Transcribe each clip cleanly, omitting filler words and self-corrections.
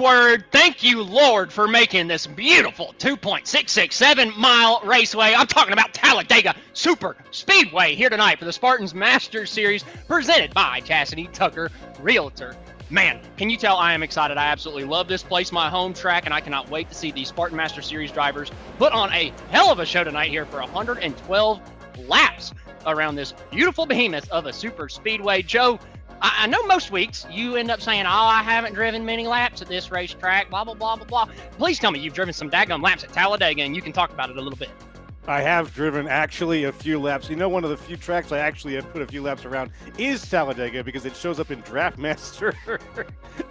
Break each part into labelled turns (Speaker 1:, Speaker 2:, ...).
Speaker 1: word. Thank you, Lord, for making this beautiful 2.667-mile raceway. I'm talking about Talladega Superspeedway here tonight for the Spartans Masters Series presented by Chasity Tucker Realtor. Man, can you tell I am excited? I absolutely love this place, my home track, and I cannot wait to see these Spartan Master Series drivers put on a hell of a show tonight here for 112 laps around this beautiful behemoth of a super speedway. Joe, I know most weeks you end up saying, oh, I haven't driven many laps at this racetrack, blah, blah, blah, blah, blah. Please tell me you've driven some daggum laps at Talladega, and you can talk about it a little bit.
Speaker 2: I have driven actually a few laps. You know, one of the few tracks I actually have put a few laps around is Talladega because it shows up in Draftmaster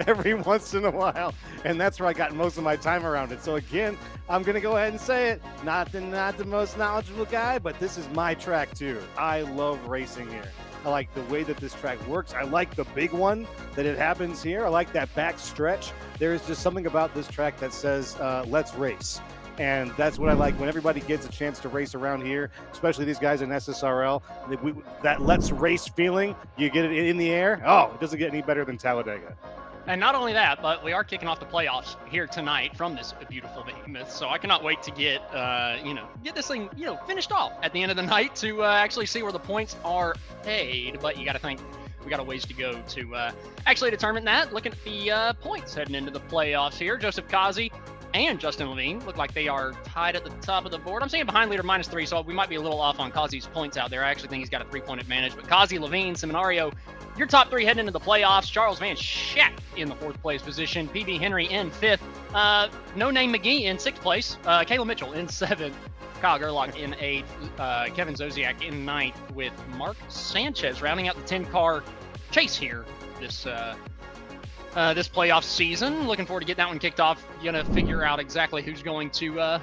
Speaker 2: every once in a while, and that's where I got most of my time around it. So again, I'm going to go ahead and say it. Not the most knowledgeable guy, but this is my track too. I love racing here. I like the way that this track works. I like the big one that it happens here. I like that back stretch. There is just something about this track that says, let's race. And that's what I like when everybody gets a chance to race around here, especially these guys in SSRL. That let's race feeling, you get it in the air. Oh, it doesn't get any better than Talladega.
Speaker 1: And not only that, but we are kicking off the playoffs here tonight from this beautiful behemoth. So I cannot wait to get this thing, finished off at the end of the night to actually see where the points are paid. But you got to think we got a ways to go to actually determine that. Looking at the points heading into the playoffs here, Joseph Kazi and Justin Levine look like they are tied at the top of the board. I'm saying behind leader -3, so we might be a little off on Kazi's points out there. I actually think he's got a 3-point advantage. But Kazi, Levine, Seminario, your top three heading into the playoffs. Charles Van Schack in the 4th place position. PB Henry in 5th. No Name McGee in 6th place. Kayla Mitchell in 7th. Kyle Gerlach in 8th. Kevin Zosiak in 9th with Mark Sanchez rounding out the 10-car chase here this playoff season. Looking forward to getting that one kicked off. Gonna figure out exactly who's going to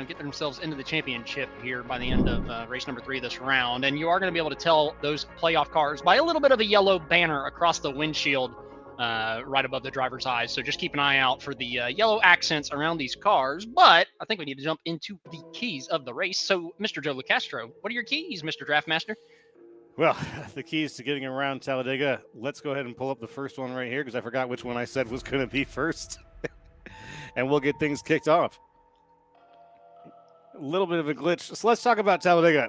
Speaker 1: get themselves into the championship here by the end of race number 3 this round. And you are going to be able to tell those playoff cars by a little bit of a yellow banner across the windshield right above the driver's eyes. So just keep an eye out for the yellow accents around these cars. But I think we need to jump into the keys of the race. So Mr. Joe LoCastro, what are your keys, Mr. Draftmaster?
Speaker 2: Well, the keys to getting around Talladega, let's go ahead and pull up the first one right here because I forgot which one I said was going to be first. And we'll get things kicked off. A little bit of a glitch. So let's talk about Talladega.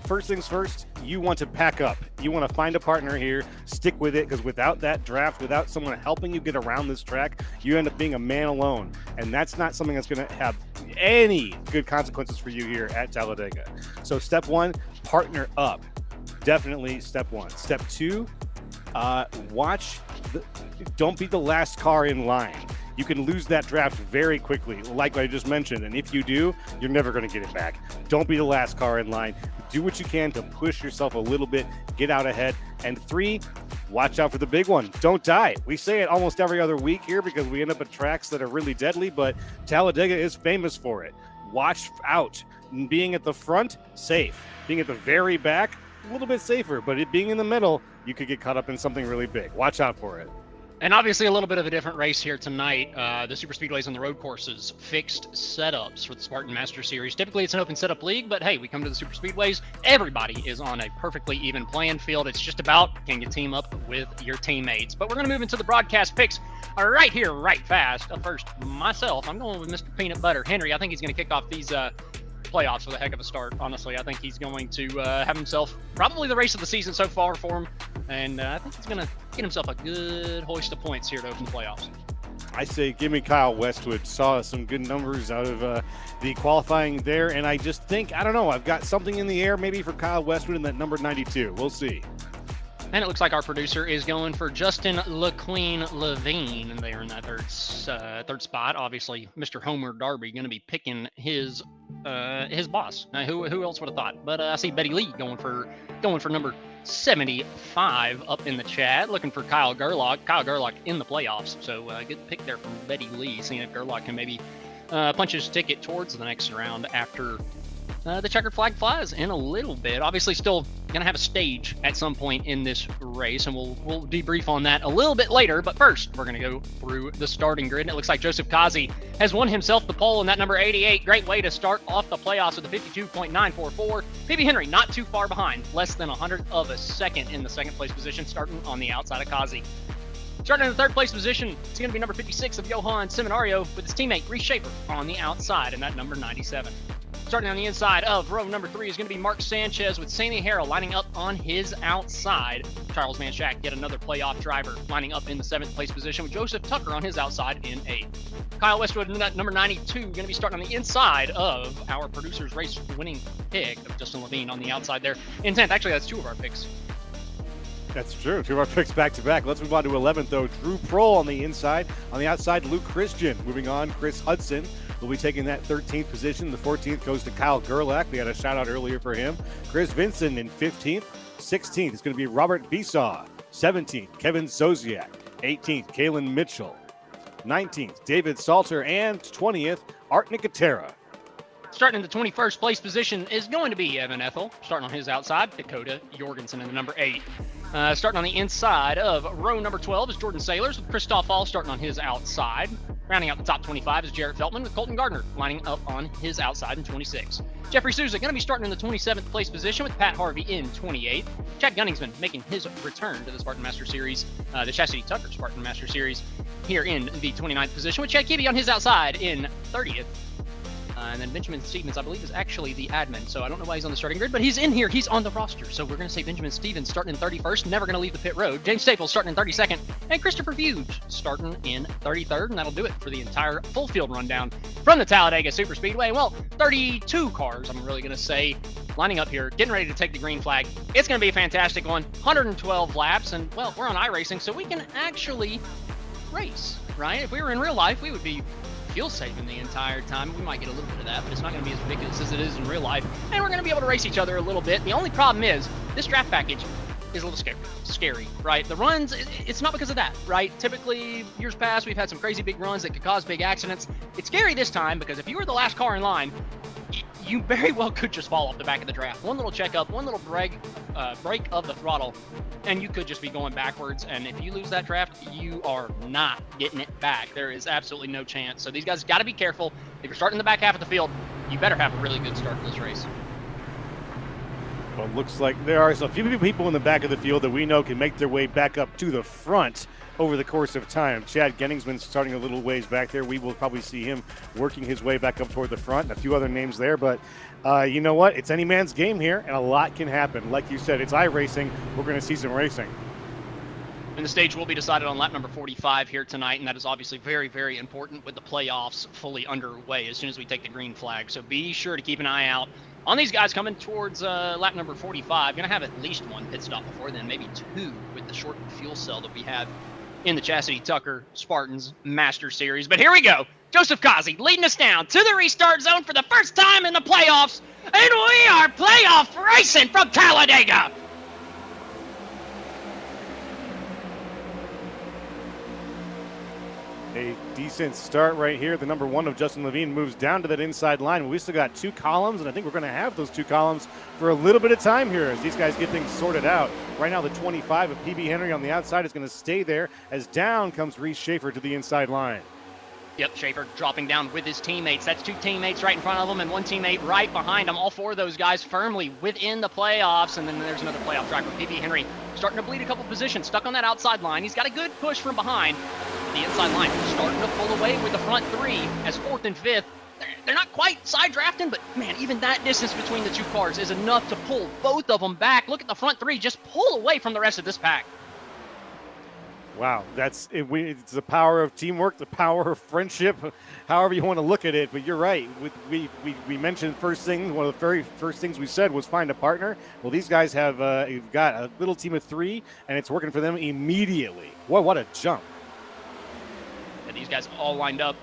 Speaker 2: First things first, you want to pack up. You want to find a partner here, stick with it, because without that draft, without someone helping you get around this track, you end up being a man alone. And that's not something that's going to have any good consequences for you here at Talladega. So step 1, partner up. Definitely step 1. Step 2, don't be the last car in line. You can lose that draft very quickly, like I just mentioned. And if you do, you're never going to get it back. Don't be the last car in line. Do what you can to push yourself a little bit, get out ahead. And 3, watch out for the big one. Don't die. We say it almost every other week here because we end up at tracks that are really deadly, but Talladega is famous for it. Watch out. Being at the front, safe. Being at the very back, a little bit safer. But it being in the middle, you could get caught up in something really big. Watch out for it.
Speaker 1: And obviously a little bit of a different race here tonight. The super speedways and the road courses, fixed setups for the Spartan Master Series. Typically it's an open setup league, but hey, we come to the super speedways. Everybody is on a perfectly even playing field. It's just about can you team up with your teammates. But we're going to move into the broadcast picks right here, right fast. First, myself, I'm going with Mr. Peanut Butter Henry. I think he's going to kick off these playoffs with a heck of a start. Honestly, I think he's going to have himself probably the race of the season so far for him. And I think he's going to get himself a good hoist of points here to open the playoffs.
Speaker 2: I say give me Kyle Westwood. Saw some good numbers out of the qualifying there. And I just think, I don't know, I've got something in the air maybe for Kyle Westwood in that number 92. We'll see.
Speaker 1: And it looks like our producer is going for Justin LeQueen Levine there in that third spot. Obviously, Mr. Homer Darby going to be picking his boss. Now, who else would have thought? But I see Betty Lee going for number 75 up in the chat, looking for Kyle Gerlach. Kyle Gerlach in the playoffs. So good pick there from Betty Lee, seeing if Gerlach can maybe punch his ticket towards the next round after the checkered flag flies in a little bit. Obviously still going to have a stage at some point in this race, and we'll debrief on that a little bit later. But first, we're going to go through the starting grid. And it looks like Joseph Kazi has won himself the pole in that number 88. Great way to start off the playoffs with a 52.944. PB Henry not too far behind, less than 100 of a second in the second place position, starting on the outside of Kazi. Starting in the third place position, it's going to be number 56 of Johan Seminario with his teammate Reese Schaefer on the outside, and that number 97. Starting on the inside of row number 3 is going to be Mark Sanchez with Sammy Harrell lining up on his outside. Charles Manchac, yet another playoff driver, lining up in the 7th place position with Joseph Tucker on his outside in 8th. Kyle Westwood, number 92, going to be starting on the inside of our producer's race winning pick of Justin Levine on the outside there in 10th. Actually, that's 2 of our picks.
Speaker 2: That's true. 2 of our picks back to back. Let's move on to 11th, though. Drew Prohl on the inside. On the outside, Luke Christian. Moving on, Chris Hudson will be taking that 13th position. The 14th goes to Kyle Gerlach. We had a shout out earlier for him. Chris Vinson in 15th. 16th is going to be Robert Besaw. 17th, Kevin Zoziak. 18th, Kalen Mitchell. 19th, David Salter. And 20th, Art Nicotera.
Speaker 1: Starting in the 21st place position is going to be Evan Ethel. Starting on his outside, Dakota Jorgensen in the number 8. Starting on the inside of row number 12 is Jordan Sailors with Christoph Hall starting on his outside. Rounding out the top 25 is Jarrett Feltman with Colton Gardner lining up on his outside in 26. Jeffrey Souza going to be starting in the 27th place position with Pat Harvey in 28th. Chad Gunningsman making his return to the Spartan Master Series, the Chasity Tucker Spartan Master Series, here in the 29th position with Chad Kibbe on his outside in 30th. And then Benjamin Stevens, I believe, is actually the admin, so I don't know why he's on the starting grid, but he's in here. He's on the roster, so we're going to say Benjamin Stevens starting in 31st, never going to leave the pit road. James Staples starting in 32nd, and Christopher Fuge starting in 33rd, and that'll do it for the entire full field rundown from the Talladega Superspeedway. Well, 32 cars, I'm really going to say, lining up here, getting ready to take the green flag. It's going to be a fantastic one, 112 laps, and, well, we're on iRacing, so we can actually race, right? If we were in real life, we would be fuel saving the entire time. We might get a little bit of that, but it's not going to be as ridiculous as it is in real life. And we're going to be able to race each other a little bit. The only problem is this draft package is a little scary, right? The runs, it's not because of that, right? Typically, years past, we've had some crazy big runs that could cause big accidents. It's scary this time because if you were the last car in line, you very well could just fall off the back of the draft. One little checkup, one little break of the throttle, and you could just be going backwards. And if you lose that draft, you are not getting it back. There is absolutely no chance. So these guys got to be careful. If you're starting in the back half of the field, you better have a really good start to this race.
Speaker 2: Well, it looks like there are a few people in the back of the field that we know can make their way back up to the front over the course of time. Chad Genningsman starting a little ways back there. We will probably see him working his way back up toward the front, and a few other names there. But you know what? It's any man's game here, and a lot can happen. Like you said, it's iRacing. We're going to see some racing.
Speaker 1: And the stage will be decided on lap number 45 here tonight, and that is obviously very, very important with the playoffs fully underway as soon as we take the green flag. So be sure to keep an eye out on these guys coming towards lap number 45. Going to have at least one pit stop before then, maybe 2 with the short fuel cell that we have in the Chasity Tucker Spartans Master Series. But here we go. Joseph Kazi leading us down to the restart zone for the first time in the playoffs, and we are playoff racing from Talladega.
Speaker 2: A decent start right here. The number 1 of Justin Levine moves down to that inside line. We still got 2 columns, and I think we're going to have those 2 columns for a little bit of time here as these guys get things sorted out. Right now, the 25 of PB Henry on the outside is going to stay there as down comes Reese Schaefer to the inside line.
Speaker 1: Yep, Schaefer dropping down with his teammates. That's 2 teammates right in front of him and 1 teammate right behind him. All 4 of those guys firmly within the playoffs. And then there's another playoff driver, PB Henry, starting to bleed a couple positions, stuck on that outside line. He's got a good push from behind. The inside line starting to pull away with the front 3 as 4th and 5th. They're not quite side drafting, but man, even that distance between the 2 cars is enough to pull both of them back. Look at the front 3 just pull away from the rest of this pack.
Speaker 2: Wow, it's the power of teamwork, the power of friendship, however you want to look at it. But you're right. We mentioned first thing. One of the very first things we said was find a partner. Well, these guys have got a little team of 3, and it's working for them immediately. What a jump!
Speaker 1: And these guys all lined up.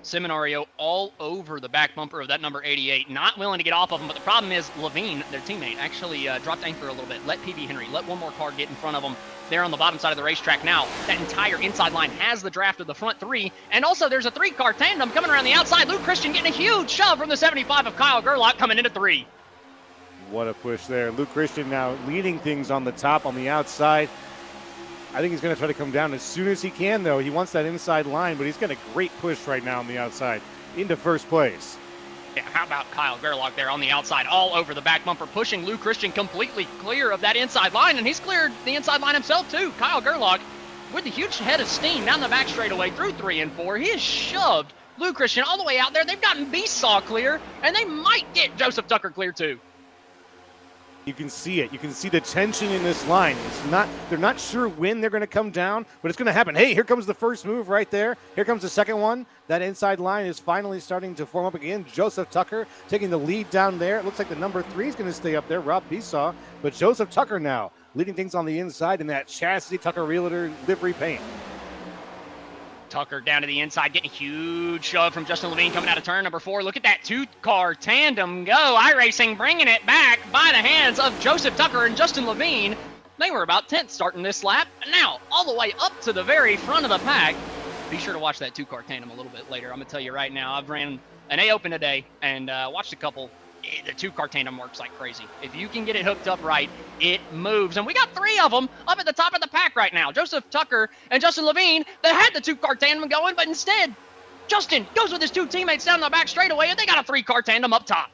Speaker 1: Seminario all over the back bumper of that number 88, not willing to get off of him. But the problem is Levine, their teammate, actually dropped anchor a little bit. Let PB Henry, let one more car get in front of him there on the bottom side of the racetrack. Now, that entire inside line has the draft of the front 3. And also, there's a 3-car tandem coming around the outside. Luke Christian getting a huge shove from the 75 of Kyle Gerlach coming into 3.
Speaker 2: What a push there. Luke Christian now leading things on the top, on the outside. I think he's going to try to come down as soon as he can, though. He wants that inside line, but he's got a great push right now on the outside into first place.
Speaker 1: Yeah, how about Kyle Gerlach there on the outside, all over the back bumper, pushing Luke Christian completely clear of that inside line, and he's cleared the inside line himself, too. Kyle Gerlach with a huge head of steam down the back straightaway through 3 and 4. He has shoved Lou Christian all the way out there. They've gotten Beastsaw clear, and they might get Joseph Tucker clear too.
Speaker 2: You can see it. You can see the tension in this line. They're not sure when they're going to come down, but it's going to happen. Hey, here comes the first move right there. Here comes the second one. That inside line is finally starting to form up again. Joseph Tucker taking the lead down there. It looks like the number 3 is going to stay up there, Rob Beastsaw, but Joseph Tucker now leading things on the inside in that Chasity Tucker Realtor livery paint.
Speaker 1: Tucker down to the inside, getting a huge shove from Justin Levine coming out of turn number 4. Look at that 2-car tandem go. iRacing bringing it back by the hands of Joseph Tucker and Justin Levine. They were about 10th starting this lap. And now all the way up to the very front of the pack. Be sure to watch that 2-car tandem a little bit later. I'm going to tell you right now, I've ran an A Open today and watched a couple. The 2-car tandem works like crazy. If you can get it hooked up right, it moves. And we got 3 of them up at the top of the pack right now. Joseph Tucker and Justin Levine, they had the 2-car tandem going, but instead, Justin goes with his 2 teammates down the back straightaway, and they got a 3-car tandem up top.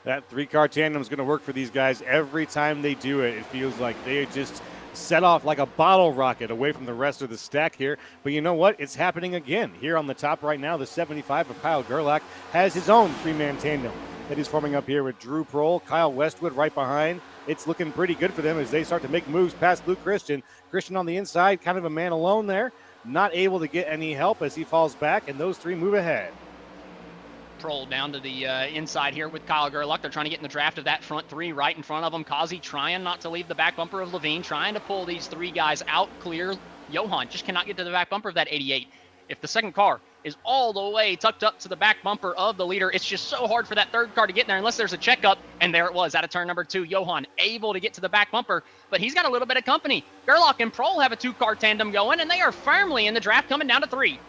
Speaker 2: That 3-car tandem is going to work for these guys every time they do it. It feels like they just set off like a bottle rocket away from the rest of the stack here. But you know what? It's happening again. Here on the top right now, the 75 of Kyle Gerlach has his own 3-man tandem that he's forming up here with Drew Prohl, Kyle Westwood right behind. It's looking pretty good for them as they start to make moves past Luke Christian. Christian on the inside, kind of a man alone there, not able to get any help as he falls back, and those 3 move ahead.
Speaker 1: Prohl down to the inside here with Kyle Gerlach. They're trying to get in the draft of that front 3 right in front of them. Kazi trying not to leave the back bumper of Levine, trying to pull these 3 guys out clear. Johan just cannot get to the back bumper of that 88. If the second car is all the way tucked up to the back bumper of the leader, it's just so hard for that 3rd car to get in there unless there's a checkup. And there it was out of turn number 2. Johan able to get to the back bumper, but he's got a little bit of company. Gerlach and Prohl have a 2-car tandem going, and they are firmly in the draft coming down to 3.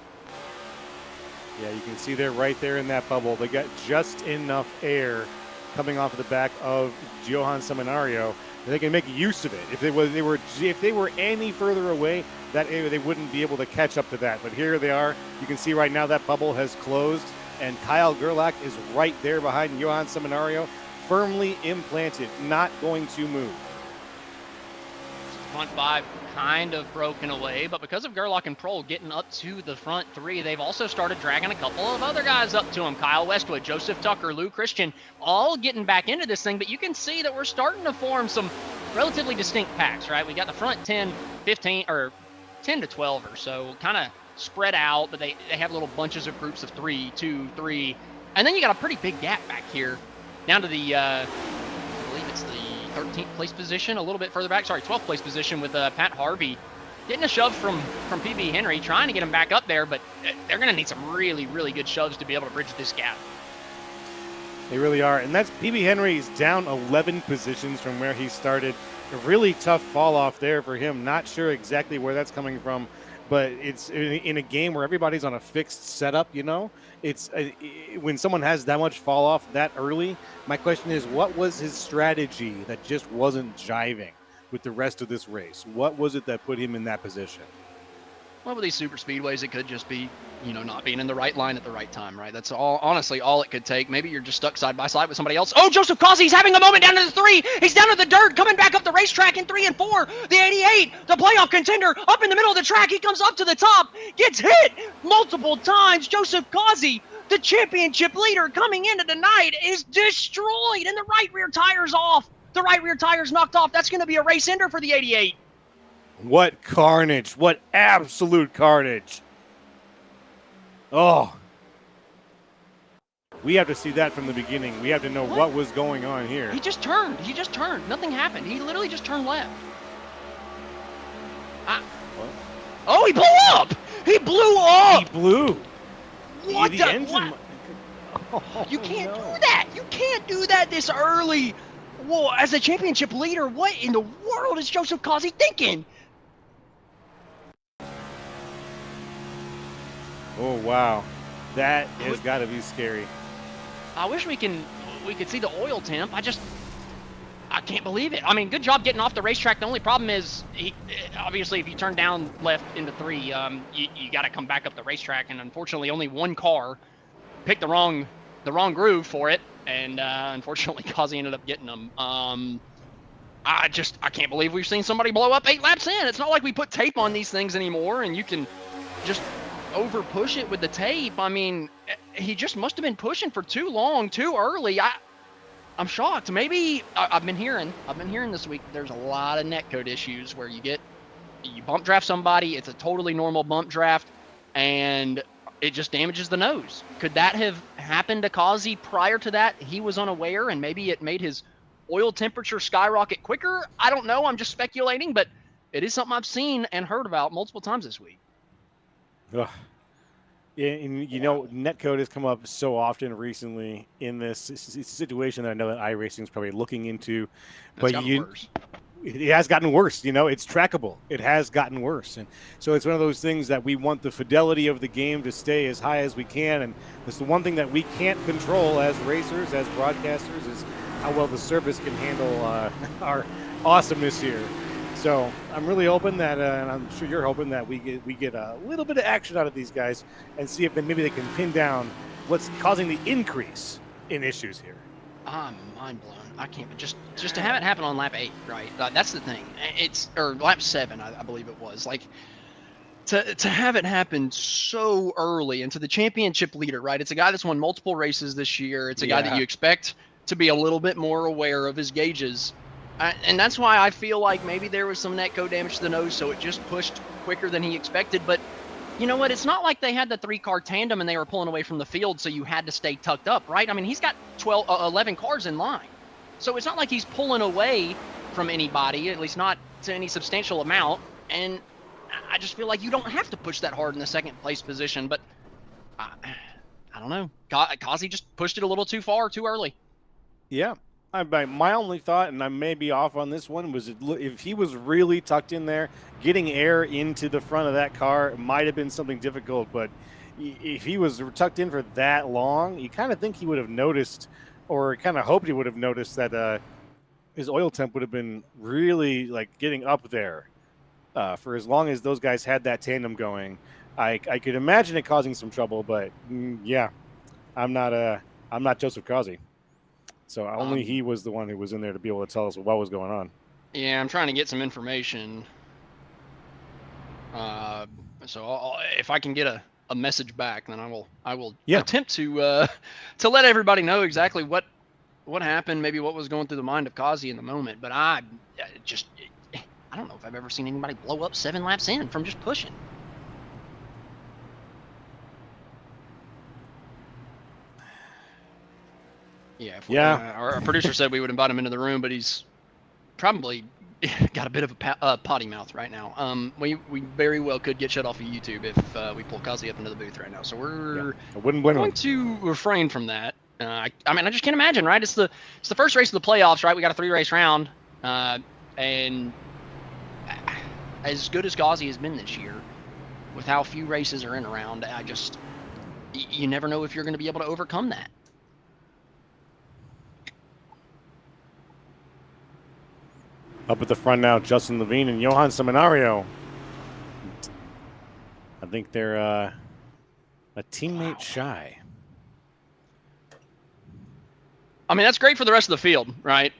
Speaker 2: Yeah, you can see there right there in that bubble. They got just enough air coming off of the back of Johan Seminario that they can make use of it. If they were any further away, that area they wouldn't be able to catch up to that. But here they are. You can see right now that bubble has closed, and Kyle Gerlach is right there behind Johan Seminario, firmly implanted, not going to move.
Speaker 1: Front 5 kind of broken away, but because of Gerlach and Prohl getting up to the front 3, they've also started dragging a couple of other guys up to them. Kyle Westwood, Joseph Tucker, Lou Christian, all getting back into this thing, but you can see that we're starting to form some relatively distinct packs, right? We got the front 10, 15, or 10 to 12 or so, kind of spread out, but they have little bunches of groups of 3, 2, 3, and then you got a pretty big gap back here down to the, I believe it's the 13th place position, a little bit further back. Sorry, 12th place position with Pat Harvey getting a shove from PB Henry, trying to get him back up there, but they're going to need some really, really good shoves to be able to bridge this gap.
Speaker 2: They really are, and that's PB Henry's down 11 positions from where he started. A really tough fall off there for him. Not sure exactly where that's coming from, but it's in a game where everybody's on a fixed setup, you know. It's when someone has that much fall off that early, my question is, what was his strategy that just wasn't jiving with the rest of this race? What was it that put him in that position?
Speaker 1: Well, with these super speedways, it could just be, not being in the right line at the right time, right? That's honestly all it could take. Maybe you're just stuck side by side with somebody else. Oh, Joseph Kazi's having a moment down to the 3. He's down to the dirt, coming back up the racetrack in 3 and 4. The 88, the playoff contender, up in the middle of the track. He comes up to the top, gets hit multiple times. Joseph Kazi, the championship leader coming into the night, is destroyed, and the right rear tire's off. The right rear tire's knocked off. That's going to be a race ender for the 88.
Speaker 2: What carnage. What absolute carnage. Oh. We have to see that from the beginning. We have to know what was going on here.
Speaker 1: He just turned. Nothing happened. He literally just turned left. Oh, he blew up! He blew up!
Speaker 2: He blew.
Speaker 1: What
Speaker 2: the engine?
Speaker 1: What? You can't do that. You can't do that this early. Whoa, as a championship leader, what in the world is Joseph Kazi thinking?
Speaker 2: Oh, wow. That has got to be scary.
Speaker 1: I wish we could see the oil temp. I can't believe it. I mean, good job getting off the racetrack. The only problem is, obviously, if you turn down left into 3, you got to come back up the racetrack. And unfortunately, only one car picked the wrong groove for it. And unfortunately, Kazi ended up getting them. I can't believe we've seen somebody blow up 8 laps in. It's not like we put tape on these things anymore and you can just over push it with the tape. I mean, he just must have been pushing for too long, too early. I'm shocked. Maybe I've been hearing this week there's a lot of netcode issues where you bump draft somebody, it's a totally normal bump draft, and it just damages the nose. Could that have happened to Kazi prior to that? He was unaware, and maybe it made his oil temperature skyrocket quicker. I don't know. I'm just speculating, but it is something I've seen and heard about multiple times this week.
Speaker 2: Ugh. Yeah, and netcode has come up so often recently in this situation that I know that iRacing is probably looking into. But
Speaker 1: worse.
Speaker 2: It has gotten worse. It's trackable. It has gotten worse, and so it's one of those things that we want the fidelity of the game to stay as high as we can. And it's the one thing that we can't control as racers, as broadcasters, is how well the service can handle our awesomeness here. So I'm really hoping that, and I'm sure you're hoping that we get a little bit of action out of these guys and see if maybe they can pin down what's causing the increase in issues here.
Speaker 1: I'm mind blown. I can't just to have it happen on lap 8, right? That's the thing. Or lap 7, I believe it was. Like to have it happen so early and to the championship leader, right? It's a guy that's won multiple races this year. It's a guy that you expect to be a little bit more aware of his gauges. And that's why I feel like maybe there was some netcode damage to the nose, so it just pushed quicker than he expected. But you know what? It's not like they had the 3-car tandem and they were pulling away from the field, so you had to stay tucked up, right? I mean, he's got 11 cars in line. So it's not like he's pulling away from anybody, at least not to any substantial amount. And I just feel like you don't have to push that hard in the second place position. But I don't know. Kazi just pushed it a little too far, too early.
Speaker 2: Yeah. My only thought, and I may be off on this one, was if he was really tucked in there, getting air into the front of that car might have been something difficult. But if he was tucked in for that long, you kind of think he would have noticed, or kind of hoped he would have noticed that his oil temp would have been really like getting up there for as long as those guys had that tandem going. I could imagine it causing some trouble, but yeah, I'm not Joseph Kazi. So only he was the one who was in there to be able to tell us what was going on.
Speaker 1: Yeah, I'm trying to get some information. So if I can get a message back, then I will attempt to let everybody know exactly what happened, maybe what was going through the mind of Kazi in the moment. But I don't know if I've ever seen anybody blow up 7 laps in from just pushing. Yeah. Our producer said we would invite him into the room, but he's probably got a bit of a potty mouth right now. We very well could get shut off of YouTube if we pull Kazi up into the booth right now. So we're going to refrain from that. I mean, I just can't imagine, right? It's the first race of the playoffs, right? We got a 3-race round, and as good as Kazi has been this year, with how few races are in a round, you never know if you're going to be able to overcome that.
Speaker 2: Up at the front now, Justin Levine and Johan Seminario. I think they're a teammate shy.
Speaker 1: I mean, that's great for the rest of the field, right?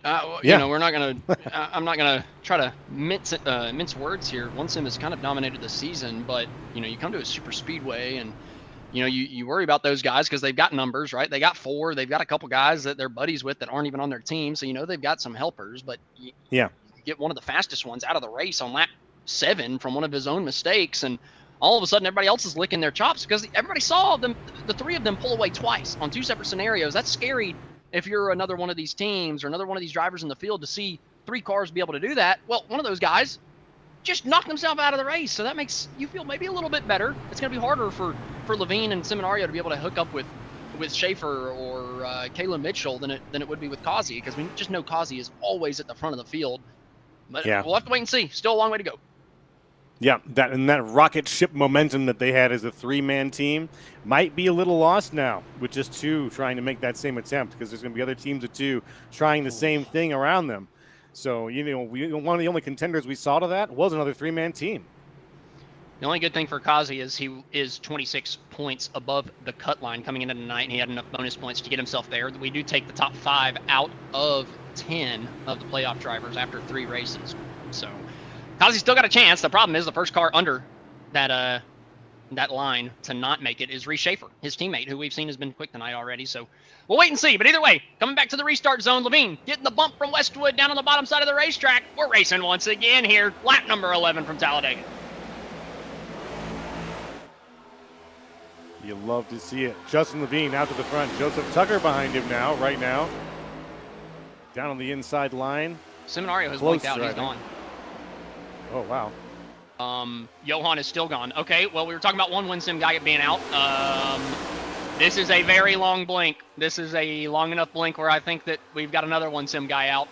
Speaker 1: You know, we're not gonna. I'm not gonna try to mince words here. One Sim has kind of dominated the season, but you come to a super speedway and you worry about those guys because they've got numbers, right? They got 4. They've got a couple guys that they're buddies with that aren't even on their team, so they've got some helpers. But you get one of the fastest ones out of the race on lap 7 from one of his own mistakes, and all of a sudden everybody else is licking their chops because everybody saw them, the 3 of them pull away twice on 2 separate scenarios. That's scary if you're another one of these teams or another one of these drivers in the field to see 3 cars be able to do that. Well, one of those guys just knocked himself out of the race, so that makes you feel maybe a little bit better. It's going to be harder for Levine and Seminario to be able to hook up with Schaefer or Kayla Mitchell than it would be with Kazi, because we just know Kazi is always at the front of the field. But we'll have to wait and see. Still a long way to go.
Speaker 2: Yeah, that rocket ship momentum that they had as a 3-man team might be a little lost now with just 2 trying to make that same attempt, because there's going to be other teams of 2 trying the same thing around them. So, one of the only contenders we saw to that was another 3-man team.
Speaker 1: The only good thing for Kazi is he is 26 points above the cut line coming into tonight, and he had enough bonus points to get himself there. We do take the top 5 out of 10 of the playoff drivers after 3 races. So Chasity still got a chance. The problem is the first car under that that line to not make it is Reese Schaefer, his teammate, who we've seen has been quick tonight already. So we'll wait and see. But either way, coming back to the restart zone, Levine getting the bump from Westwood down on the bottom side of the racetrack. We're racing once again here. Lap number 11 from Talladega.
Speaker 2: You love to see it. Justin Levine out to the front. Joseph Tucker behind him now, right now. Down on the inside line.
Speaker 1: Seminario has blinked out. He's gone.
Speaker 2: Oh, wow.
Speaker 1: Johan is still gone. Okay, well, we were talking about one WinSim guy being out. This is a very long blink. This is a long enough blink where I think that we've got another WinSim guy out.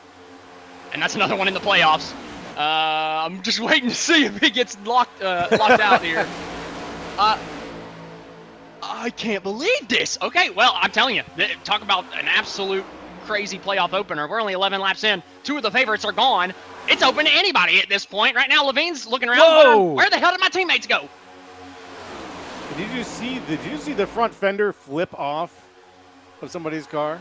Speaker 1: And that's another one in the playoffs. I'm just waiting to see if he gets locked out here. I can't believe this. Okay, well, I'm telling you, talk about an absolute crazy playoff opener. We're only 11 laps in. 2 of the favorites are gone. It's open to anybody at this point. Right now, Levine's looking around.
Speaker 2: Whoa!
Speaker 1: Where the hell did my teammates go?
Speaker 2: Did you see the front fender flip off of somebody's car?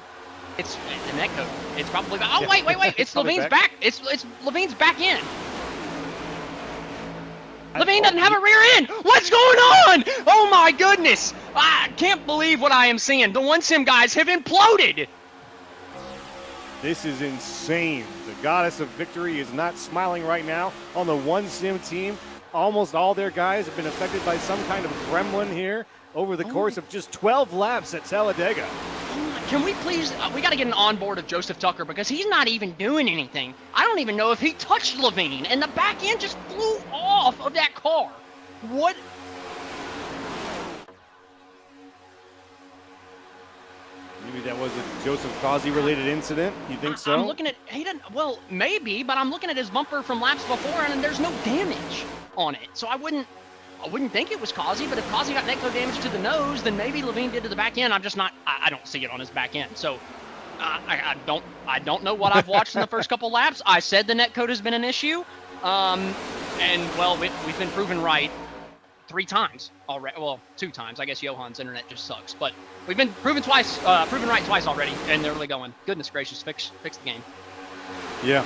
Speaker 1: It's the net code. It's probably back. Oh,
Speaker 2: Yeah.
Speaker 1: wait. It's Levine's back. It's Levine's back in. Levine doesn't have a rear end. What's going on? Oh, my goodness. I can't believe what I am seeing. The WinSim guys have imploded.
Speaker 2: This is insane. The goddess of victory is not smiling right now on the WinSim team. Almost all their guys have been affected by some kind of gremlin here over the course of just 12 laps at Talladega.
Speaker 1: Can we please, we got to get an onboard of Joseph Tucker because he's not even doing anything. I don't even know if he touched Levine, and the back end just flew off of that car. What?
Speaker 2: Maybe that was a Joseph Causey-related incident. You think so?
Speaker 1: I'm looking at, he didn't, well, maybe, but I'm looking at his bumper from laps before, and there's no damage on it. So I wouldn't think it was Causey, but if Causey got netcode damage to the nose, then maybe Levine did to the back end. I'm just not, I don't see it on his back end. So I don't know what I've watched in the first couple laps. I said the netcode has been an issue. And well, we've been proven right 3 times already. Well, 2 times. I guess Johan's internet just sucks, but we've been proven right twice already, and they're really going, goodness gracious, fix the game.
Speaker 2: Yeah.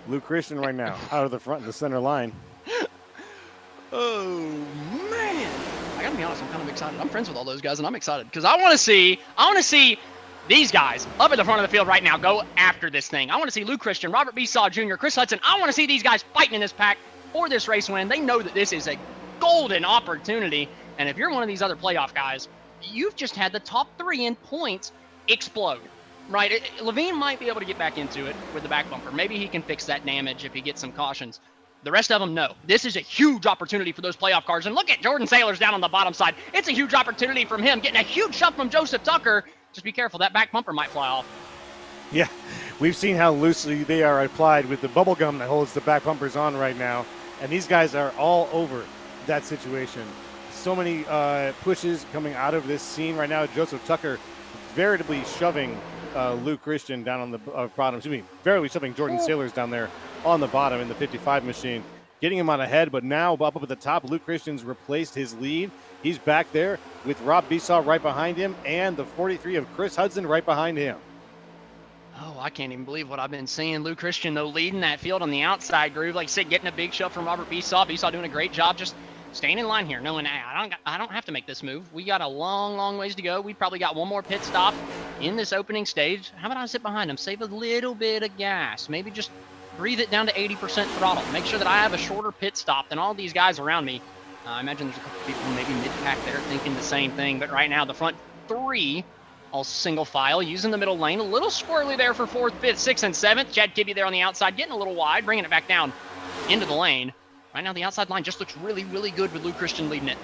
Speaker 2: Luke Christian right now, out of the front in the center line.
Speaker 1: Oh, man. I gotta be honest, I'm kind of excited. I'm friends with all those guys, and I'm excited because I want to see these guys up at the front of the field right now go after this thing. I want to see Luke Christian, Robert Besaw Jr., Chris Hudson. I want to see these guys fighting in this pack for this race win. They know that this is a golden opportunity, and if you're one of these other playoff guys, you've just had the top 3 in points explode. Right, Levine might be able to get back into it with the back bumper. Maybe he can fix that damage if he gets some cautions. The rest of them, no. This is a huge opportunity for those playoff cars. And look at Jordan Sailors down on the bottom side. It's a huge opportunity from him, getting a huge shove from Joseph Tucker. Just be careful, that back bumper might fly off.
Speaker 2: Yeah, we've seen how loosely they are applied with the bubble gum that holds the back bumpers on right now. And these guys are all over that situation. So many pushes coming out of this scene right now. Joseph Tucker veritably shoving Luke Christian down on the bottom. Barely shoving Jordan Sailors down there on the bottom in the 55 machine, getting him on ahead. But now up at the top, Luke Christian's replaced his lead. He's back there with Rob Besaw right behind him and the 43 of Chris Hudson right behind him.
Speaker 1: Oh, I can't even believe what I've been seeing. Luke Christian, though, leading that field on the outside groove. Like I said, getting a big shove from Robert Besaw. Besaw doing a great job just staying in line here, knowing I don't have to make this move. We got a long ways to go. We probably got one more pit stop in this opening stage. How about I sit behind him, save a little bit of gas, maybe just breathe it down to 80% throttle, make sure that I have a shorter pit stop than all these guys around me. I imagine there's a couple people maybe mid-pack there thinking the same thing, but right now the front 3 all single file, using the middle lane. A little squirrely there for 4th, 5th, 6th, and 7th. Chad Kibbe there on the outside, getting a little wide, bringing it back down into the lane. Right now, the outside line just looks really good with Luke Christian leading it.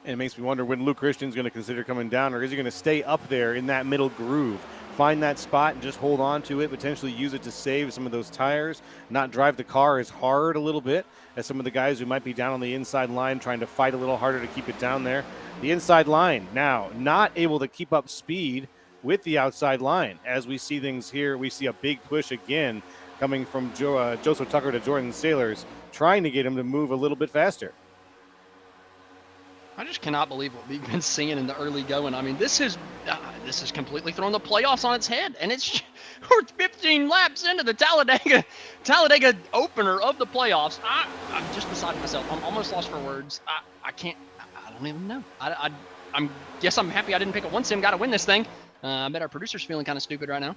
Speaker 2: And it makes me wonder when Luke Christian's going to consider coming down, or is he going to stay up there in that middle groove, find that spot and just hold on to it, potentially use it to save some of those tires, not drive the car as hard a little bit as some of the guys who might be down on the inside line trying to fight a little harder to keep it down there. The inside line now not able to keep up speed with the outside line. As we see things here, we see a big push again coming from Joseph Tucker to Jordan Sailors, trying to get him to move a little bit faster.
Speaker 1: I just cannot believe what we've been seeing in the early going. I mean, this this is completely throwing the playoffs on its head, and we're 15 laps into the Talladega opener of the playoffs. I'm just beside myself. I'm almost lost for words. I can't. I don't even know. I'm guess I'm happy I didn't pick a one sim guy to win this thing. I bet our producer's feeling kind of stupid right now.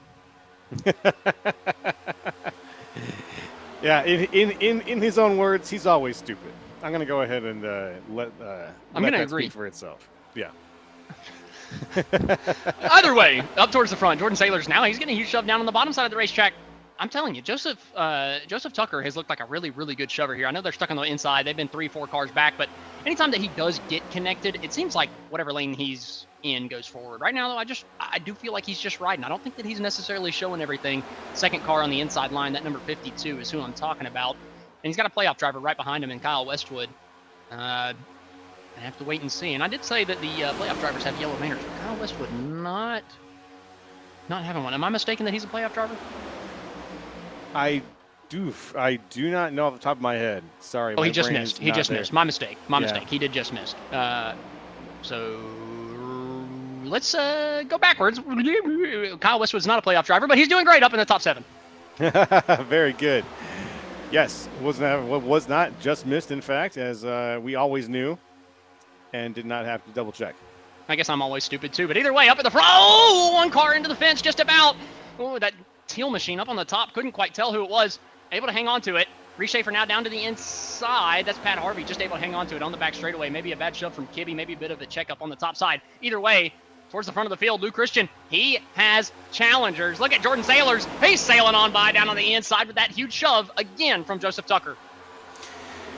Speaker 2: Yeah, in his own words, he's always stupid. I'm going to go ahead and let that
Speaker 1: agree.
Speaker 2: speak for itself. Yeah.
Speaker 1: Either way, up towards the front, Jordan Sailors now, he's getting a huge shove down on the bottom side of the racetrack. I'm telling you, Joseph Tucker has looked like a really, really good shover here. I know they're stuck on the inside. They've been 3-4 cars back, but anytime that he does get connected, it seems like whatever lane he's in goes forward. Right now, though, I do feel like he's just riding. I don't think that he's necessarily showing everything. Second car on the inside line, that number 52 is who I'm talking about. And he's got a playoff driver right behind him in Kyle Westwood. I have to wait and see. And I did say that the playoff drivers have yellow banners, but Kyle Westwood not having one. Am I mistaken that he's a playoff driver?
Speaker 2: I do not know off the top of my head. Sorry.
Speaker 1: Oh, he just missed. He just missed. My mistake. Mistake. He did just miss. So let's go backwards. Kyle Westwood's not a playoff driver, but he's doing great up in the top 7.
Speaker 2: Very good. Yes, was not just missed, in fact, as we always knew and did not have to double check.
Speaker 1: I guess I'm always stupid too, but either way, up at the front. Oh, one car into the fence just about. Oh, that teal machine up on the top. Couldn't quite tell who it was. Able to hang on to it. Reshafer now down to the inside. That's Pat Harvey just able to hang on to it on the back straightaway. Maybe a bad shove from Kibbe. Maybe a bit of a checkup on the top side. Either way, towards the front of the field, Luke Christian, he has challengers. Look at Jordan Sailors. He's sailing on by down on the inside with that huge shove again from Joseph Tucker.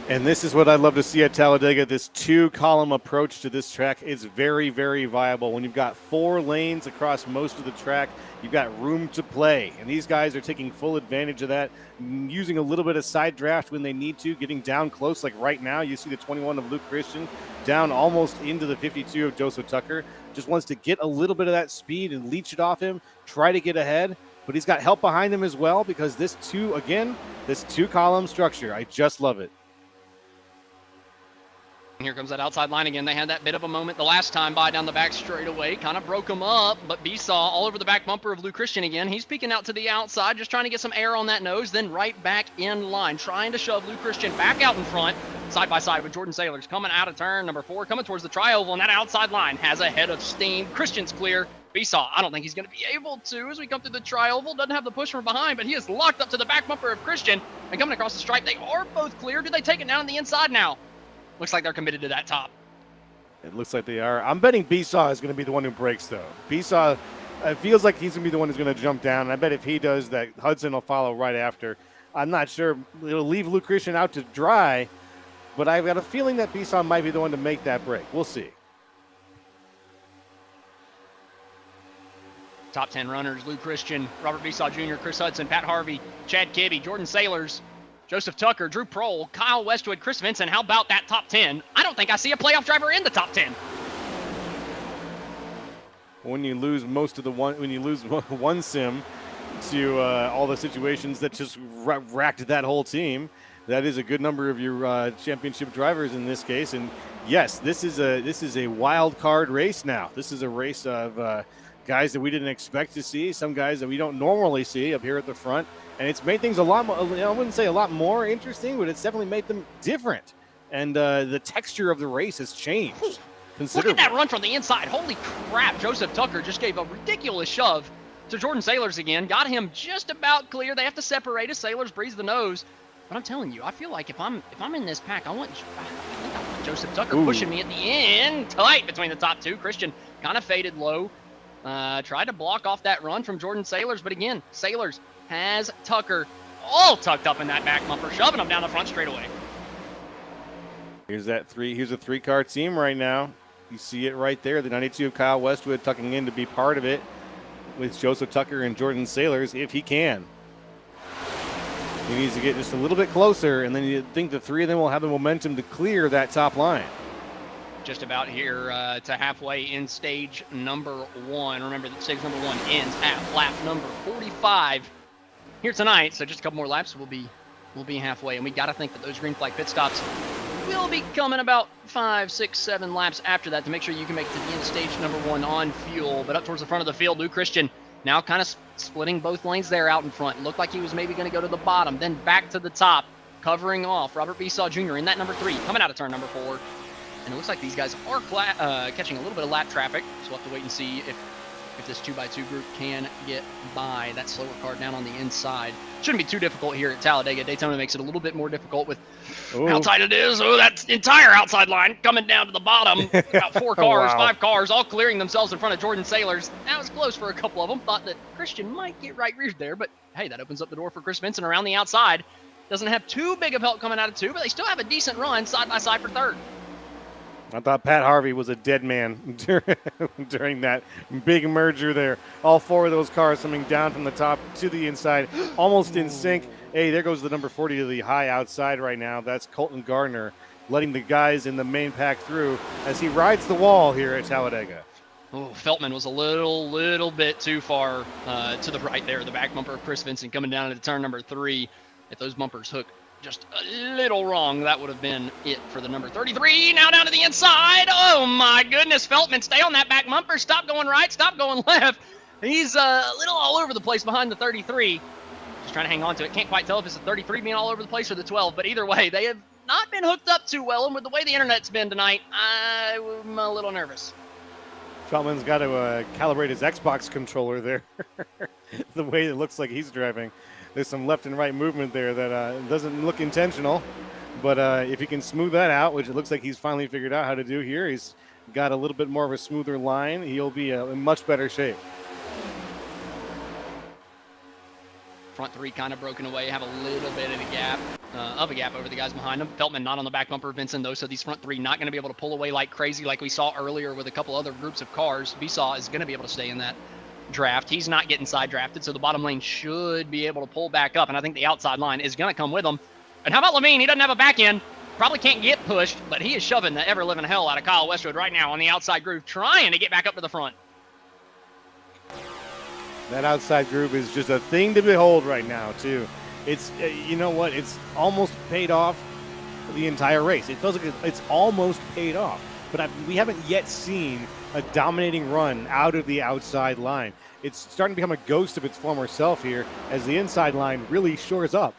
Speaker 2: And this is what I love to see at Talladega. This 2-column approach to this track is very, very viable. When you've got 4 lanes across most of the track, you've got room to play. And these guys are taking full advantage of that, using a little bit of side draft when they need to, getting down close. Like right now, you see the 21 of Luke Christian down almost into the 52 of Joseph Tucker. Just wants to get a little bit of that speed and leech it off him, try to get ahead. But he's got help behind him as well, because this 2-column structure, I just love it.
Speaker 1: Here comes that outside line again. They had that bit of a moment the last time by down the back straightaway. Kind of broke him up, but Besaw all over the back bumper of Luke Christian again. He's peeking out to the outside, just trying to get some air on that nose, then right back in line, trying to shove Luke Christian back out in front, side by side with Jordan Sailors. Coming out of turn number 4, coming towards the tri-oval, and that outside line has a head of steam. Christian's clear. Besaw, I don't think he's going to be able to as we come through the tri-oval. Doesn't have the push from behind, but he is locked up to the back bumper of Christian. And coming across the stripe, they are both clear. Do they take it down on the inside now? Looks like they're committed to that top.
Speaker 2: It looks like they are. I'm betting Besaw is going to be the one who breaks, though. Besaw, it feels like he's going to be the one who's going to jump down. And I bet if he does that, Hudson will follow right after. I'm not sure. It'll leave Luke Christian out to dry, but I've got a feeling that Besaw might be the one to make that break. We'll see.
Speaker 1: Top 10 runners, Luke Christian, Robert Besaw Jr., Chris Hudson, Pat Harvey, Chad Kibbe, Jordan Sailors, Joseph Tucker, Drew Prohl, Kyle Westwood, Chris Vincent. How about that top 10? I don't think I see a playoff driver in the top 10.
Speaker 2: When you lose one sim to all the situations that just racked that whole team, that is a good number of your championship drivers in this case. And yes, this is a wild card race now. This is a race of guys that we didn't expect to see, some guys that we don't normally see up here at the front. And it's made things a lot more, I wouldn't say a lot more interesting, but it's definitely made them different. And the texture of the race has changed considerably.
Speaker 1: Look at that run from the inside. Holy crap. Joseph Tucker just gave a ridiculous shove to Jordan Sailors again. Got him just about clear. They have to separate as Sailors breathes the nose. But I'm telling you, I feel like if I'm in this pack, I think I want Joseph Tucker pushing me at the end. Tight between the top 2. Christian kind of faded low. Tried to block off that run from Jordan Sailors. But again, Sailors has Tucker all tucked up in that back bumper, shoving him down the front straightaway.
Speaker 2: Here's a 3-car team right now. You see it right there. The 92 of Kyle Westwood tucking in to be part of it with Joseph Tucker and Jordan Sailors if he can. He needs to get just a little bit closer, and then you think the 3 of them will have the momentum to clear that top line.
Speaker 1: Just about here to halfway in stage number 1. Remember that stage number 1 ends at lap number 45 here tonight. So just a couple more laps, we'll be halfway. And we got to think that those green flag pit stops will be coming about 5, 6, 7 laps after that to make sure you can make it to the end of stage number 1 on fuel. But up towards the front of the field, Lou Christian now kind of splitting both lanes there out in front. Looked like he was maybe going to go to the bottom, then back to the top, covering off Robert Besaw Jr. in that number 3, coming out of turn number 4. And it looks like these guys are catching a little bit of lap traffic, so we'll have to wait and see if this 2x2 group can get by that slower car down on the inside. Shouldn't be too difficult here at Talladega. Daytona makes it a little bit more difficult with how tight it is. Oh, that entire outside line coming down to the bottom. About 4 cars, 5 cars, all clearing themselves in front of Jordan Sailors. That was close for a couple of them. Thought that Christian might get right reared there, but hey, that opens up the door for Chris Vincent around the outside. Doesn't have too big of help coming out of 2, but they still have a decent run side by side for 3rd.
Speaker 2: I thought Pat Harvey was a dead man during that big merger there. All 4 of those cars coming down from the top to the inside, almost in sync. Hey, there goes the number 40 to the high outside right now. That's Colton Gardner letting the guys in the main pack through as he rides the wall here at Talladega.
Speaker 1: Oh, Feltman was a little bit too far to the right there. The back bumper of Chris Vincent coming down into turn number 3. If those bumpers hook just a little wrong, that would have been it for the number 33. Now down to the inside. Oh my goodness, Feltman, stay on that back bumper. Stop going right, stop going left. He's a little all over the place behind the 33. Just trying to hang on to it. Can't quite tell if it's the 33 being all over the place or the 12, but either way, they have not been hooked up too well, and with the way the internet's been tonight, I'm a little nervous.
Speaker 2: Feltman's got to calibrate his Xbox controller there. The way it looks like he's driving. There's some left and right movement there that doesn't look intentional. But if he can smooth that out, which it looks like he's finally figured out how to do here, he's got a little bit more of a smoother line. He'll be in much better shape.
Speaker 1: Front 3 kind of broken away, have a little bit of a gap over the guys behind him. Feltman not on the back bumper of Vincent, though, so these front 3 not going to be able to pull away like crazy like we saw earlier with a couple other groups of cars. Besaw is going to be able to stay in that draft. He's not getting side drafted, so the bottom lane should be able to pull back up, and I think the outside line is going to come with him. And how about Levine? He doesn't have a back end. Probably can't get pushed, but he is shoving the ever-living hell out of Kyle Westwood right now on the outside groove, trying to get back up to the front.
Speaker 2: That outside groove is just a thing to behold right now, too. It's, you know what, it's almost paid off the entire race. It feels like it's almost paid off, but we haven't yet seen a dominating run out of the outside line. It's starting to become a ghost of its former self here as the inside line really shores up.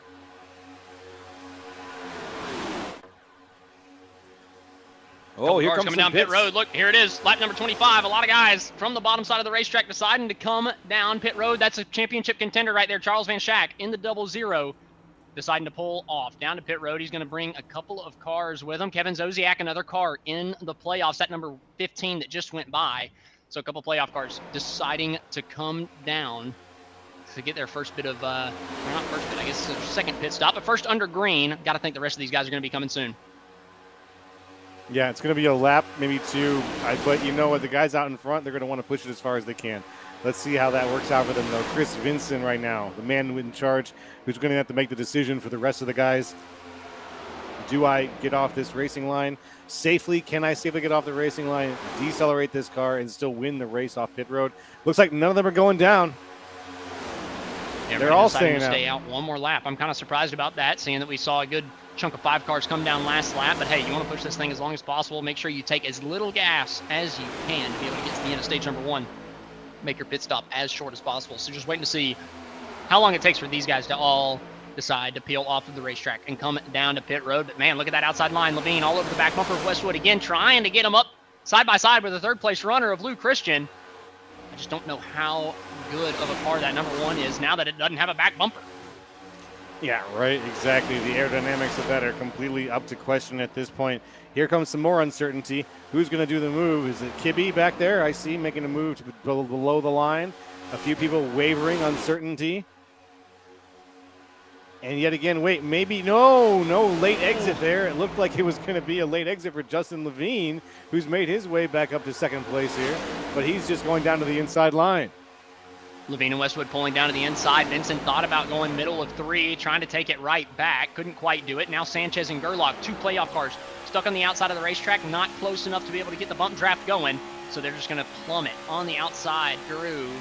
Speaker 1: Oh, here comes coming down pit road. Look, here it is, lap number 25. A lot of guys from the bottom side of the racetrack deciding to come down pit road. That's a championship contender right there, Charles Van Schack in the 00, deciding to pull off down to pit road. He's going to bring a couple of cars with him. Kevin Zosiak, another car in the playoffs, that number 15 that just went by. So a couple playoff cars deciding to come down to get their first bit of, not first bit, I guess their second pit stop, but first under green. Got to think the rest of these guys are going to be coming soon.
Speaker 2: Yeah, it's going to be a lap, maybe 2. But you know what? The guys out in front, they're going to want to push it as far as they can. Let's see how that works out for them, though. Chris Vincent right now, the man in charge, who's going to have to make the decision for the rest of the guys. Do I get off this racing line safely? Can I safely get off the racing line, decelerate this car, and still win the race off pit road? Looks like none of them are going down.
Speaker 1: Yeah,
Speaker 2: they're all staying
Speaker 1: to stay out one more lap. I'm kind of surprised about that, seeing that we saw a good chunk of 5 cars come down last lap. But hey, you want to push this thing as long as possible. Make sure you take as little gas as you can to be able to get to the end of stage number 1. Make your pit stop as short as possible. So just waiting to see how long it takes for these guys to all decide to peel off of the racetrack and come down to pit road. But man, look at that outside line. Levine all over the back bumper of Westwood again, trying to get him up side by side with the 3rd place runner of Lou Christian. I just don't know how good of a car that number 1 is now that it doesn't have a back bumper.
Speaker 2: Yeah, right, exactly. The aerodynamics of that are completely up to question at this point. Here comes some more uncertainty. Who's going to do the move? Is it Kibbe back there? I see making a move to below the line. A few people wavering, uncertainty. And yet again, wait, maybe, no, late exit there. It looked like it was going to be a late exit for Justin Levine, who's made his way back up to 2nd place here. But he's just going down to the inside line.
Speaker 1: Levine and Westwood pulling down to the inside. Vincent thought about going middle of 3, trying to take it right back. Couldn't quite do it. Now Sanchez and Gerlach, 2 playoff cars, stuck on the outside of the racetrack, not close enough to be able to get the bump draft going. So they're just going to plummet on the outside groove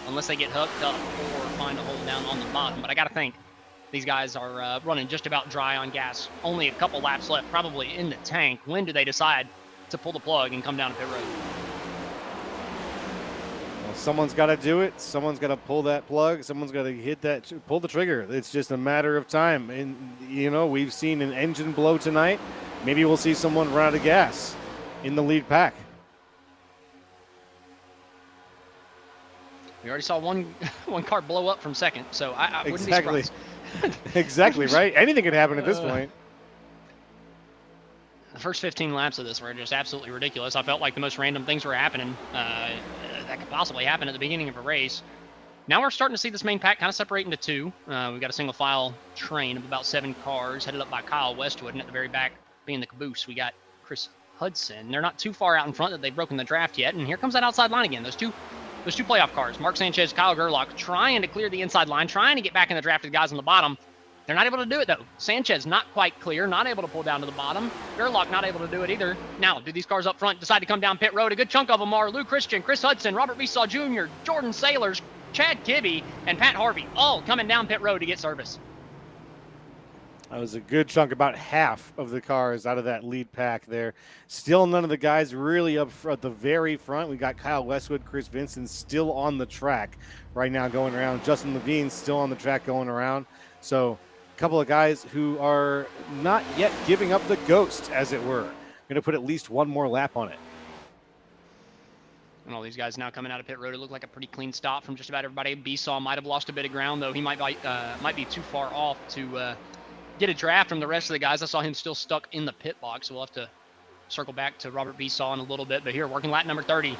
Speaker 1: unless they get hooked up or find a hole down on the bottom. But I got to think These guys are running just about dry on gas. Only a couple laps left, probably in the tank. When do they decide to pull the plug and come down to pit road?
Speaker 2: Well, someone's got to do it. Someone's got to pull that plug. Someone's got to pull the trigger. It's just a matter of time. And, you know, we've seen an engine blow tonight. Maybe we'll see someone run out of gas in the lead pack.
Speaker 1: We already saw one car blow up from second, so I wouldn't be surprised.
Speaker 2: Exactly, right? Anything could happen at this point.
Speaker 1: The first 15 laps of this were just absolutely ridiculous. I felt like the most random things were happening that could possibly happen at the beginning of a race. Now we're starting to see this main pack kind of separate into two. We've got a single file train of about 7 cars headed up by Kyle Westwood, and at the very back, being the caboose, we got Chris Hudson. They're not too far out in front that they've broken the draft yet, and here comes that outside line again. Those two playoff cars, Mark Sanchez, Kyle Gerlach, trying to clear the inside line, trying to get back in the draft of the guys on the bottom. They're not able to do it, though. Sanchez not quite clear, not able to pull down to the bottom. Gerlach not able to do it either. Now, do these cars up front decide to come down pit road? A good chunk of them are Lou Christian, Chris Hudson, Robert Besaw Jr., Jordan Sailors, Chad Kibbe, and Pat Harvey, all coming down pit road to get service.
Speaker 2: That was a good chunk, about half of the cars out of that lead pack there. Still none of the guys really up at the very front. We got Kyle Westwood, Chris Vincent still on the track right now going around. Justin Levine still on the track going around. So a couple of guys who are not yet giving up the ghost, as it were. Going to put at least one more lap on it.
Speaker 1: And all these guys now coming out of pit road. It looked like a pretty clean stop from just about everybody. Besaw might have lost a bit of ground, though. He might be too far off to get a draft from the rest of the guys. I saw him still stuck in the pit box, so we'll have to circle back to Robert Besaw in a little bit. But here, working lap number 30.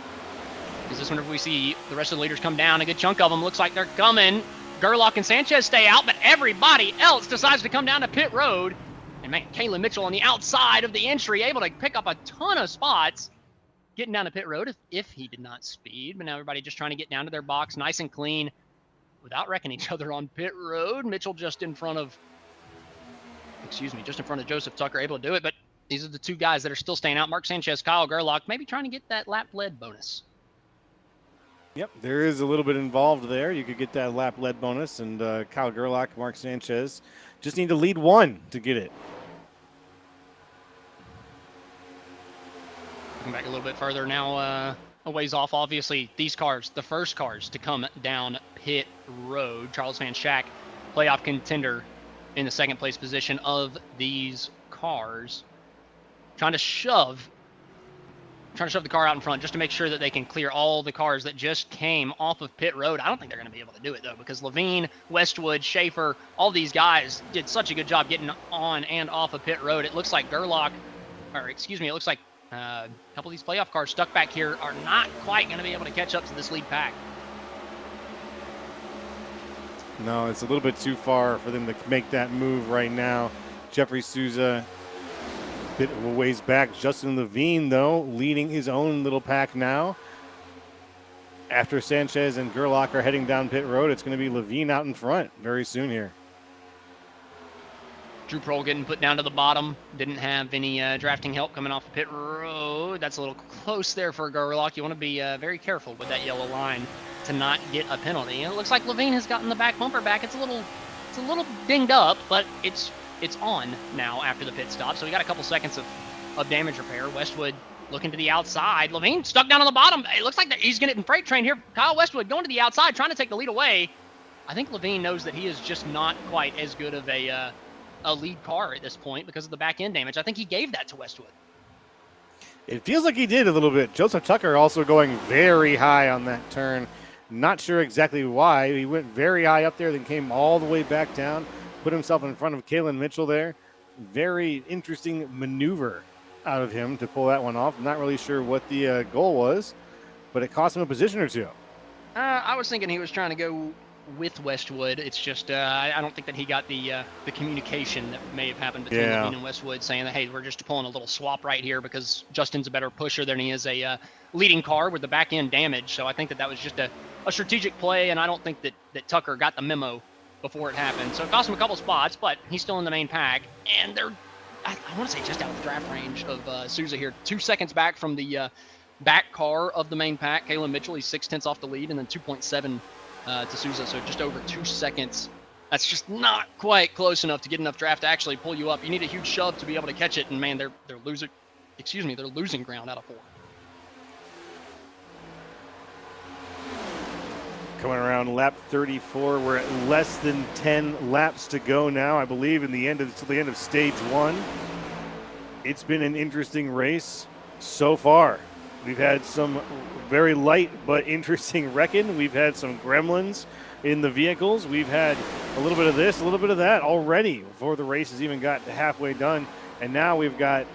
Speaker 1: Is this whenever we see the rest of the leaders come down? A good chunk of them looks like they're coming. Gerlach and Sanchez stay out, but everybody else decides to come down to pit road. And man, Kayla Mitchell on the outside of the entry, able to pick up a ton of spots, getting down to pit road if he did not speed. But now everybody just trying to get down to their box nice and clean without wrecking each other on pit road. Mitchell just in front of Joseph Tucker, able to do it. But these are the two guys that are still staying out. Mark Sanchez, Kyle Gerlach, maybe trying to get that lap lead bonus.
Speaker 2: Yep, there is a little bit involved there. You could get that lap lead bonus, and Kyle Gerlach, Mark Sanchez just need to lead one to get it.
Speaker 1: Come back a little bit further now, a ways off. Obviously, these cars, the first cars to come down pit road. Charles Van Schack, playoff contender in the second place position of these cars, trying to shove the car out in front just to make sure that they can clear all the cars that just came off of pit road. I don't think they're going to be able to do it, though, because Levine, Westwood, Schaefer, all these guys did such a good job getting on and off of pit road. It looks like it looks like a couple of these playoff cars stuck back here are not quite going to be able to catch up to this lead pack.
Speaker 2: No, it's a little bit too far for them to make that move right now. Jeffrey Souza bit of a ways back. Justin Levine, though, leading his own little pack now. After Sanchez and Gerlach are heading down pit road, it's going to be Levine out in front very soon here.
Speaker 1: Drew Prohl getting put down to the bottom. Didn't have any drafting help coming off the pit road. That's a little close there for Gerlach. You want to be very careful with that yellow line to not get a penalty. And it looks like Levine has gotten the back bumper back. It's a little dinged up, but it's on now after the pit stop. So we got a couple seconds of damage repair. Westwood looking to the outside. Levine stuck down on the bottom. It looks like he's getting freight train here. Kyle Westwood going to the outside, trying to take the lead away. I think Levine knows that he is just not quite as good of a lead car at this point because of the back end damage. I think he gave that to Westwood.
Speaker 2: It feels like he did a little bit. Joseph Tucker also going very high on that turn. Not sure exactly why. He went very high up there, then came all the way back down, put himself in front of Kalen Mitchell there. Very interesting maneuver out of him to pull that one off. Not really sure what the goal was, but it cost him a position or two.
Speaker 1: I was thinking he was trying to go with Westwood. It's just I don't think that he got the communication that may have happened between Levine and Westwood, saying that, hey, we're just pulling a little swap right here because Justin's a better pusher than he is a leading car with the back end damage. So I think that was just a strategic play, and I don't think that Tucker got the memo before it happened. So it cost him a couple spots, but he's still in the main pack, and they're, I want to say, just out of the draft range of Souza here. 2 seconds back from the back car of the main pack. Kalen Mitchell, he's 0.6 off the lead, and then 2.7 to Souza, so just over 2 seconds That's just not quite close enough to get enough draft to actually pull you up. You need a huge shove to be able to catch it, and man, they're losing. Excuse me, they're losing ground out of 4.
Speaker 2: Coming around lap 34, we're at less than 10 laps to go now, I believe, in the end of stage 1. It's been an interesting race so far. We've had some very light but interesting wrecking. We've had some gremlins in the vehicles. We've had a little bit of this, a little bit of that already before the race has even got halfway done. And now we've got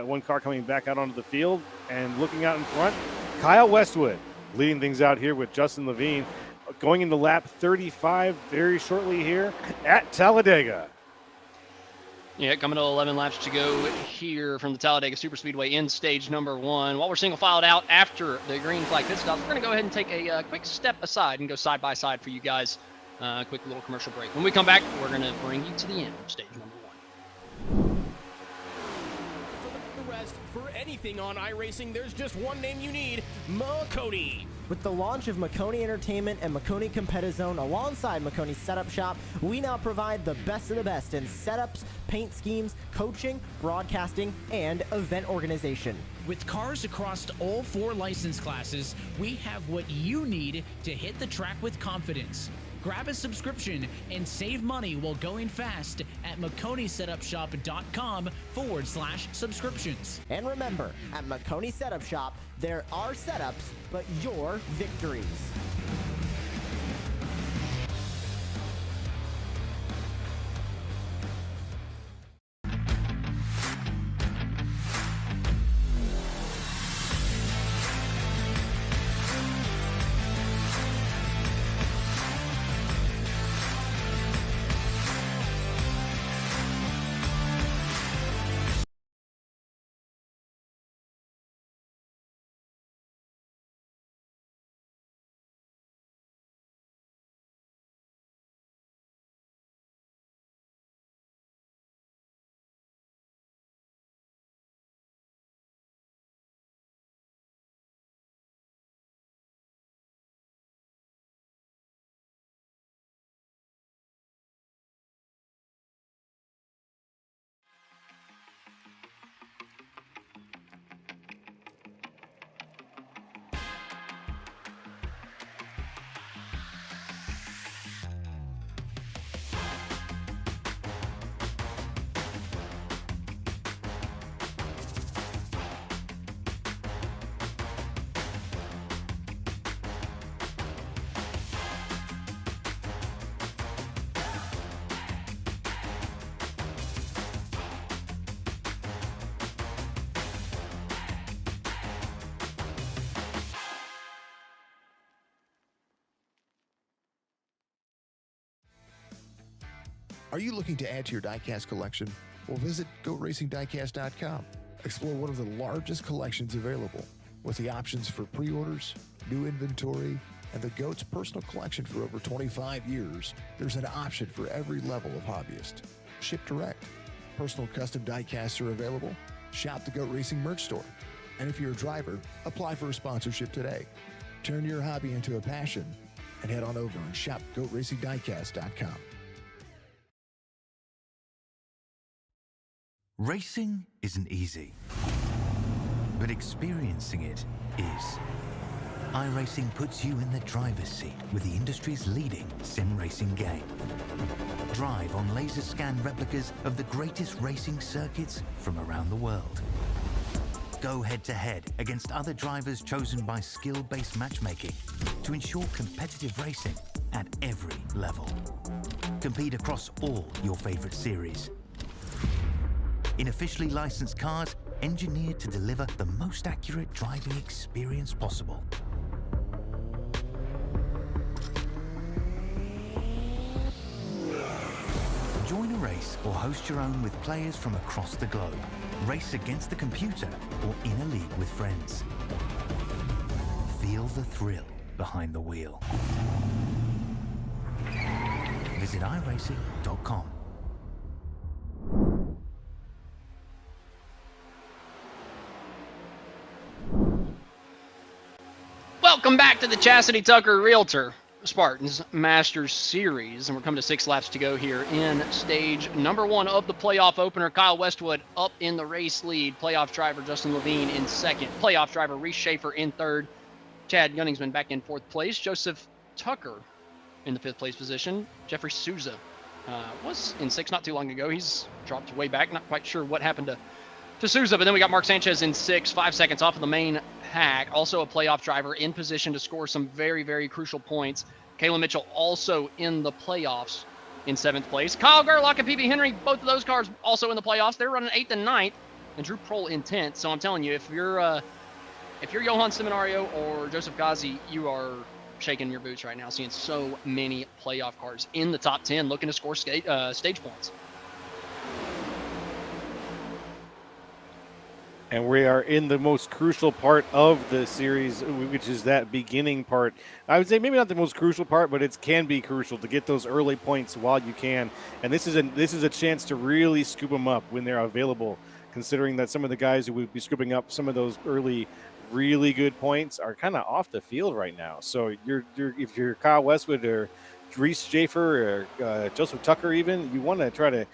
Speaker 2: one car coming back out onto the field and looking out in front. Kyle Westwood leading things out here with Justin Levine going into lap 35 very shortly here at Talladega.
Speaker 1: Yeah, coming to 11 laps to go here from the Talladega Superspeedway in stage number 1. While we're single filed out after the green flag pit stops, we're going to go ahead and take a quick step aside and go side by side for you guys. Quick little commercial break. When we come back, we're going to bring you to the end of stage number 1.
Speaker 3: For the rest, for anything on iRacing, there's just one name you need: Makoni.
Speaker 4: With the launch of Makoni Entertainment and Makoni Competizone alongside Makoni Setup Shop, we now provide the best of the best in setups, paint schemes, coaching, broadcasting, and event organization.
Speaker 5: With cars across all 4 license classes, we have what you need to hit the track with confidence. Grab a subscription and save money while going fast at MakoniSetupShop.com/subscriptions.
Speaker 4: And remember, at Makoni Setup Shop, there are setups, but your victories.
Speaker 6: Are you looking to add to your diecast collection? Well, visit GoatRacingDiecast.com. Explore one of the largest collections available with the options for pre-orders, new inventory, and the GOAT's personal collection for over 25 years. There's an option for every level of hobbyist. Ship direct. Personal custom diecasts are available. Shop the Goat Racing merch store. And if you're a driver, apply for a sponsorship today. Turn your hobby into a passion and head on over and shop GoatRacingDiecast.com.
Speaker 7: Racing isn't easy, but experiencing it is. iRacing puts you in the driver's seat with the industry's leading sim racing game. Drive on laser scan replicas of the greatest racing circuits from around the world. Go head-to-head against other drivers chosen by skill-based matchmaking to ensure competitive racing at every level. Compete across all your favorite series. In officially licensed cars, engineered to deliver the most accurate driving experience possible. Join a race or host your own with players from across the globe. Race against the computer or in a league with friends. Feel the thrill behind the wheel. Visit iRacing.com.
Speaker 1: Welcome back to the Chasity Tucker Realtor Spartans Masters Series, and we're coming to 6 laps to go here in stage number 1 of the playoff opener. Kyle Westwood up in the race lead. Playoff driver Justin Levine in second. Playoff driver Reese Schaefer in third. Chad Gunningsman back in 4th place. Joseph Tucker in the 5th place position. Jeffrey Souza was in 6th not too long ago. He's dropped way back. Not quite sure what happened to Souza, but then we got Mark Sanchez in 6th, 5 seconds off of the main pack. Also a playoff driver in position to score some very, very crucial points. Kayla Mitchell also in the playoffs in 7th place. Kyle Gerlach and PB Henry, both of those cars also in the playoffs. They're running 8th and 9th, and Drew Prohl in 10th. So I'm telling you, if you're Johan Seminario or Joseph Ghazi, you are shaking your boots right now, seeing so many playoff cars in the top 10 looking to score stage points.
Speaker 2: And we are in the most crucial part of the series, which is that beginning part. I would say maybe not the most crucial part, but it can be crucial to get those early points while you can. And this is a chance to really scoop them up when they're available, considering that some of the guys who would be scooping up some of those early really good points are kind of off the field right now. So if you're Kyle Westwood or Reese Schaefer or Joseph Tucker even, you want to try to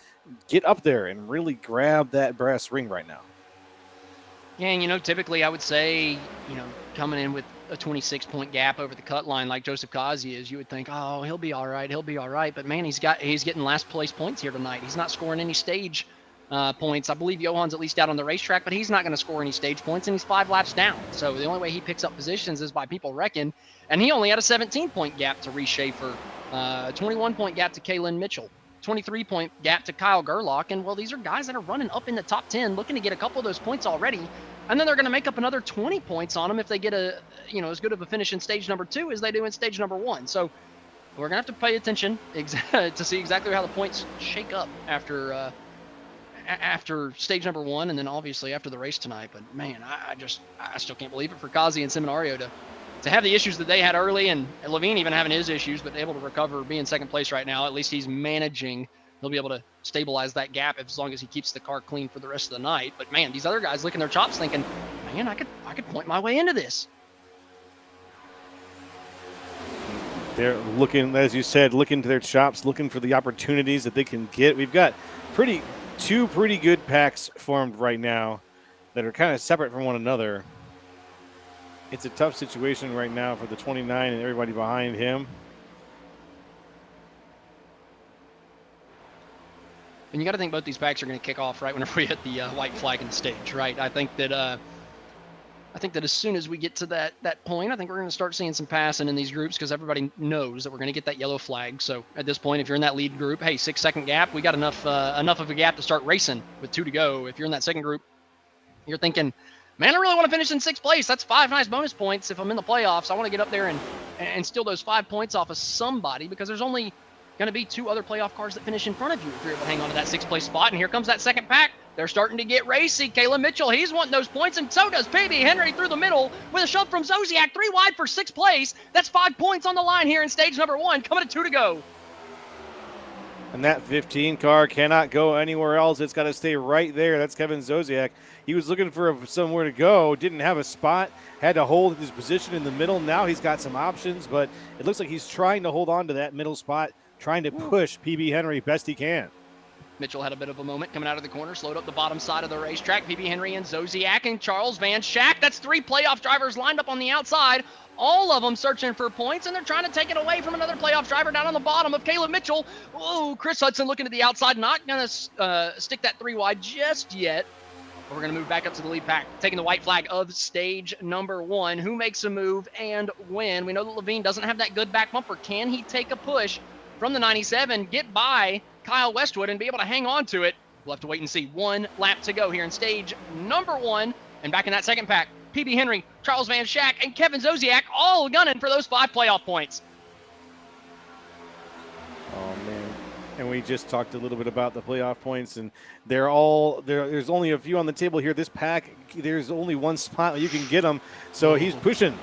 Speaker 2: get up there and really grab that brass ring right now.
Speaker 1: Yeah, and typically I would say, coming in with a 26-point gap over the cut line like Joseph Kazi is, you would think, oh, he'll be all right. But man, he's getting last place points here tonight. He's not scoring any stage points. I believe Johan's at least out on the racetrack, but he's not going to score any stage points, and he's 5 laps down. So the only way he picks up positions is by people wrecking. And he only had a 17-point gap to Reese Schaefer, 21-point gap to Kaylin Mitchell, 23-point gap to Kyle Gerlach. And, well, these are guys that are running up in the top 10, looking to get a couple of those points already. And then they're going to make up another 20 points on them if they get as good of a finish in stage number 2 as they do in stage number 1. So we're going to have to pay attention to see exactly how the points shake up after stage number 1, and then obviously after the race tonight. But man, I still can't believe it for Kazi and Seminario to have the issues that they had early, and Levine even having his issues, but able to recover, be in 2nd place right now. At least he's managing. He'll be able to stabilize that gap as long as he keeps the car clean for the rest of the night. But man, these other guys licking their chops thinking, man, I could point my way into this.
Speaker 2: They're looking, as you said, looking to their chops, looking for the opportunities that they can get. We've got two pretty good packs formed right now that are kind of separate from one another. It's a tough situation right now for the 29 and everybody behind him.
Speaker 1: And you got to think both these packs are going to kick off right whenever we hit the white flag in the stage, right? I think that as soon as we get to that point, I think we're going to start seeing some passing in these groups, because everybody knows that we're going to get that yellow flag. So at this point, if you're in that lead group, hey, 6-second gap, we got enough of a gap to start racing with 2 to go. If you're in that second group, you're thinking, man, I really want to finish in 6th place. That's 5 nice bonus points. If I'm in the playoffs, I want to get up there and steal those 5 points off of somebody, because there's only going to be 2 other playoff cars that finish in front of you if you're able to hang on to that 6th place spot. And here comes that second pack. They're starting to get racy. Kayla Mitchell, he's wanting those points, and so does PB Henry through the middle with a shove from Zosiak, 3 wide for 6th place. That's 5 points on the line here in stage number 1, coming to 2 to go.
Speaker 2: And that 15 car cannot go anywhere else. It's got to stay right there. That's Kevin Zosiak. He was looking for somewhere to go, didn't have a spot, had to hold his position in the middle. Now he's got some options, but it looks like he's trying to hold on to that middle spot, trying to push PB Henry best he can.
Speaker 1: Mitchell had a bit of a moment coming out of the corner, slowed up the bottom side of the racetrack. PB Henry and Zosiak and Charles Van Schack. That's 3 playoff drivers lined up on the outside. All of them searching for points, and they're trying to take it away from another playoff driver down on the bottom of Caleb Mitchell. Oh, Chris Hudson looking to the outside, not going to stick that 3 wide just yet. We're going to move back up to the lead pack, taking the white flag of stage number 1. Who makes a move and when? We know that Levine doesn't have that good back bumper. Can he take a push from the 97, get by Kyle Westwood, and be able to hang on to it? We'll have to wait and see. 1 lap to go here in stage number 1. And back in that second pack, PB Henry, Charles Van Schack, and Kevin Zosiak all gunning for those 5 playoff points.
Speaker 2: Oh, man. And we just talked a little bit about the playoff points, and there's only a few on the table here. This pack, there's only 1 spot you can get them. So he's pushing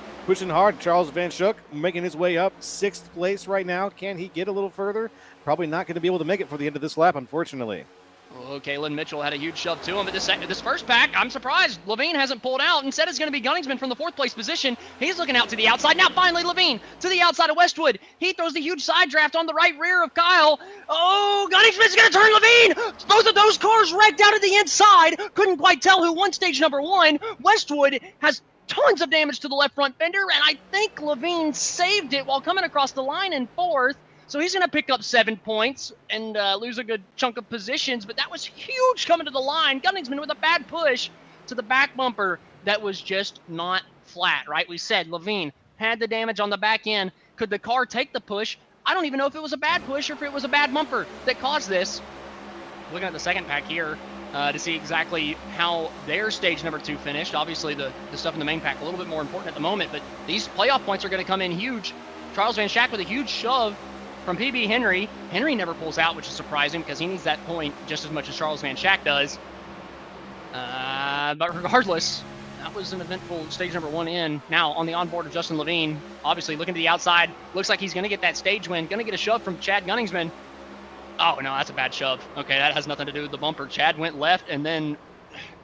Speaker 2: hard. Charles Van Schack making his way up 6th place right now. Can he get a little further? Probably not going to be able to make it for the end of this lap, unfortunately.
Speaker 1: Oh, Kalen Mitchell had a huge shove to him, but this first pack, I'm surprised Levine hasn't pulled out. Instead, it's going to be Gunningsman from the 4th place position. He's looking out to the outside. Now, finally, Levine to the outside of Westwood. He throws the huge side draft on the right rear of Kyle. Oh, Gunningsman's going to turn Levine. Both of those cars wrecked out of the inside. Couldn't quite tell who won stage number 1. Westwood has tons of damage to the left front fender, and I think Levine saved it while coming across the line in 4th. So he's going to pick up 7 points and lose a good chunk of positions, but that was huge coming to the line. Gunningsman with a bad push to the back bumper that was just not flat, right? We said Levine had the damage on the back end. Could the car take the push? I don't even know if it was a bad push or if it was a bad bumper that caused this. Looking at the second pack here to see exactly how their stage number 2 finished. Obviously, the stuff in the main pack a little bit more important at the moment, but these playoff points are going to come in huge. Charles Van Schack with a huge shove from PB Henry. Henry never pulls out, which is surprising because he needs that point just as much as Charles Van Schack does. But regardless, that was an eventful stage number 1 in. Now on the onboard of Justin Levine, obviously looking to the outside. Looks like he's going to get that stage win. Going to get a shove from Chad Gunningsman. Oh, no, that's a bad shove. Okay, that has nothing to do with the bumper. Chad went left and then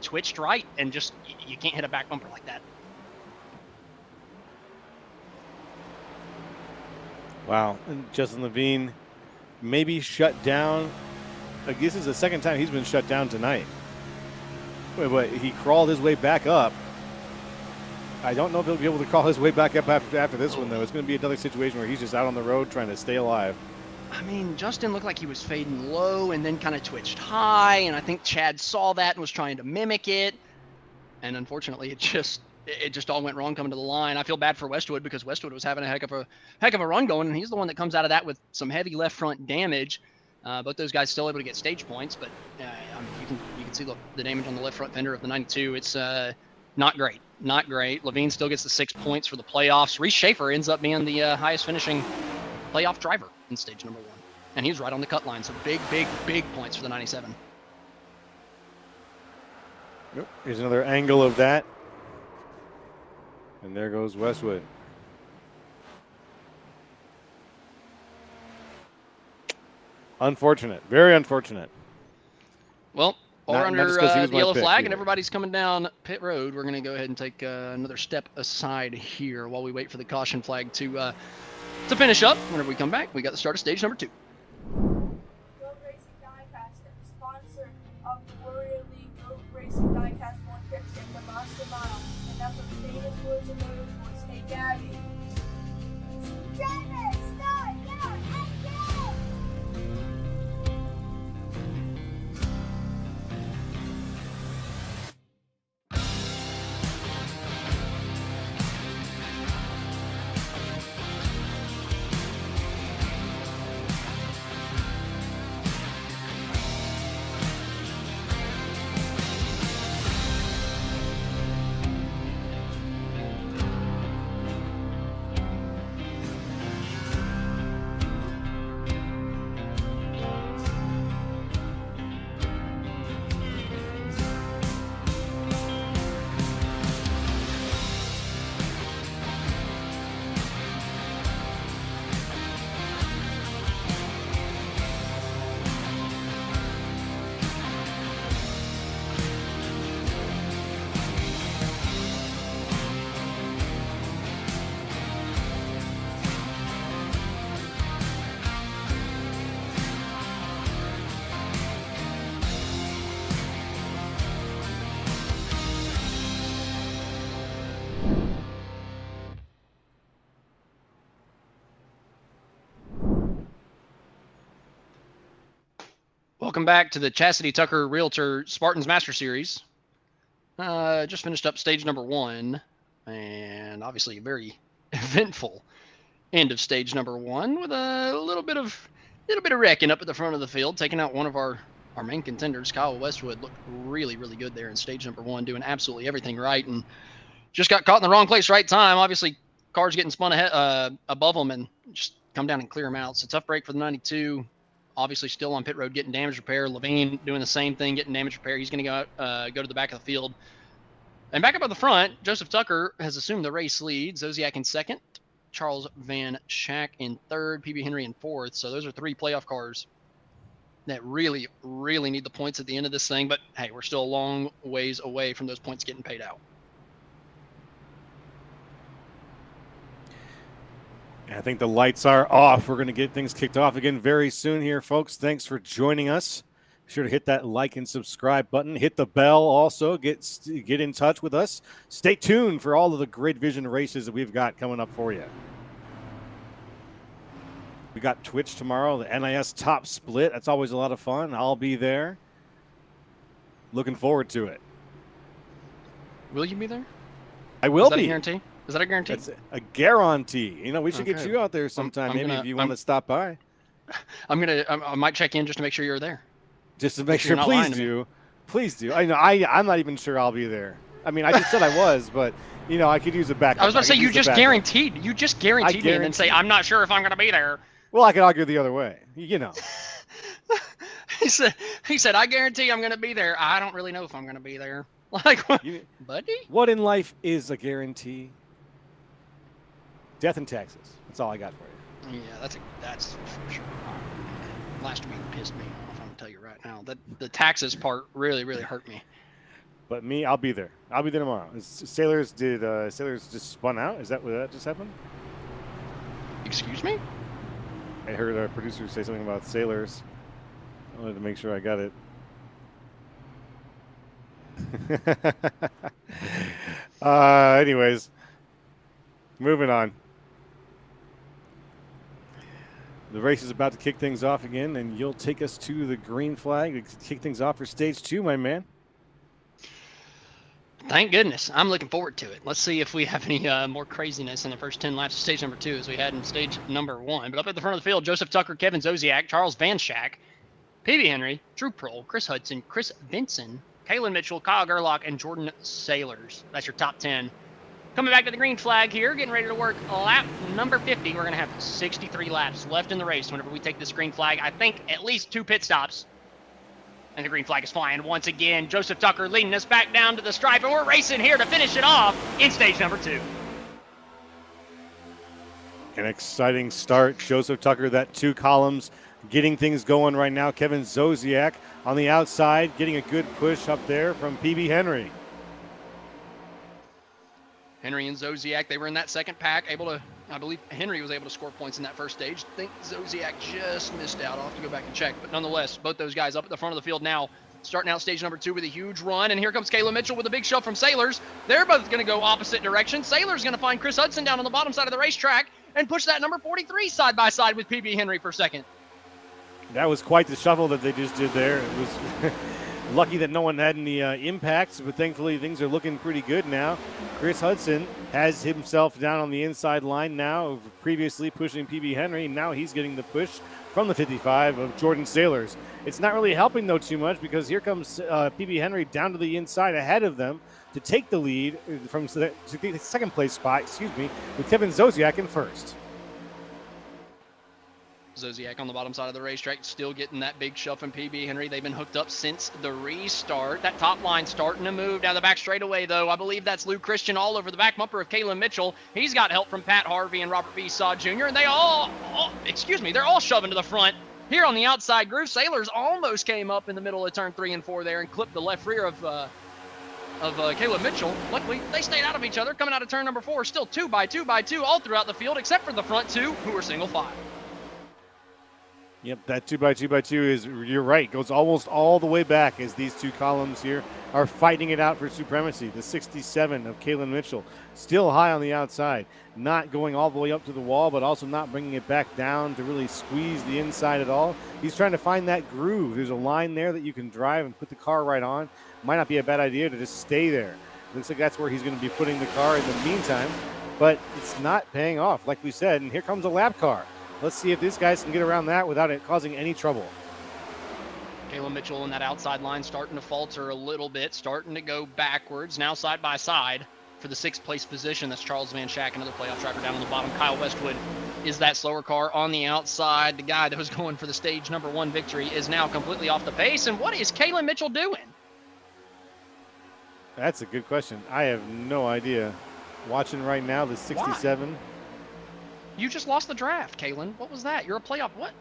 Speaker 1: twitched right, and just, you can't hit a back bumper like that.
Speaker 2: Wow. And Justin Levine maybe shut down. Like, this is the second time he's been shut down tonight. But he crawled his way back up. I don't know if he'll be able to crawl his way back up after this one, though. It's going to be another situation where he's just out on the road trying to stay alive.
Speaker 1: I mean, Justin looked like he was fading low and then kind of twitched high, and I think Chad saw that and was trying to mimic it. And unfortunately, it just all went wrong coming to the line. I feel bad for Westwood because Westwood was having a heck of a run going, and he's the one that comes out of that with some heavy left front damage. Both those guys still able to get stage points, but you can see the damage on the left front fender of the 92. It's not great, not great. Levine still gets the 6 points for the playoffs. Reese Schaefer ends up being the highest finishing playoff driver in stage number 1, and he's right on the cut line. So big points for the 97.
Speaker 2: Yep. Here's another angle of that. And there goes Westwood. Unfortunate. Very unfortunate.
Speaker 1: Well, we're under
Speaker 2: the
Speaker 1: yellow flag, and everybody's coming down pit road. We're going to go ahead and take another step aside here while we wait for the caution flag to finish up. Whenever we come back, we got the start of stage number 2.
Speaker 8: Goat Racing Diecast, sponsor of the Warrior League Goat Racing Diecast 150 at the Monster Mile. And that's what the famous words of motorsports. Hey, Gabby. Driver, start, go, and go!
Speaker 1: Welcome back to the Chasity Tucker Realtor Spartans Master Series. Just finished up stage number 1, and obviously a very eventful end of stage number 1 with a little bit of wrecking up at the front of the field, taking out one of our main contenders. Kyle Westwood looked really good there in stage number 1, doing absolutely everything right, and just got caught in the wrong place, right time. Obviously, cars getting spun ahead, above them, and just come down and clear them out. So tough break for the 92. Obviously still on pit road getting damage repair. Levine doing the same thing, getting damage repair. He's going to go to the back of the field. And back up at the front, Joseph Tucker has assumed the race lead. Zodiac in second, Charles Van Schack in third, PB Henry in fourth. So those are 3 playoff cars that really, really need the points at the end of this thing. But hey, we're still a long ways away from those points getting paid out.
Speaker 2: I think the lights are off. We're going to get things kicked off again very soon here, folks. Thanks for joining us. Be sure to hit that like and subscribe button. Hit the bell also. Get in touch with us. Stay tuned for all of the Great Vision races that we've got coming up for you. We got Twitch tomorrow, the NIS Top Split. That's always a lot of fun. I'll be there. Looking forward to it.
Speaker 1: Will you be there?
Speaker 2: I will be.
Speaker 1: Is that a guarantee? Is that a guarantee?
Speaker 2: That's a guarantee. You know, we should get
Speaker 1: Okay.
Speaker 2: you out there sometime, maybe if you want to stop by.
Speaker 1: I might check in just to make sure you're there.
Speaker 2: Just to make
Speaker 1: You're
Speaker 2: sure,
Speaker 1: not lying to me.
Speaker 2: please do. I know I'm not even sure I'll be there. I mean, I just said I was, but you know, I could use a backup.
Speaker 1: I was about to say you just guaranteed. You just guaranteed me and then say I'm not sure if I'm going to be there.
Speaker 2: Well, I could argue the other way. You know.
Speaker 1: He said I guarantee I'm going to be there. I don't really know if I'm going to be there. Like, buddy?
Speaker 2: What in life is a guarantee? Death and taxes. That's all I got for you.
Speaker 1: Yeah, that's for sure. Last week pissed me off. I'm gonna tell you right now. That the taxes part really, really hurt me.
Speaker 2: But me, I'll be there. I'll be there tomorrow. Sailors just spun out? Is that what that just happened?
Speaker 1: Excuse me?
Speaker 2: I heard our producer say something about Sailors. I wanted to make sure I got it. Anyways, moving on. The race is about to kick things off again, and you'll take us to the green flag to kick things off for stage 2, my man.
Speaker 1: Thank goodness. I'm looking forward to it. Let's see if we have any more craziness in the first 10 laps of stage number 2 as we had in stage number 1. But up at the front of the field, Joseph Tucker, Kevin Zosiak, Charles Van Schack, PB Henry, Drew Prohl, Chris Hudson, Chris Vinson, Kalen Mitchell, Kyle Gerlach, and Jordan Sailors. That's your top 10. Coming back to the green flag here, getting ready to work lap number 50. We're going to have 63 laps left in the race whenever we take this green flag. I think at least 2 pit stops. And the green flag is flying once again. Joseph Tucker leading us back down to the stripe, and we're racing here to finish it off in stage number 2.
Speaker 2: An exciting start. Joseph Tucker, that 2 columns, getting things going right now. Kevin Zosiak on the outside, getting a good push up there from PB Henry.
Speaker 1: Henry and Zosiak, they were in that second pack, I believe Henry was able to score points in that first stage. I think Zosiak just missed out. I'll have to go back and check. But nonetheless, both those guys up at the front of the field now, starting out stage number 2 with a huge run. And here comes Kayla Mitchell with a big shove from Sailors. They're both going to go opposite directions. Sailors going to find Chris Hudson down on the bottom side of the racetrack and push that number 43 side by side with PB Henry for second.
Speaker 2: That was quite the shuffle that they just did there. It was lucky that no one had any impacts, but thankfully things are looking pretty good now. Chris Hudson has himself down on the inside line now, previously pushing PB Henry. Now he's getting the push from the 55 of Jordan Sailors. It's not really helping, though, too much because here comes PB Henry down to the inside ahead of them to take the lead from the second place spot, with Kevin Zosiak in first.
Speaker 1: Zosiak on the bottom side of the racetrack, still getting that big shove from PB Henry. They've been hooked up since the restart. That top line starting to move down the back straightaway, though. I believe that's Lou Christian all over the back bumper of Kalen Mitchell. He's got help from Pat Harvey and Robert B. Saw Jr., and they're all shoving to the front. Here on the outside groove, Sailors almost came up in the middle of turn 3 and 4 there and clipped the left rear of Caleb Mitchell. Luckily, they stayed out of each other. Coming out of turn number 4, still 2 by 2 by 2 all throughout the field, except for the front 2, who are single file.
Speaker 2: Yep, that 2 by 2 by 2 is, you're right, goes almost all the way back as these 2 columns here are fighting it out for supremacy. The 67 of Kalen Mitchell still high on the outside, not going all the way up to the wall, but also not bringing it back down to really squeeze the inside at all. He's trying to find that groove. There's a line there that you can drive and put the car right on. Might not be a bad idea to just stay there. Looks like that's where he's going to be putting the car in the meantime, but it's not paying off, like we said, and here comes a lap car. Let's see if these guys can get around that without it causing any trouble.
Speaker 1: Caleb Mitchell in that outside line starting to falter a little bit, starting to go backwards. Now side by side for the 6th place position. That's Charles Van Schack, another playoff driver down on the bottom. Kyle Westwood is that slower car on the outside. The guy that was going for the stage number 1 victory is now completely off the pace. And what is Caleb Mitchell doing?
Speaker 2: That's a good question. I have no idea. Watching right now, the 67.
Speaker 1: Why? You just lost the draft, Kalen. What was that? You're a playoff. What?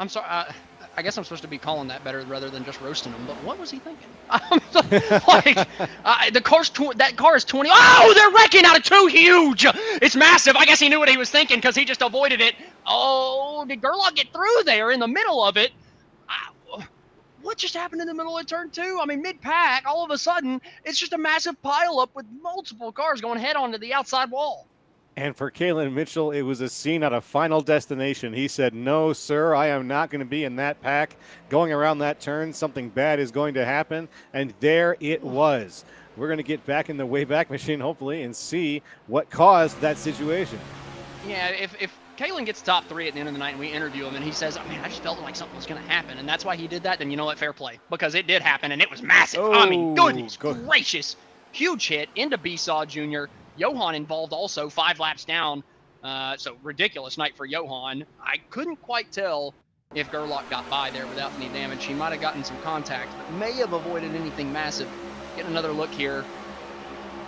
Speaker 1: I'm sorry. I guess I'm supposed to be calling that better rather than just roasting him. But what was he thinking? That car is 20. Oh, they're wrecking out of 2. Huge. It's massive. I guess he knew what he was thinking because he just avoided it. Oh, did Gerlach get through there in the middle of it? What just happened in the middle of turn 2? I mean, mid-pack, all of a sudden, it's just a massive pileup with multiple cars going head on to the outside wall.
Speaker 2: And for Kalen Mitchell, it was a scene at a Final Destination. He said, no, sir, I am not going to be in that pack. Going around that turn, something bad is going to happen. And there it was. We're going to get back in the Wayback Machine, hopefully, and see what caused that situation.
Speaker 1: Yeah, if Kalen gets top 3 at the end of the night and we interview him and he says, I just felt like something was going to happen, and that's why he did that, then you know what? Fair play. Because it did happen, and it was massive. I mean, goodness gracious. Huge hit into B-Saw Jr., Johan involved also, 5 laps down. So ridiculous night for Johan. I couldn't quite tell if Gerlach got by there without any damage. He might have gotten some contact, but may have avoided anything massive. Get another look here.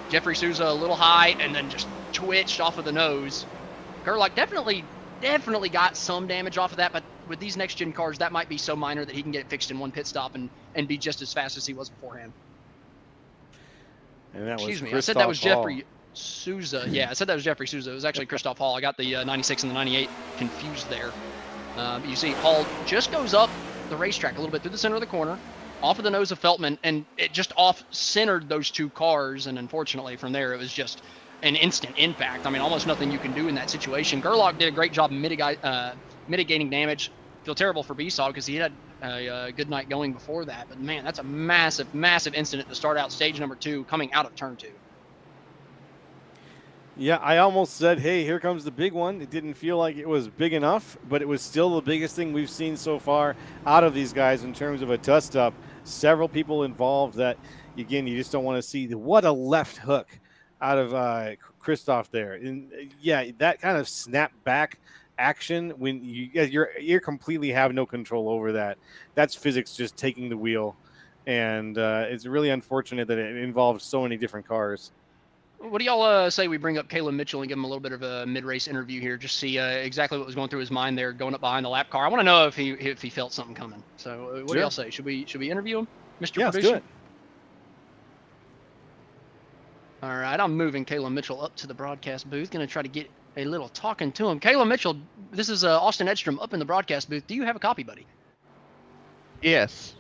Speaker 1: Jeffrey Souza a little high and then just twitched off of the nose. Gerlach definitely got some damage off of that, but with these next-gen cars, that might be so minor that he can get it fixed in one pit stop and be just as fast as he was beforehand.
Speaker 2: And that
Speaker 1: Excuse
Speaker 2: was
Speaker 1: me, I said that was
Speaker 2: Hall.
Speaker 1: Jeffrey Souza. Yeah, I said that was Jeffrey Souza. It was actually Christoph Hall. I got the 96 and the 98 confused there. You see Hall just goes up the racetrack a little bit through the center of the corner, off of the nose of Feltman, and it just off-centered those 2 cars, and unfortunately from there it was just an instant impact. I mean, almost nothing you can do in that situation. Gerlach did a great job mitigating damage. Feel terrible for B-Saw because he had a good night going before that, but man, that's a massive, massive incident to start out stage number 2 coming out of turn 2.
Speaker 2: Yeah, I almost said, hey, here comes the big one. It didn't feel like it was big enough, but it was still the biggest thing we've seen so far out of these guys in terms of a dust-up. Several people involved that, again, you just don't want to see. What a left hook out of Christoph there. And, yeah, that kind of snap back action when you completely have no control over that. That's physics just taking the wheel. And it's really unfortunate that it involves so many different cars.
Speaker 1: What do y'all say we bring up Kalen Mitchell and give him a little bit of a mid-race interview here, just see exactly what was going through his mind there, going up behind the lap car. I want to know if he felt something coming. So what do y'all say? Should we interview him, Mr.
Speaker 2: Yeah,
Speaker 1: Producer?
Speaker 2: let's do it.
Speaker 1: All right, I'm moving Kalen Mitchell up to the broadcast booth. Going to try to get a little talking to him. Kalen Mitchell, this is Austin Edstrom up in the broadcast booth. Do you have a copy, buddy?
Speaker 9: Yes.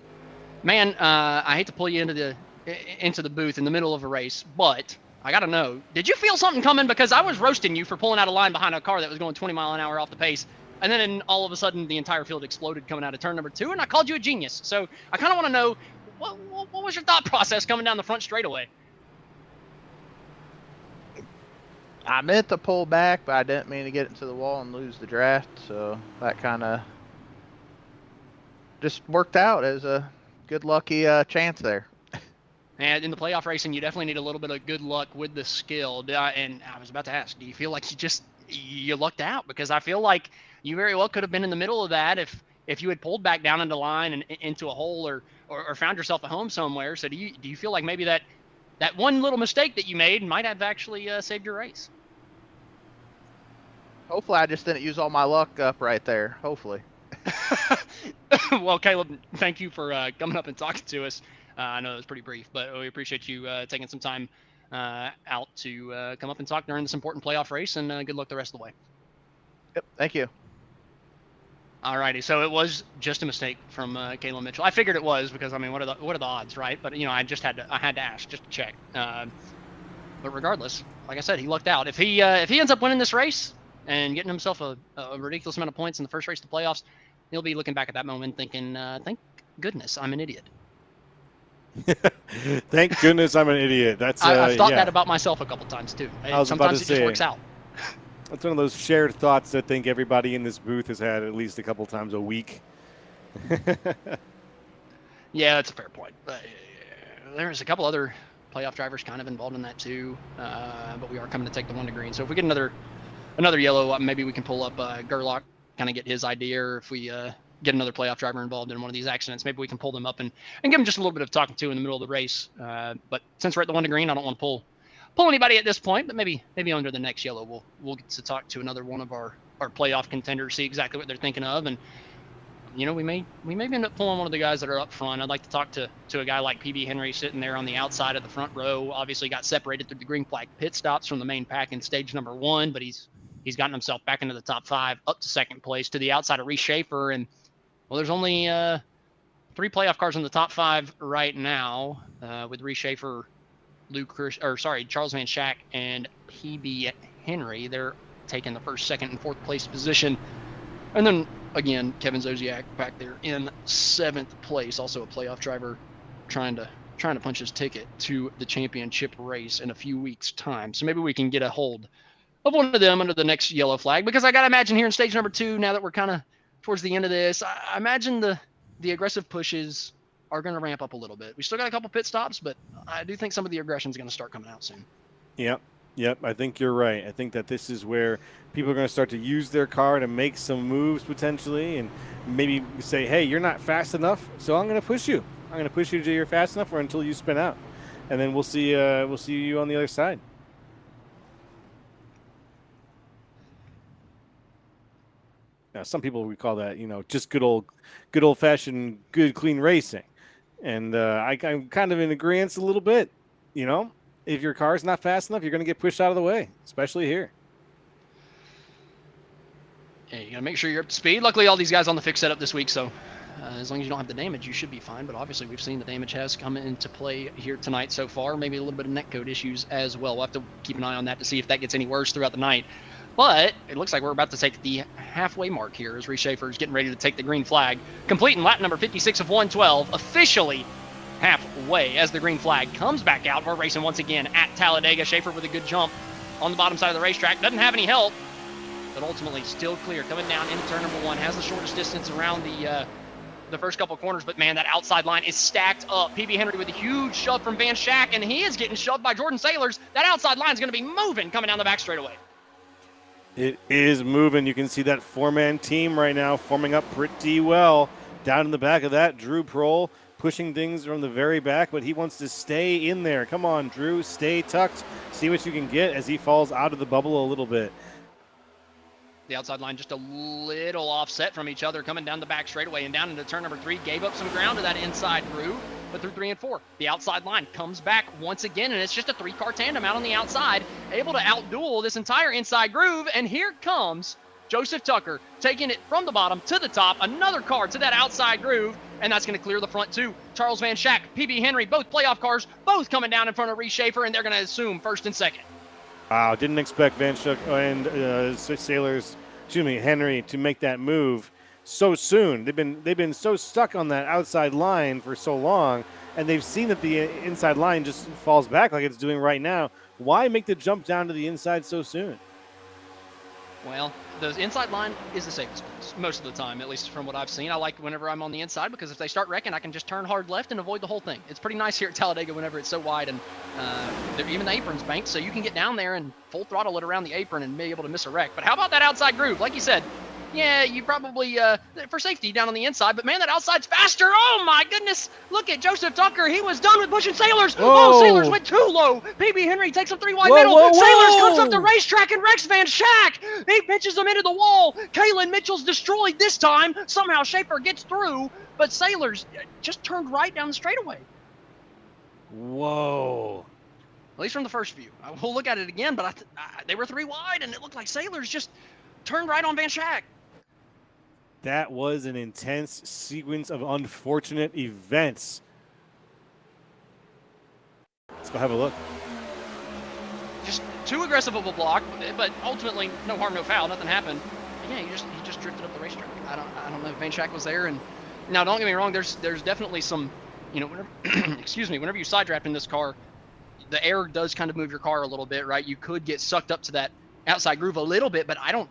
Speaker 1: Man, I hate to pull you into the booth in the middle of a race, but I got to know, did you feel something coming? Because I was roasting you for pulling out a line behind a car that was going 20 miles an hour off the pace. And then all of a sudden, the entire field exploded coming out of turn number 2, and I called you a genius. So I kind of want to know, what was your thought process coming down the front straightaway?
Speaker 9: I meant to pull back, but I didn't mean to get into the wall and lose the draft. So that kind of just worked out as a good lucky chance there.
Speaker 1: And in the playoff racing, you definitely need a little bit of good luck with the skill. And I was about to ask, do you feel like you lucked out? Because I feel like you very well could have been in the middle of that if you had pulled back down into line and into a hole or found yourself at home somewhere. So do you feel like maybe that one little mistake that you made might have actually saved your race?
Speaker 9: Hopefully, I just didn't use all my luck up right there. Hopefully.
Speaker 1: Well, Caleb, thank you for coming up and talking to us. I know it was pretty brief, but we appreciate you taking some time out to come up and talk during this important playoff race, and good luck the rest of the way.
Speaker 9: Yep, thank you.
Speaker 1: All righty, so it was just a mistake from Kalen Mitchell. I figured it was because, I mean, what are the odds, right? But I had to ask just to check. But regardless, like I said, he lucked out. If he ends up winning this race and getting himself a ridiculous amount of points in the first race of the playoffs, he'll be looking back at that moment thinking, thank goodness I'm an idiot.
Speaker 2: Thank goodness I'm an idiot. That's
Speaker 1: I've thought that about myself a couple times too. Sometimes it just works out.
Speaker 2: That's one of those shared thoughts I think everybody in this booth has had at least a couple times a week.
Speaker 1: Yeah, that's a fair point. There's a couple other playoff drivers kind of involved in that too, but we are coming to take the one to green. So if we get another yellow, maybe we can pull up Gerlach, kind of get his idea, or if we get another playoff driver involved in one of these accidents, maybe we can pull them up and give them just a little bit of talking to in the middle of the race. But since we're at the one to green, I don't want to pull anybody at this point, but maybe under the next yellow, we'll get to talk to another one of our playoff contenders, see exactly what they're thinking of. And you know, we may end up pulling one of the guys that are up front. I'd like to talk to a guy like PB Henry sitting there on the outside of the front row. Obviously got separated through the green flag pit stops from the main pack in stage number 1, but he's gotten himself back into the top 5, up to second place to the outside of Reese Schaefer. And well, there's only 3 playoff cars in the top 5 right now, with Reese Schaefer, Charles Van Schack, and PB Henry. They're taking the first, second, and fourth place position. And then again, Kevin Zosiak back there in 7th place, also a playoff driver, trying to punch his ticket to the championship race in a few weeks' time. So maybe we can get a hold of one of them under the next yellow flag, because I got to imagine here in stage number 2, now that we're kind of towards the end of this, I imagine the aggressive pushes are going to ramp up a little bit. We still got a couple pit stops, but I do think some of the aggression is going to start coming out soon.
Speaker 2: Yep, I think you're right. I think that this is where people are going to start to use their car to make some moves potentially, and maybe say, hey, you're not fast enough, so I'm going to push you. I'm going to push you until you're fast enough or until you spin out. And then we'll see you on the other side. Now, some people would call that, just good old-fashioned, good, clean racing. And I'm kind of in agreement a little bit, If your car's not fast enough, you're going to get pushed out of the way, especially here.
Speaker 1: Yeah, you got to make sure you're up to speed. Luckily, all these guys on the fixed setup this week, so as long as you don't have the damage, you should be fine. But obviously, we've seen the damage has come into play here tonight so far. Maybe a little bit of netcode issues as well. We'll have to keep an eye on that to see if that gets any worse throughout the night. But it looks like we're about to take the halfway mark here as Reese Schaefer is getting ready to take the green flag. Completing lap number 56 of 112, officially halfway as the green flag comes back out. We're racing once again at Talladega. Schaefer with a good jump on the bottom side of the racetrack. Doesn't have any help, but ultimately still clear. Coming down into turn number 1. Has the shortest distance around the first couple of corners, but man, that outside line is stacked up. PB Henry with a huge shove from Van Schack, and he is getting shoved by Jordan Sailors. That outside line is going to be moving coming down the back straightaway.
Speaker 2: It is moving. You can see that 4-man team right now forming up pretty well. Down in the back of that, Drew Prohl pushing things from the very back, but he wants to stay in there. Come on, Drew, stay tucked. See what you can get as he falls out of the bubble a little bit.
Speaker 1: The outside line just a little offset from each other coming down the back straightaway, and down into turn number 3, gave up some ground to that inside groove, but through 3 and 4, the outside line comes back once again, and it's just a 3-car tandem out on the outside, able to outduel this entire inside groove, and here comes Joseph Tucker taking it from the bottom to the top, another car to that outside groove, and that's going to clear the front 2. Charles Van Schack, PB Henry, both playoff cars, both coming down in front of Reese Schaefer, and they're going to assume first and second.
Speaker 2: Wow, didn't expect Van Schack and Henry to make that move so soon. They've been so stuck on that outside line for so long, and they've seen that the inside line just falls back like it's doing right now. Why make the jump down to the inside so soon?
Speaker 1: Well, the inside line is the safest place most of the time, at least from what I've seen. I like whenever I'm on the inside, because if they start wrecking, I can just turn hard left and avoid the whole thing. It's pretty nice here at Talladega whenever it's so wide, and even the apron's banked, so you can get down there and full throttle it around the apron and be able to miss a wreck. But how about that outside groove? Like you said, yeah, you probably, for safety down on the inside, but man, that outside's faster. Oh my goodness. Look at Joseph Tucker. He was done with pushing Sailors.
Speaker 2: Whoa.
Speaker 1: Oh, Sailors went too low. PB Henry takes him 3 wide middle. Sailors comes up the racetrack and wrecks Van Schack. He pitches him into the wall. Kalen Mitchell's destroyed this time. Somehow Schaefer gets through, but Sailors just turned right down the straightaway.
Speaker 2: Whoa.
Speaker 1: At least from the first view. We'll look at it again, but they were 3 wide, and it looked like Sailors just turned right on Van Schack.
Speaker 2: That was an intense sequence of unfortunate events. Let's go have a look.
Speaker 1: Just too aggressive of a block, but ultimately no harm, no foul. Nothing happened. But yeah, he just drifted up the racetrack. I don't know if Van Schack was there. And now, don't get me wrong. There's definitely some, whenever whenever you side draft in this car, the air does kind of move your car a little bit, right? You could get sucked up to that outside groove a little bit, but I don't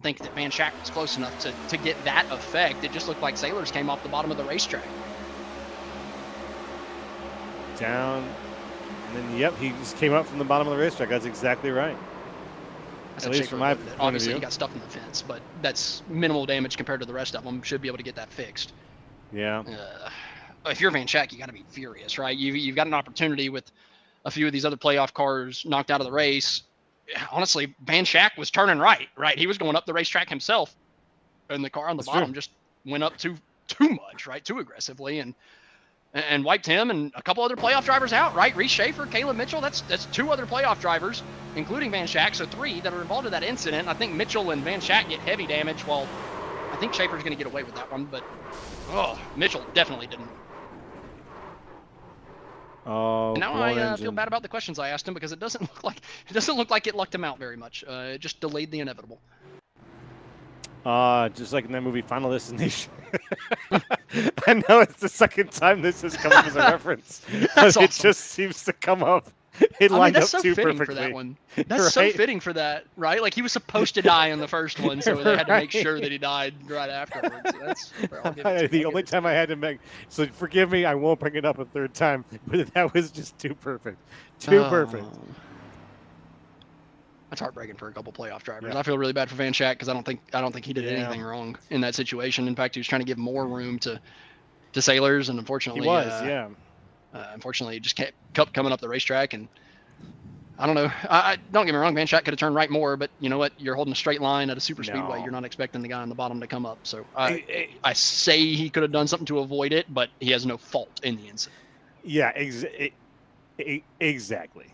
Speaker 1: think that Van Schack was close enough to get that effect. It just looked like Sailors came off the bottom of the racetrack.
Speaker 2: Down, and then yep, he just came up from the bottom of the racetrack. That's exactly right. At least from my point of view.
Speaker 1: Obviously, he got stuck in the fence, but that's minimal damage compared to the rest of them. Should be able to get that fixed.
Speaker 2: Yeah.
Speaker 1: If you're Van Schack, you got to be furious, right? You've got an opportunity with a few of these other playoff cars knocked out of the race. Honestly, Van Schack was turning right. He was going up the racetrack himself, and the car on the bottom just went up too much, right? Too aggressively, and wiped him and a couple other playoff drivers out, right? Reese Schaefer, Caleb Mitchell, that's 2 other playoff drivers, including Van Schack, so 3 that are involved in that incident. I think Mitchell and Van Schack get heavy damage, while I think Schaefer's going to get away with that one, but Mitchell definitely didn't.
Speaker 2: Oh,
Speaker 1: and now I feel bad about the questions I asked him, because it doesn't look like it lucked him out very much. It just delayed the inevitable.
Speaker 2: Just like in that movie Final Destination. I know it's the second time this has come up as a reference, but
Speaker 1: awesome.
Speaker 2: It just seems to come up. It lined
Speaker 1: that's
Speaker 2: up
Speaker 1: so
Speaker 2: too
Speaker 1: fitting
Speaker 2: perfectly.
Speaker 1: for that one. That's
Speaker 2: right?
Speaker 1: so fitting for that, right? Like, he was supposed to die in the first one, so they had to make sure that he died right afterwards. So that's
Speaker 2: the only time I had to make. So forgive me, I won't bring it up a third time. But that was just too perfect. Too perfect.
Speaker 1: That's heartbreaking for a couple playoff drivers.
Speaker 2: Yeah.
Speaker 1: I feel really bad for Van Schack, because I don't think he did anything wrong in that situation. In fact, he was trying to give more room to sailors, and unfortunately,
Speaker 2: He was,
Speaker 1: unfortunately, it just kept coming up the racetrack, and I don't know. I don't get me wrong, Van Schack could have turned right more, but you know what? You're holding a straight line at a super speedway. You're not expecting the guy on the bottom to come up. So I say he could have done something to avoid it, but he has no fault in the incident.
Speaker 2: Yeah, exactly.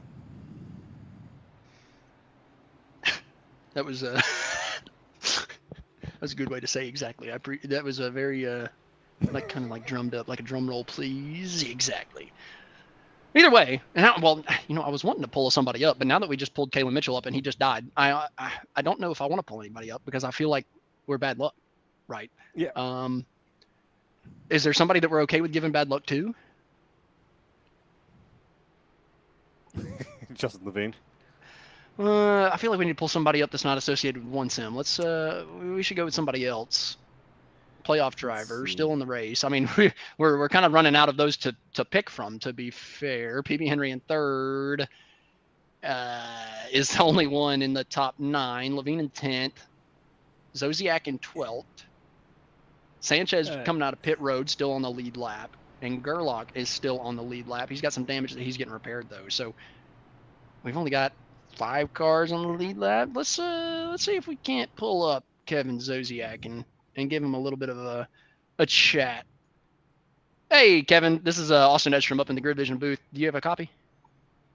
Speaker 1: That was that was a good way to say exactly. That was a very kind of drummed up, like a drum roll, please. Exactly. Either way, and I was wanting to pull somebody up, but now that we just pulled Caleb Mitchell up and he just died, I don't know if I want to pull anybody up, because I feel like we're bad luck, right?
Speaker 2: Yeah.
Speaker 1: Is there somebody that we're okay with giving bad luck to?
Speaker 2: Justin Levine.
Speaker 1: I feel like we need to pull somebody up that's not associated with one sim. We should go with somebody else. Playoff driver, still in the race. I mean, we're kind of running out of those to pick from, to be fair. PB Henry in third is the only one in the top 9. Levine in 10th. Zosiak in 12th. Sanchez coming out of pit road, still on the lead lap. And Gerlach is still on the lead lap. He's got some damage that he's getting repaired, though. So we've only got 5 cars on the lead lap. Let's see if we can't pull up Kevin Zosiak and give him a little bit of a chat. Hey, Kevin, this is Austin Edstrom up in the Grid Vision booth. Do you have a copy?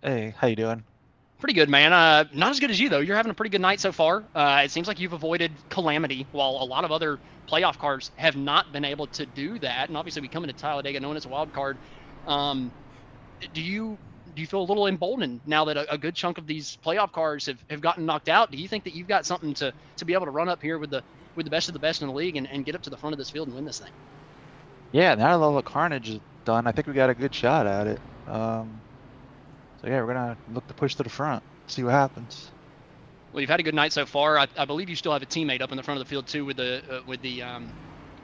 Speaker 10: Hey, how you doing?
Speaker 1: Pretty good, man. Not as good as you, though. You're having a pretty good night so far. It seems like you've avoided calamity, while a lot of other playoff cars have not been able to do that. And obviously, we come into Talladega knowing it's a wild card. Do you feel a little emboldened now that a good chunk of these playoff cars have gotten knocked out? Do you think that you've got something to be able to run up here with the best of the best in the league and get up to the front of this field and win this thing?
Speaker 10: Yeah, now that all the carnage is done, I think we got a good shot at it. So yeah, we're gonna look to push to the front, see what happens.
Speaker 1: Well, you've had a good night so far. I believe you still have a teammate up in the front of the field too, with a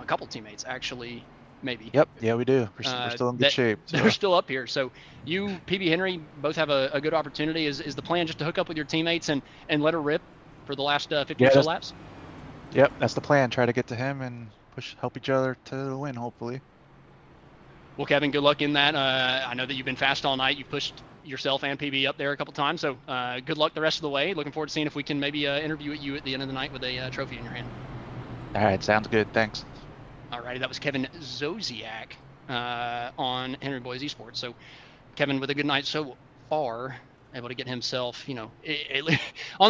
Speaker 1: couple teammates actually, maybe.
Speaker 10: Yep, yeah, we do. We're still in good shape. So.
Speaker 1: They're still up here. So you, PB Henry, both have a good opportunity. Is the plan just to hook up with your teammates and let her rip for the last 50 or so laps?
Speaker 10: Yep, that's the plan. Try to get to him and help each other to the win, hopefully.
Speaker 1: Well, Kevin, good luck in that. I know that you've been fast all night. You've pushed yourself and PB up there a couple times, so good luck the rest of the way. Looking forward to seeing if we can maybe interview you at the end of the night with a trophy in your hand.
Speaker 10: All right, sounds good. Thanks.
Speaker 1: All righty, that was Kevin Zosiak on Henry Boys Esports. So, Kevin, with a good night so far, able to get himself, on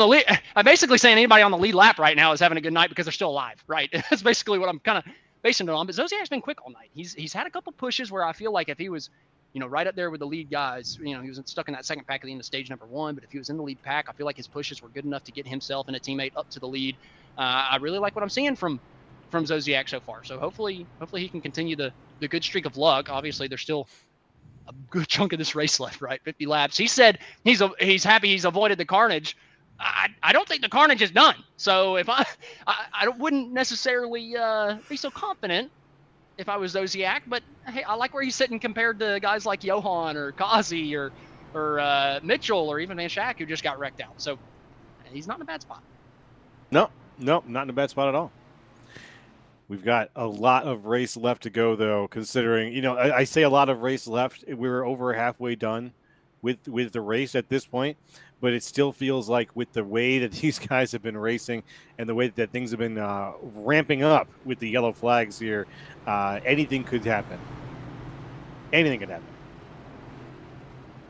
Speaker 1: the lead. I'm basically saying anybody on the lead lap right now is having a good night because they're still alive, right? That's basically what I'm kind of basing it on. But Zosiak's been quick all night. He's had a couple pushes where I feel like if he was, right up there with the lead guys, he was stuck in that second pack at the end of stage number 1. But if he was in the lead pack, I feel like his pushes were good enough to get himself and a teammate up to the lead. I really like what I'm seeing from Zosiak so far. So hopefully he can continue the good streak of luck. Obviously, there's still a good chunk of this race left, right? 50 laps. He said he's happy he's avoided the carnage. I don't think the carnage is done. So if I wouldn't necessarily be so confident if I was Zosiak, but hey, I like where he's sitting compared to guys like Johan or Kazi or Mitchell or even Van Schack, who just got wrecked out. So he's not in a bad spot.
Speaker 2: No, not in a bad spot at all. We've got a lot of race left to go, though, considering, I say a lot of race left. We were over halfway done with the race at this point, but it still feels like with the way that these guys have been racing and the way that things have been ramping up with the yellow flags here, anything could happen. Anything could happen.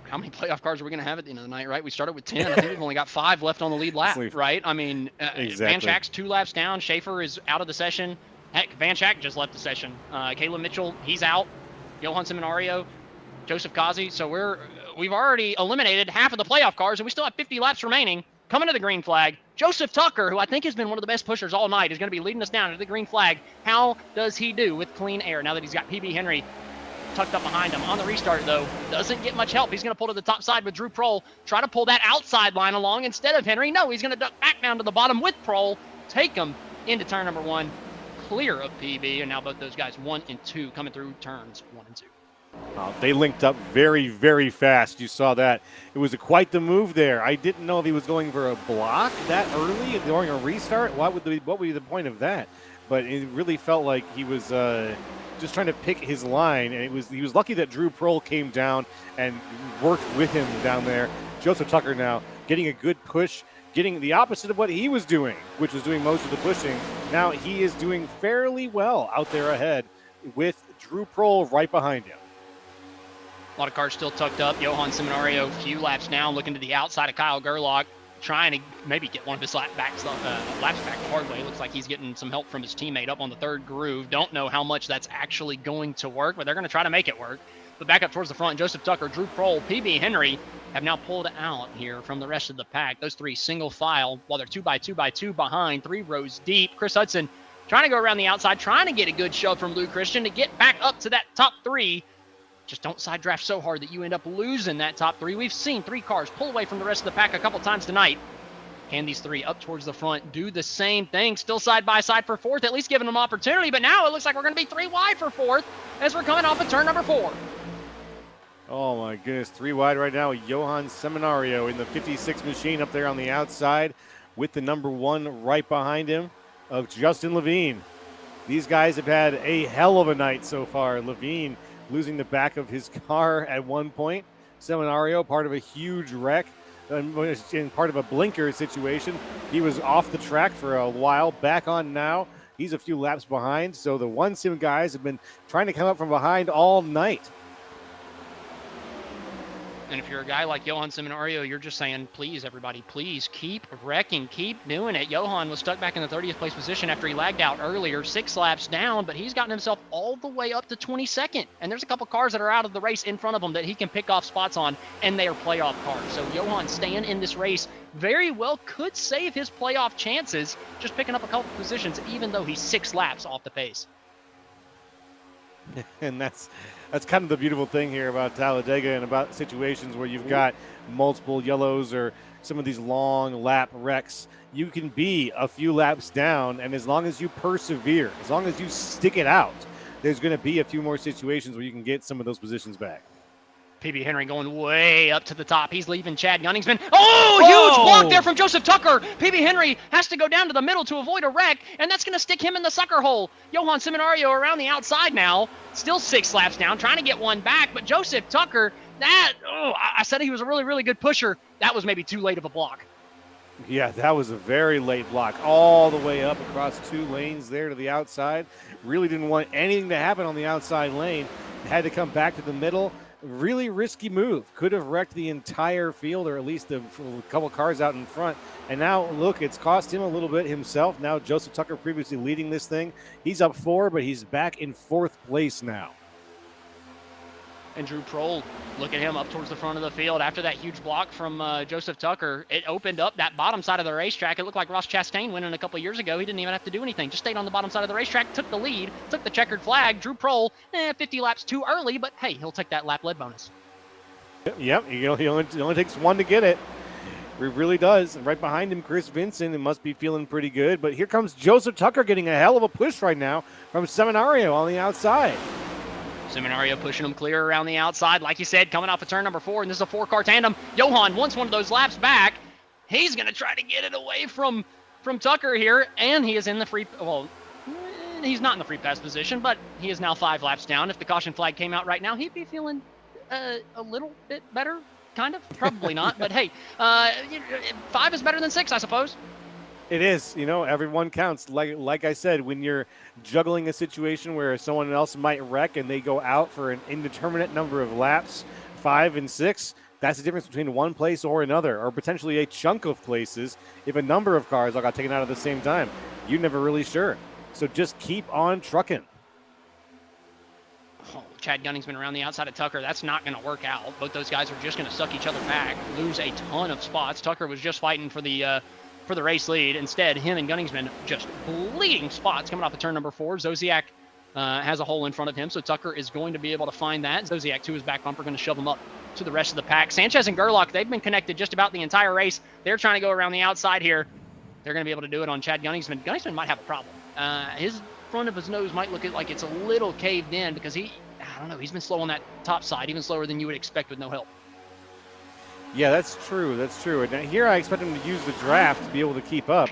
Speaker 1: How many playoff cars are we going to have at the end of the night, right? We started with 10. I think we've only got 5 left on the lead lap, right? I mean,
Speaker 2: exactly.
Speaker 1: Van Schack's 2 laps down. Schaefer is out of the session. Heck, Van Schack just left the session. Caleb Mitchell, he's out. Johan Seminario, Joseph Kazi. So we've already eliminated half of the playoff cars, and we still have 50 laps remaining. Coming to the green flag, Joseph Tucker, who I think has been one of the best pushers all night, is going to be leading us down to the green flag. How does he do with clean air now that he's got PB Henry tucked up behind him? On the restart, though, doesn't get much help. He's going to pull to the top side with Drew Prohl, try to pull that outside line along instead of Henry. No, he's going to duck back down to the bottom with Prohl, take him into turn number 1, clear of PB, and now both those guys 1 and 2 coming through turns 1 and 2.
Speaker 2: They linked up very, very fast. You saw that. It was quite the move there. I didn't know if he was going for a block that early during a restart. What would be the point of that? But it really felt like he was just trying to pick his line, and he was lucky that Drew Prohl came down and worked with him down there. Joseph Tucker now getting a good push, getting the opposite of what he was doing, which was doing most of the pushing. Now he is doing fairly well out there ahead with Drew Prohl right behind him.
Speaker 1: A lot of cars still tucked up. Johan Seminario, few laps down, looking to the outside of Kyle Gerlach, trying to maybe get one of his laps back the hard way. Looks like he's getting some help from his teammate up on the third groove. Don't know how much that's actually going to work, but they're going to try to make it work. But back up towards the front, Joseph Tucker, Drew Prohl, PB Henry have now pulled out here from the rest of the pack. Those 3 single file while they're 2x2x2 behind, 3 rows deep. Chris Hudson trying to go around the outside, trying to get a good shove from Lou Christian to get back up to that top 3. Just don't side draft so hard that you end up losing that top 3. We've seen 3 cars pull away from the rest of the pack a couple times tonight. Can these 3 up towards the front do the same thing? Still side by side for 4th, at least giving them opportunity. But now it looks like we're going to be 3 wide for 4th as we're coming off of turn number 4.
Speaker 2: Oh my goodness, 3 wide right now. Johan Seminario in the 56 machine up there on the outside with the number 1 right behind him of Justin Levine. These guys have had a hell of a night so far. Levine losing the back of his car at one point. Seminario, part of a huge wreck, in part of a blinker situation. He was off the track for a while, back on now. He's a few laps behind, so the one sim guys have been trying to come up from behind all night.
Speaker 1: And if you're a guy like Johan Seminario, you're just saying, please, everybody, please keep wrecking, keep doing it. Johan was stuck back in the 30th place position after he lagged out earlier, 6 laps down, but he's gotten himself all the way up to 22nd. And there's a couple cars that are out of the race in front of him that he can pick off spots on, and they are playoff cars. So Johan staying in this race very well could save his playoff chances, just picking up a couple positions, even though he's 6 laps off the pace.
Speaker 2: And that's kind of the beautiful thing here about Talladega and about situations where you've got multiple yellows or some of these long lap wrecks. You can be a few laps down, and as long as you persevere, as long as you stick it out, there's going to be a few more situations where you can get some of those positions back.
Speaker 1: PB Henry going way up to the top. He's leaving Chad Gunningsman. Oh, huge block there from Joseph Tucker. PB Henry has to go down to the middle to avoid a wreck, and that's going to stick him in the sucker hole. Johan Seminario around the outside now, still 6 laps down, trying to get one back, but Joseph Tucker, I said he was a really, really good pusher. That was maybe too late of a block.
Speaker 2: Yeah, that was a very late block, all the way up across 2 lanes there to the outside. Really didn't want anything to happen on the outside lane. Had to come back to the middle. Really risky move. Could have wrecked the entire field, or at least a couple cars out in front. And now, look, it's cost him a little bit himself. Now Joseph Tucker previously leading this thing. He's up 4, but he's back in 4th place now.
Speaker 1: And Drew Prohl, look at him up towards the front of the field. After that huge block from Joseph Tucker, it opened up that bottom side of the racetrack. It looked like Ross Chastain winning a couple years ago. He didn't even have to do anything. Just stayed on the bottom side of the racetrack, took the lead, took the checkered flag. Drew Prohl, 50 laps too early, but hey, he'll take that lap lead bonus.
Speaker 2: Yep, he only takes 1 to get it. He really does. And right behind him, Chris Vincent, and must be feeling pretty good. But here comes Joseph Tucker getting a hell of a push right now from Seminario on the outside.
Speaker 1: Seminario pushing him clear around the outside. Like you said, coming off of turn number 4, and this is a 4-car tandem. Johan wants one of those laps back. He's going to try to get it away from Tucker here, and he is in the free, well, he's not in the free pass position, but he is now 5 laps down. If the caution flag came out right now, he'd be feeling a little bit better. kind of, probably not. But hey, 5 is better than 6, I suppose.
Speaker 2: It is, everyone counts. Like I said, when you're juggling a situation where someone else might wreck and they go out for an indeterminate number of laps, 5 and 6, that's the difference between one place or another, or potentially a chunk of places if a number of cars all got taken out at the same time. You're never really sure. So just keep on trucking.
Speaker 1: Oh, Chad Gunning's been around the outside of Tucker. That's not going to work out. Both those guys are just going to suck each other back, lose a ton of spots. Tucker was just fighting for the race lead. Instead, him and Gunning's been just bleeding spots coming off of turn number 4. Zodiac has a hole in front of him, so Tucker is going to be able to find that. Zodiac to his back bumper, going to shove him up to the rest of the pack. Sanchez and Gerlach, they've been connected just about the entire race. They're trying to go around the outside here. They're going to be able to do it on Chad Gunningsman. Gunningsman might have a problem. His front of his nose might look like it's a little caved in because I don't know, he's been slow on that top side, even slower than you would expect with no help.
Speaker 2: Yeah, that's true. That's true. And here I expect him to use the draft to be able to keep up.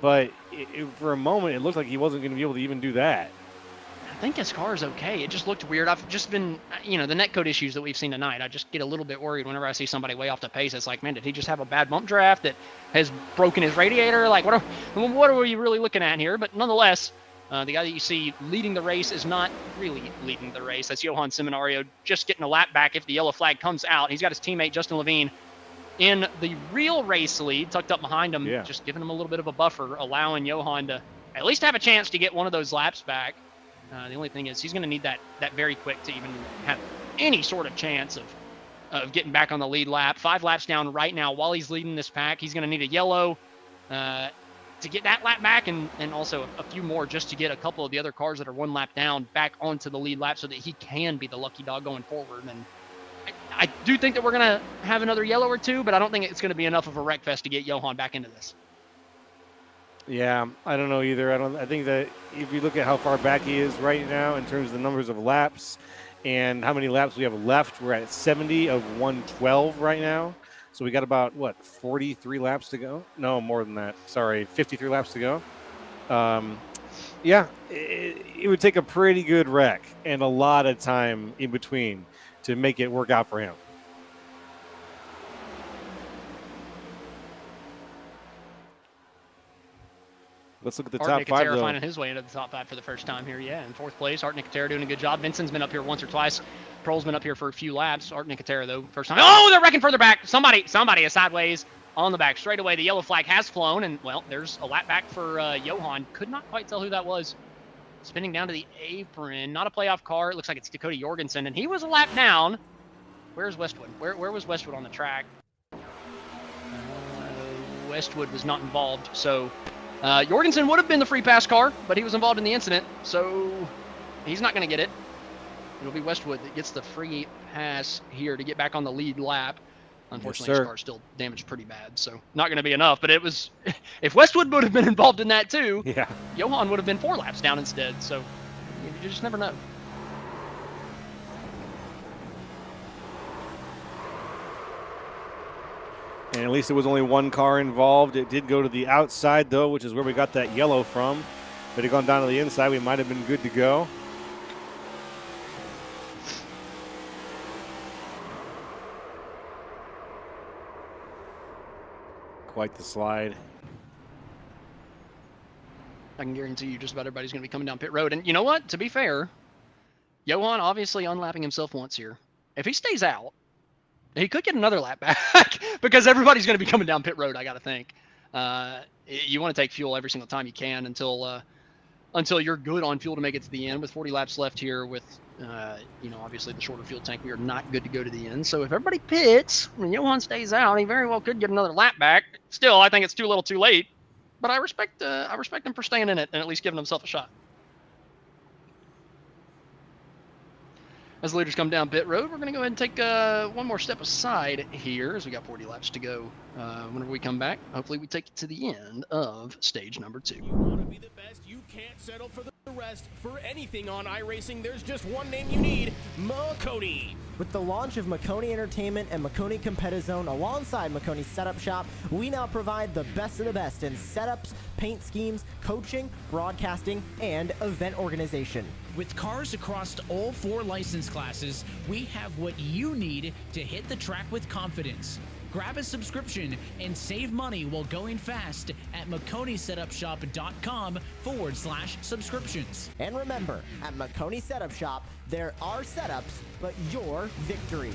Speaker 2: But for a moment, it looked like he wasn't going to be able to even do that.
Speaker 1: I think his car is okay. It just looked weird. I've just been, the netcode issues that we've seen tonight, I just get a little bit worried whenever I see somebody way off the pace. It's like, man, did he just have a bad bump draft that has broken his radiator? Like, what are we really looking at here? But nonetheless, the guy that you see leading the race is not really leading the race. That's Johan Seminario just getting a lap back if the yellow flag comes out. He's got his teammate, Justin Levine, in the real race lead, tucked up behind him, just giving him a little bit of a buffer, allowing Johan to at least have a chance to get one of those laps back. The only thing is he's going to need that very quick to even have any sort of chance of getting back on the lead lap. 5 laps down right now while he's leading this pack. He's going to need a yellow to get that lap back and also a few more just to get a couple of the other cars that are 1 lap down back onto the lead lap so that he can be the lucky dog going forward. And I do think that we're going to have another yellow or 2, but I don't think it's going to be enough of a wreck fest to get Johan back into this.
Speaker 2: Yeah, I don't know either. I think that if you look at how far back he is right now in terms of the numbers of laps and how many laps we have left, we're at 70 of 112 right now. So we got about, 43 laps to go? No, more than that. Sorry, 53 laps to go. It would take a pretty good wreck and a lot of time in between to make it work out for him. Let's look at the top 5, though.
Speaker 1: Finding his way into the top 5 for the first time here. Yeah, in 4th place. Art Nicotera doing a good job. Vincent's been up here once or twice. Prohl's been up here for a few laps. Art Nicotera, though, first time. Oh, they're wrecking further back. Somebody is sideways on the back. Straight away, the yellow flag has flown, and, well, there's a lap back for Johan. Could not quite tell who that was. Spinning down to the apron. Not a playoff car. It looks like it's Dakota Jorgensen, and he was a lap down. Where's Westwood? Where was Westwood on the track? Westwood was not involved, so... Jorgensen would have been the free pass car, but he was involved in the incident, so he's not going to get it. It'll be Westwood that gets the free pass here to get back on the lead lap. Unfortunately, his car's still damaged pretty bad, so not going to be enough. But it was, if Westwood would have been involved in that too, Johan would have been 4 laps down instead. So you just never know.
Speaker 2: And at least it was only 1 car involved. It did go to the outside, though, which is where we got that yellow from. If it had gone down to the inside, we might have been good to go. Quite the slide.
Speaker 1: I can guarantee you just about everybody's going to be coming down pit road. And you know what? To be fair, Johan obviously unlapping himself once here. If he stays out, he could get another lap back because everybody's going to be coming down pit road, I got to think. You want to take fuel every single time you can until you're good on fuel to make it to the end. With 40 laps left here with, obviously the shorter fuel tank, we are not good to go to the end. So if everybody pits and Johan stays out, he very well could get another lap back. Still, I think it's too little too late. But I respect him for staying in it and at least giving himself a shot. As the leaders come down pit road, we're going to go ahead and take one more step aside here as we got 40 laps to go. Whenever we come back, hopefully we take it to the end of stage number 2.
Speaker 3: You want to be the best, you can't settle for the rest. For anything on iRacing, there's just one name you need, Makoni.
Speaker 4: With the launch of Makoni Entertainment and Makoni Competizone alongside Makoni Setup Shop, we now provide the best of the best in setups, paint schemes, coaching, broadcasting, and event organization.
Speaker 5: With cars across all 4 license classes, we have what you need to hit the track with confidence. Grab a subscription and save money while going fast at MakoniSetupShop.com/subscriptions.
Speaker 4: And remember, at Makoni Setup Shop, there are setups, but your victories.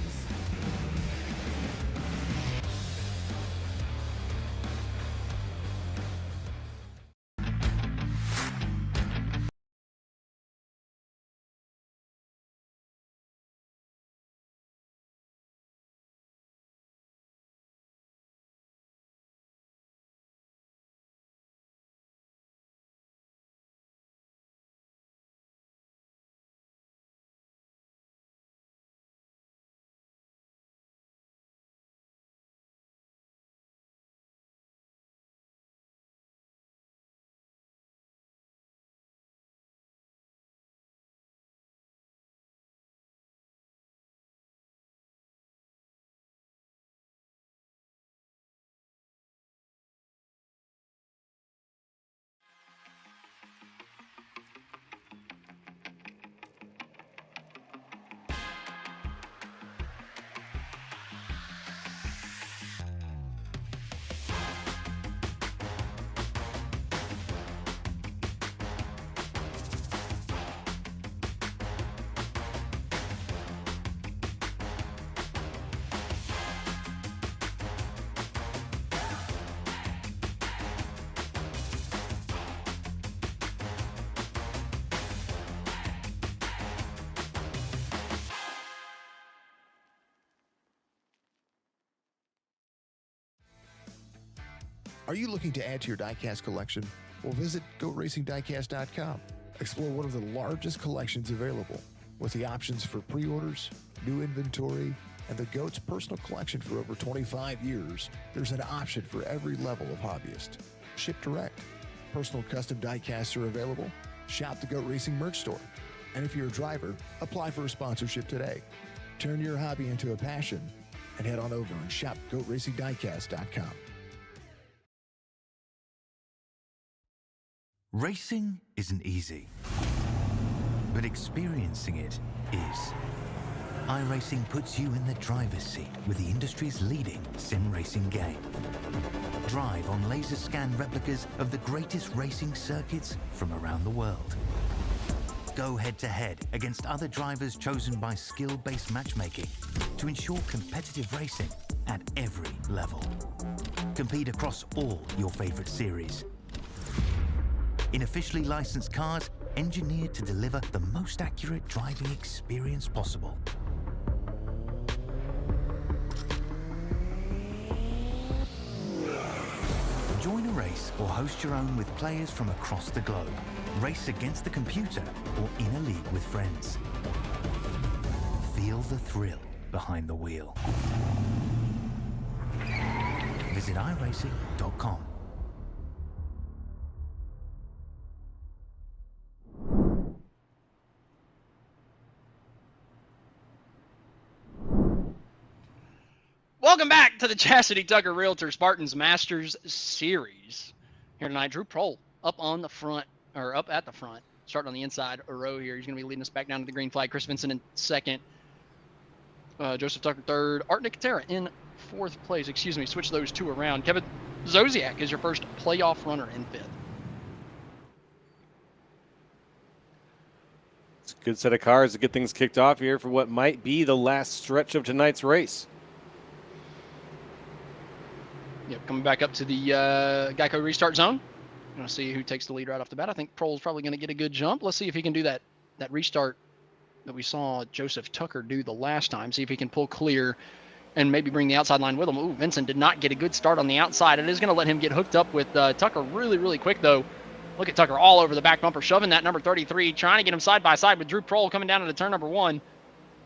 Speaker 6: Are you looking to add to your diecast collection? Well, visit GoRacingDiecast.com. Explore one of the largest collections available with the options for pre-orders, new inventory, and the GOAT's personal collection for over 25 years. There's an option for every level of hobbyist. Ship direct. Personal custom diecasts are available. Shop the GOAT Racing merch store. And if you're a driver, apply for a sponsorship today. Turn your hobby into a passion and head on over and shop GoatRacingDiecast.com.
Speaker 7: Racing isn't easy, but experiencing it is. iRacing puts you in the driver's seat with the industry's leading sim racing game. Drive on laser scan replicas of the greatest racing circuits from around the world. Go head-to-head against other drivers chosen by skill-based matchmaking to ensure competitive racing at every level. Compete across all your favorite series. In officially licensed cars, engineered to deliver the most accurate driving experience possible. Join a race or host your own with players from across the globe. Race against the computer or in a league with friends. Feel the thrill behind the wheel. Visit iRacing.com.
Speaker 1: Welcome back to the Chasity Tucker Realtor Spartans Masters Series. Here tonight, Drew Prohl up on the front, or up at the front, starting on the inside row here. He's going to be leading us back down to the green flag. Chris Vincent in second. Joseph Tucker third. Art Nicotera in fourth place. Excuse me, switch those two around. Kevin Zosiak is your first playoff runner in fifth.
Speaker 2: It's a good set of cars to get things kicked off here for what might be the last stretch of tonight's race.
Speaker 1: Yep, coming back up to the Geico restart zone. Going to see who takes the lead right off the bat. I think Prohl's probably going to get a good jump. Let's see if he can do that restart that we saw Joseph Tucker do the last time. See if he can pull clear and maybe bring the outside line with him. Ooh, Vincent did not get a good start on the outside. It is going to let him get hooked up with Tucker really, really quick, though. Look at Tucker all over the back bumper, shoving that number 33, trying to get him side by side with Drew Prohl coming down into turn number 1.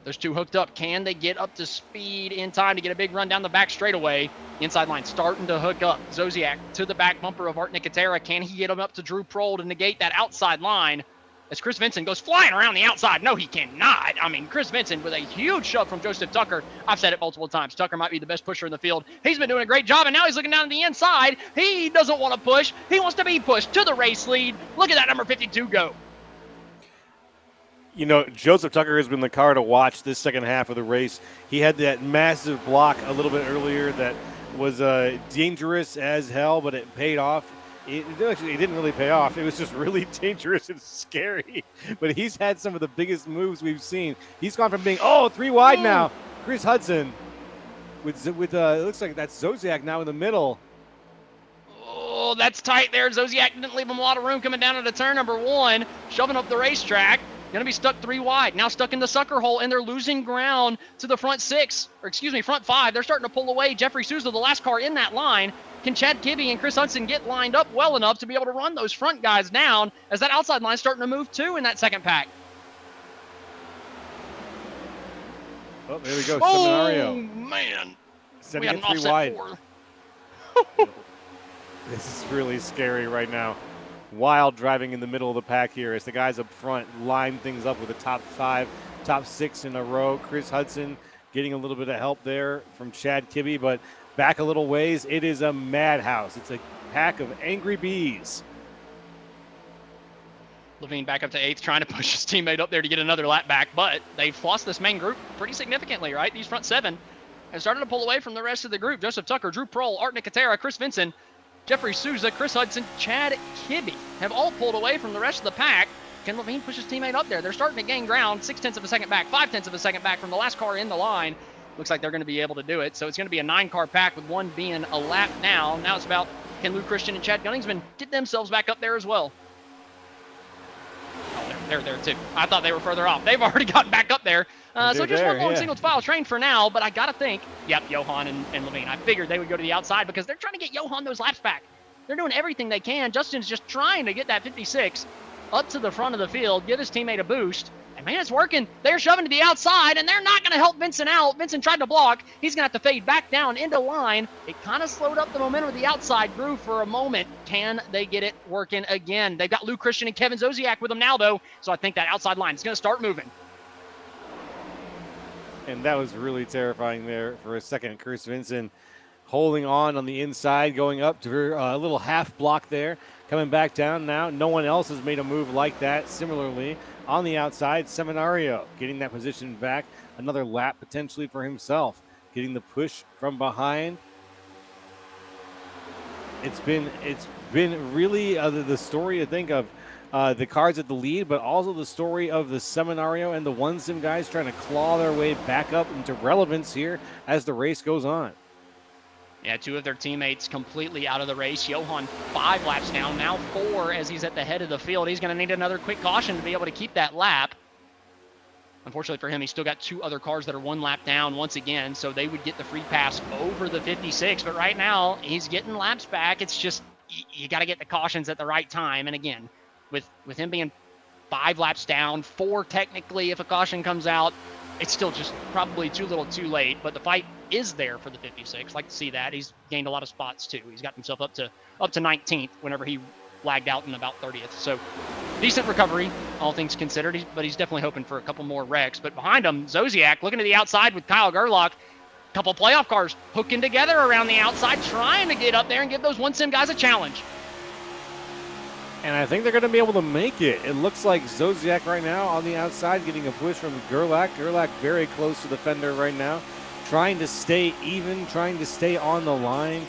Speaker 1: Those two hooked up. Can they get up to speed in time to get a big run down the back straightaway? Inside line starting to hook up. Zosiak to the back bumper of Art Nicotera. Can he get him up to Drew Prohl to negate that outside line? as Chris Vincent goes flying around the outside. No, he cannot. I mean, Chris Vincent with a huge shove from Joseph Tucker. I've said it multiple times. Tucker might be the best pusher in the field. He's been doing a great job, and now he's looking down to the inside. He doesn't want to push. He wants to be pushed to the race lead. Look at that number 52 go.
Speaker 2: You know, Joseph Tucker has been the car to watch this second half of the race. He had that massive block a little bit earlier that was dangerous as hell, but it paid off. It didn't really pay off. It was just really dangerous and scary. But he's had some of the biggest moves we've seen. He's gone from being, 3 wide now. Chris Hudson with it looks like that's Zosiak now in the middle.
Speaker 1: Oh, that's tight there. Zosiak didn't leave him a lot of room coming down into turn number 1, shoving up the racetrack. Going to be stuck 3 wide. Now stuck in the sucker hole, and they're losing ground to the front 5. They're starting to pull away. Jeffrey Souza, the last car in that line. Can Chad Kibbe and Chris Hudson get lined up well enough to be able to run those front guys down as that outside line starting to move too in that second pack?
Speaker 2: Oh, there we go.
Speaker 1: Oh,
Speaker 2: Seminario.
Speaker 1: man.
Speaker 2: Setting it 3 wide. This is really scary right now. Wild driving in the middle of the pack here as the guys up front line things up with the top 5, top 6 in a row. Chris Hudson getting a little bit of help there from Chad Kibbe, but back a little ways, it is a madhouse. It's a pack of angry bees.
Speaker 1: Levine back up to 8th, trying to push his teammate up there to get another lap back, but they've lost this main group pretty significantly, right? These front 7 have started to pull away from the rest of the group. Joseph Tucker, Drew Prohl, Art Nicotera, Chris Vincent, Jeffrey Souza, Chris Hudson, Chad Kibbe have all pulled away from the rest of the pack. Can Levine push his teammate up there? They're starting to gain ground, 0.6 of a second back, 0.5 of a second back from the last car in the line. Looks like they're going to be able to do it. So it's going to be a 9-car pack with one being a lap down. Now it's about can Lou Christian and Chad Gunningsman get themselves back up there as well. Oh, they're there too. I thought they were further off. They've already gotten back up there. So just one long single file train for now, but I got to think, yep, Johan and Levine. I figured they would go to the outside because they're trying to get Johan those laps back. They're doing everything they can. Justin's just trying to get that 56 up to the front of the field, give his teammate a boost. And man, it's working. They're shoving to the outside, and they're not going to help Vincent out. Vincent tried to block. He's going to have to fade back down into line. It kind of slowed up the momentum of the outside groove for a moment. Can they get it working again? They've got Lou Christian and Kevin Zosiak with them now, though. So I think that outside line is going to start moving.
Speaker 2: And that was really terrifying there for a second. Chris Vincent holding on the inside, going up to a little half block there, coming back down now. No one else has made a move like that. Similarly, on the outside, Seminario getting that position back. Another lap potentially for himself, getting the push from behind. It's been really the story, I think, of the cars at the lead, but also the story of the Seminario and the One Sim guys trying to claw their way back up into relevance here as the race goes on.
Speaker 1: Yeah, 2 of their teammates completely out of the race. Johan 5 laps down, now 4 as he's at the head of the field. He's going to need another quick caution to be able to keep that lap. Unfortunately for him, he's still got 2 other cars that are 1 lap down once again, so they would get the free pass over the 56. But right now, he's getting laps back. It's just, you got to get the cautions at the right time. And again, with him being 5 laps down, 4 technically if a caution comes out, it's still just probably too little too late. But the fight is there for the 56. Like to see that. He's gained a lot of spots too. He's got himself up to 19th whenever he lagged out in about 30th. So decent recovery, all things considered. But he's definitely hoping for a couple more wrecks. But behind him, Zosiak looking to the outside with Kyle Gerlach. A couple playoff cars hooking together around the outside, trying to get up there and give those One Sim guys a challenge.
Speaker 2: And I think they're going to be able to make it. It looks like Zosiak right now on the outside getting a push from Gerlach. Gerlach very close to the fender right now, trying to stay even, trying to stay on the line.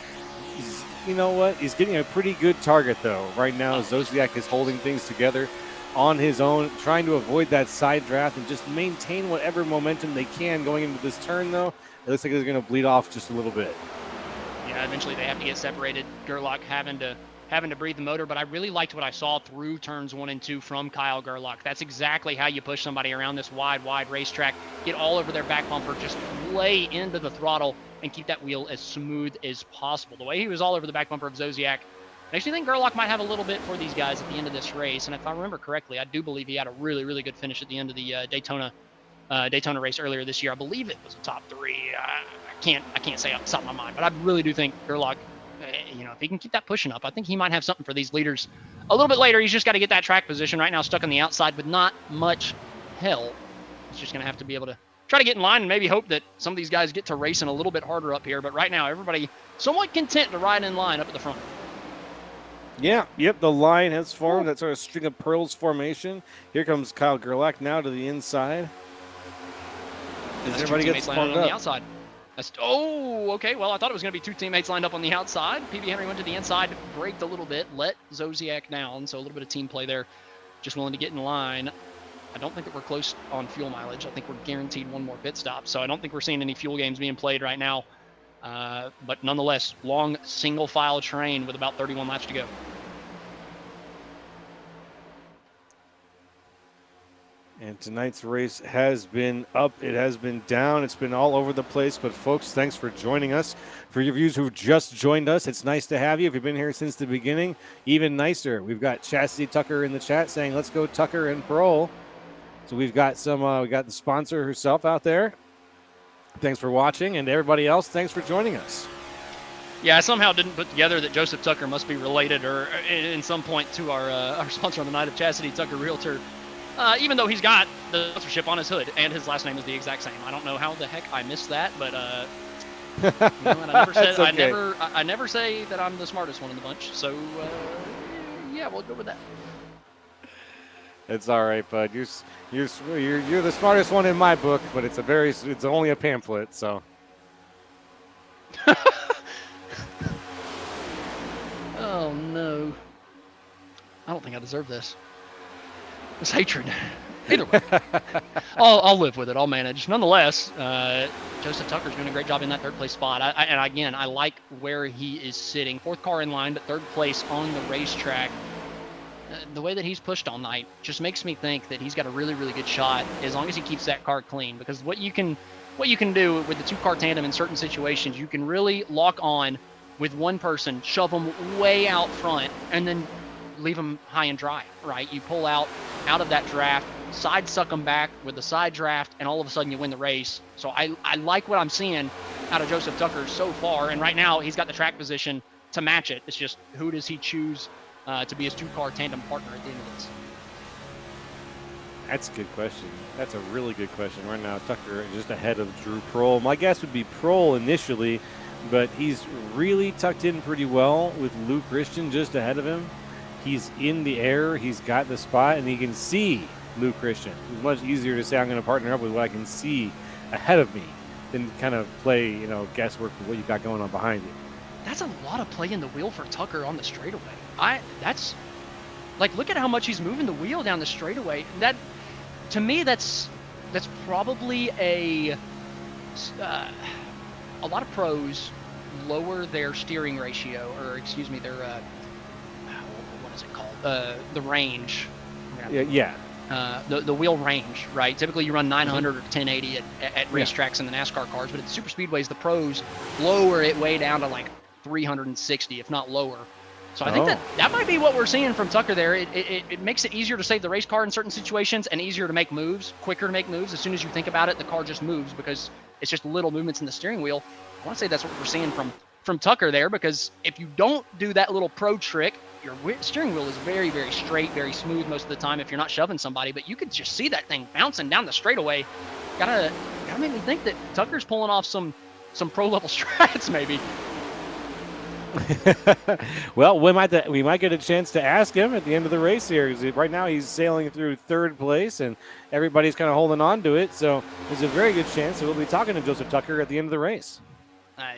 Speaker 2: You know what? He's getting a pretty good target, though. Right now, Zosiak is holding things together on his own, trying to avoid that side draft and just maintain whatever momentum they can going into this turn, though. It looks like they're going to bleed off just a little bit.
Speaker 1: Yeah, eventually they have to get separated. Gerlach having to breathe the motor, but I really liked what I saw through turns 1 and 2 from Kyle Gerlach. That's exactly how you push somebody around this wide racetrack. Get all over their back bumper, just lay into the throttle and keep that wheel as smooth as possible. The way he was all over the back bumper of Zosiak, I actually think Gerlach might have a little bit for these guys at the end of this race. And if I remember correctly, I do believe he had a really, really good finish at the end of the Daytona race earlier this year. I believe it was a top 3. I can't say off the top of my mind, but I really do think Gerlach, if he can keep that pushing up, I think he might have something for these leaders a little bit later. He's just got to get that track position right now, stuck on the outside with not much help. He's just going to have to be able to try to get in line and maybe hope that some of these guys get to racing a little bit harder up here. But right now, everybody somewhat content to ride in line up at the front.
Speaker 2: Yeah, yep, the line has formed. That sort of string of pearls formation. Here comes Kyle Gerlach now to the inside. As everybody gets
Speaker 1: lined
Speaker 2: formed
Speaker 1: on
Speaker 2: up.
Speaker 1: the outside. Okay. Well, I thought it was going to be two teammates lined up on the outside. PB Henry went to the inside, braked a little bit, let Zodiac down. So a little bit of team play there. Just willing to get in line. I don't think that we're close on fuel mileage. I think we're guaranteed one more pit stop. So I don't think we're seeing any fuel games being played right now. But nonetheless, long single file train with about 31 laps to go.
Speaker 2: And tonight's race has been up, it has been down, it's been all over the place. But folks, thanks for joining us. For your viewers who've just joined us, it's nice to have you. If you've been here since the beginning, even nicer. We've got Chasity Tucker in the chat saying, let's go Tucker and Pearl. So we've got we got the sponsor herself out there. Thanks for watching, and everybody else, thanks for joining us.
Speaker 1: Yeah, I somehow didn't put together that Joseph Tucker must be related or in some point to our sponsor on the night of Chasity Tucker Realtor. Even though he's got the sponsorship on his hood and his last name is the exact same. I don't know how the heck I missed that, but I never say that I'm the smartest one in the bunch. So yeah, we'll go with that.
Speaker 2: It's all right, bud. You're the smartest one in my book, but it's only a pamphlet, so.
Speaker 1: Oh no. I don't think I deserve this. This hatred. Either way. I'll live with it. I'll manage. Nonetheless, Joseph Tucker's doing a great job in that third place spot. And again, I like where he is sitting. Fourth car in line, but third place on the racetrack. The way that he's pushed all night just makes me think that he's got a really, really good shot as long as he keeps that car clean. Because what you can do with the two-car tandem in certain situations, you can really lock on with one person, shove them way out front, and then leave them high and dry, right? You pull out of that draft, side suck them back with the side draft, and all of a sudden you win the race. So I like what I'm seeing out of Joseph Tucker so far. And right now he's got the track position to match it. It's just who does he choose to be his two-car tandem partner at the end of this?
Speaker 2: That's a good question. That's a really good question. Right now, Tucker is just ahead of Drew Prohl. My guess would be Prohl initially, but he's really tucked in pretty well with Lou Christian just ahead of him. He's in the air. He's got the spot, and he can see Lou Christian. It's much easier to say I'm going to partner up with what I can see ahead of me than kind of play, guesswork with what you got going on behind you.
Speaker 1: That's a lot of play in the wheel for Tucker on the straightaway. That's look at how much he's moving the wheel down the straightaway. That, to me, that's probably a lot of pros lower their steering ratio, or excuse me, their what is it called? The range.
Speaker 2: Yeah.
Speaker 1: The wheel range, right? Typically you run 900 or 1080 at racetracks in the NASCAR cars, but at the Superspeedways, the pros lower it way down to like 360, if not lower. So I think that might be what we're seeing from Tucker there. It makes it easier to save the race car in certain situations and easier to make moves, quicker to make moves. As soon as you think about it, the car just moves because it's just little movements in the steering wheel. I want to say that's what we're seeing from Tucker there, because if you don't do that little pro trick, your steering wheel is very, very straight, very smooth most of the time if you're not shoving somebody, but you could just see that thing bouncing down the straightaway. Gotta make me think that Tucker's pulling off some pro level strats maybe.
Speaker 2: Well, we might get a chance to ask him at the end of the race here. Right now he's sailing through third place and everybody's kind of holding on to it, so there's a very good chance that we'll be talking to Joseph Tucker at the end of the race.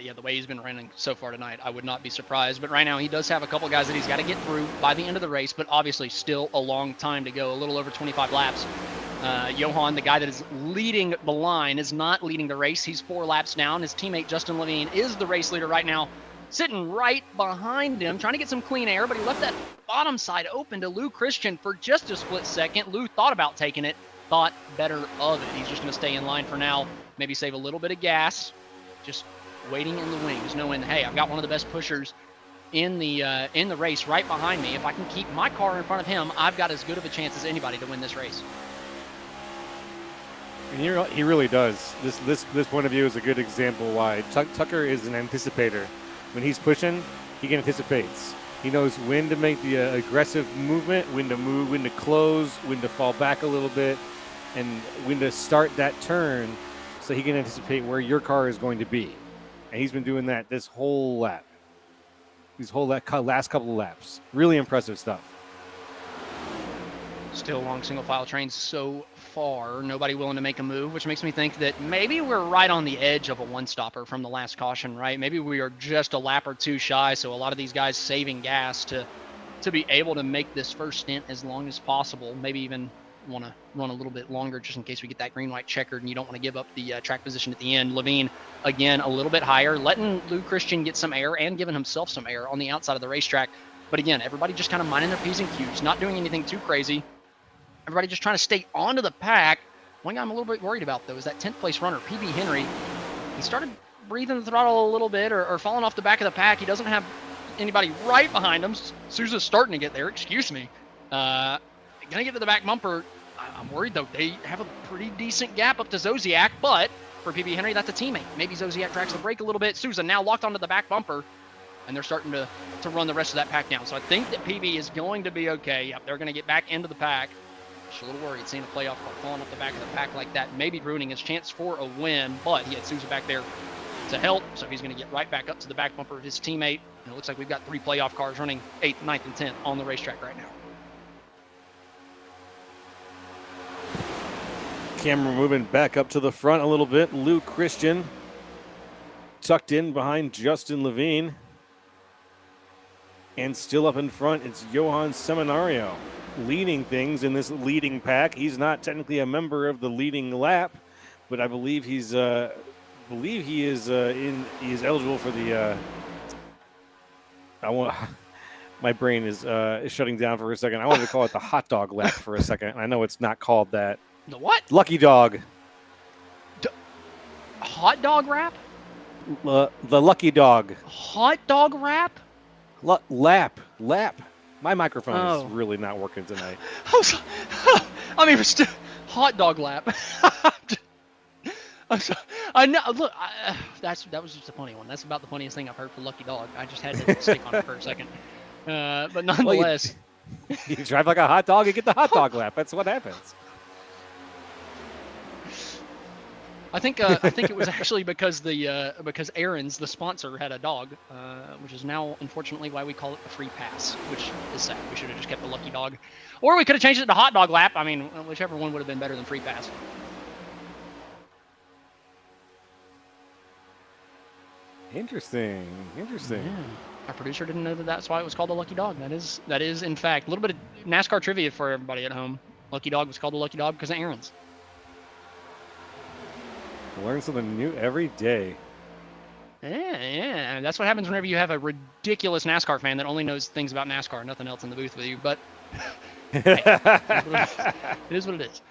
Speaker 1: Yeah, the way he's been running so far tonight, I would not be surprised. But right now, he does have a couple guys that he's got to get through by the end of the race, but obviously still a long time to go, a little over 25 laps. Johan, the guy that is leading the line, is not leading the race. He's 4 laps down. His teammate, Justin Levine, is the race leader right now, sitting right behind him, trying to get some clean air, but he left that bottom side open to Lou Christian for just a split second. Lou thought about taking it, thought better of it. He's just going to stay in line for now, maybe save a little bit of gas, just waiting in the wings, knowing, hey, I've got one of the best pushers in the race right behind me. If I can keep my car in front of him, I've got as good of a chance as anybody to win this race.
Speaker 2: And he really does. This point of view is a good example why Tucker is an anticipator. When he's pushing, he anticipates. He knows when to make the aggressive movement, when to move, when to close, when to fall back a little bit, and when to start that turn so he can anticipate where your car is going to be. And he's been doing that this whole lap. Last couple of laps. Really impressive stuff.
Speaker 1: Still long single file trains so far. Nobody willing to make a move, which makes me think that maybe we're right on the edge of a one-stopper from the last caution, right? Maybe we are just a lap or two shy, so a lot of these guys saving gas to be able to make this first stint as long as possible. Maybe even want to run a little bit longer just in case we get that green-white checkered and you don't want to give up the track position at the end. Levine, again, a little bit higher, letting Lou Christian get some air and giving himself some air on the outside of the racetrack. But again, everybody just kind of minding their P's and Q's, not doing anything too crazy. Everybody just trying to stay onto the pack. One guy I'm a little bit worried about, though, is that 10th place runner, PB Henry. He started breathing the throttle a little bit or falling off the back of the pack. He doesn't have anybody right behind him. Souza's starting to get there, excuse me. Gonna get to the back bumper. I'm worried, though. They have a pretty decent gap up to Zodiac, but for PB Henry, that's a teammate. Maybe Zodiac tracks the brake a little bit. Souza now locked onto the back bumper, and they're starting to run the rest of that pack down. So I think that PB is going to be okay. Yep, they're going to get back into the pack. Just a little worried seeing a playoff car falling off the back of the pack like that, maybe ruining his chance for a win, but he had Souza back there to help, so he's going to get right back up to the back bumper of his teammate. And it looks like we've got 3 playoff cars running 8th, 9th, and 10th on the racetrack right now.
Speaker 2: Camera moving back up to the front a little bit. Lou Christian tucked in behind Justin Levine. And still up in front, it's Johan Seminario leading things in this leading pack. He's not technically a member of the leading lap, but I believe he is eligible for the my brain is shutting down for a second. I wanted to call it the hot dog lap for a second. I know it's not called that.
Speaker 1: The what?
Speaker 2: Lucky dog.
Speaker 1: Hot dog wrap?
Speaker 2: The lucky dog.
Speaker 1: Hot dog wrap?
Speaker 2: Lap. My microphone is really not working tonight.
Speaker 1: I mean, it's still hot dog lap. I'm sorry. I know. Look, that was just a funny one. That's about the funniest thing I've heard for Lucky Dog. I just had to stick on it for a second. But nonetheless,
Speaker 2: you drive like a hot dog, you get the hot dog lap. That's what happens.
Speaker 1: I think it was actually because because Aaron's, the sponsor, had a dog, which is now unfortunately why we call it the free pass, which is sad. We should have just kept the Lucky Dog, or we could have changed it to hot dog lap. I mean, whichever one would have been better than free pass.
Speaker 2: Interesting.
Speaker 1: Yeah. Our producer didn't know that that's why it was called the Lucky Dog. That is in fact a little bit of NASCAR trivia for everybody at home. Lucky Dog was called the Lucky Dog because of Aaron's.
Speaker 2: Learn something new every day.
Speaker 1: Yeah. That's what happens whenever you have a ridiculous NASCAR fan that only knows things about NASCAR, nothing else in the booth with you. But hey, it is what it is.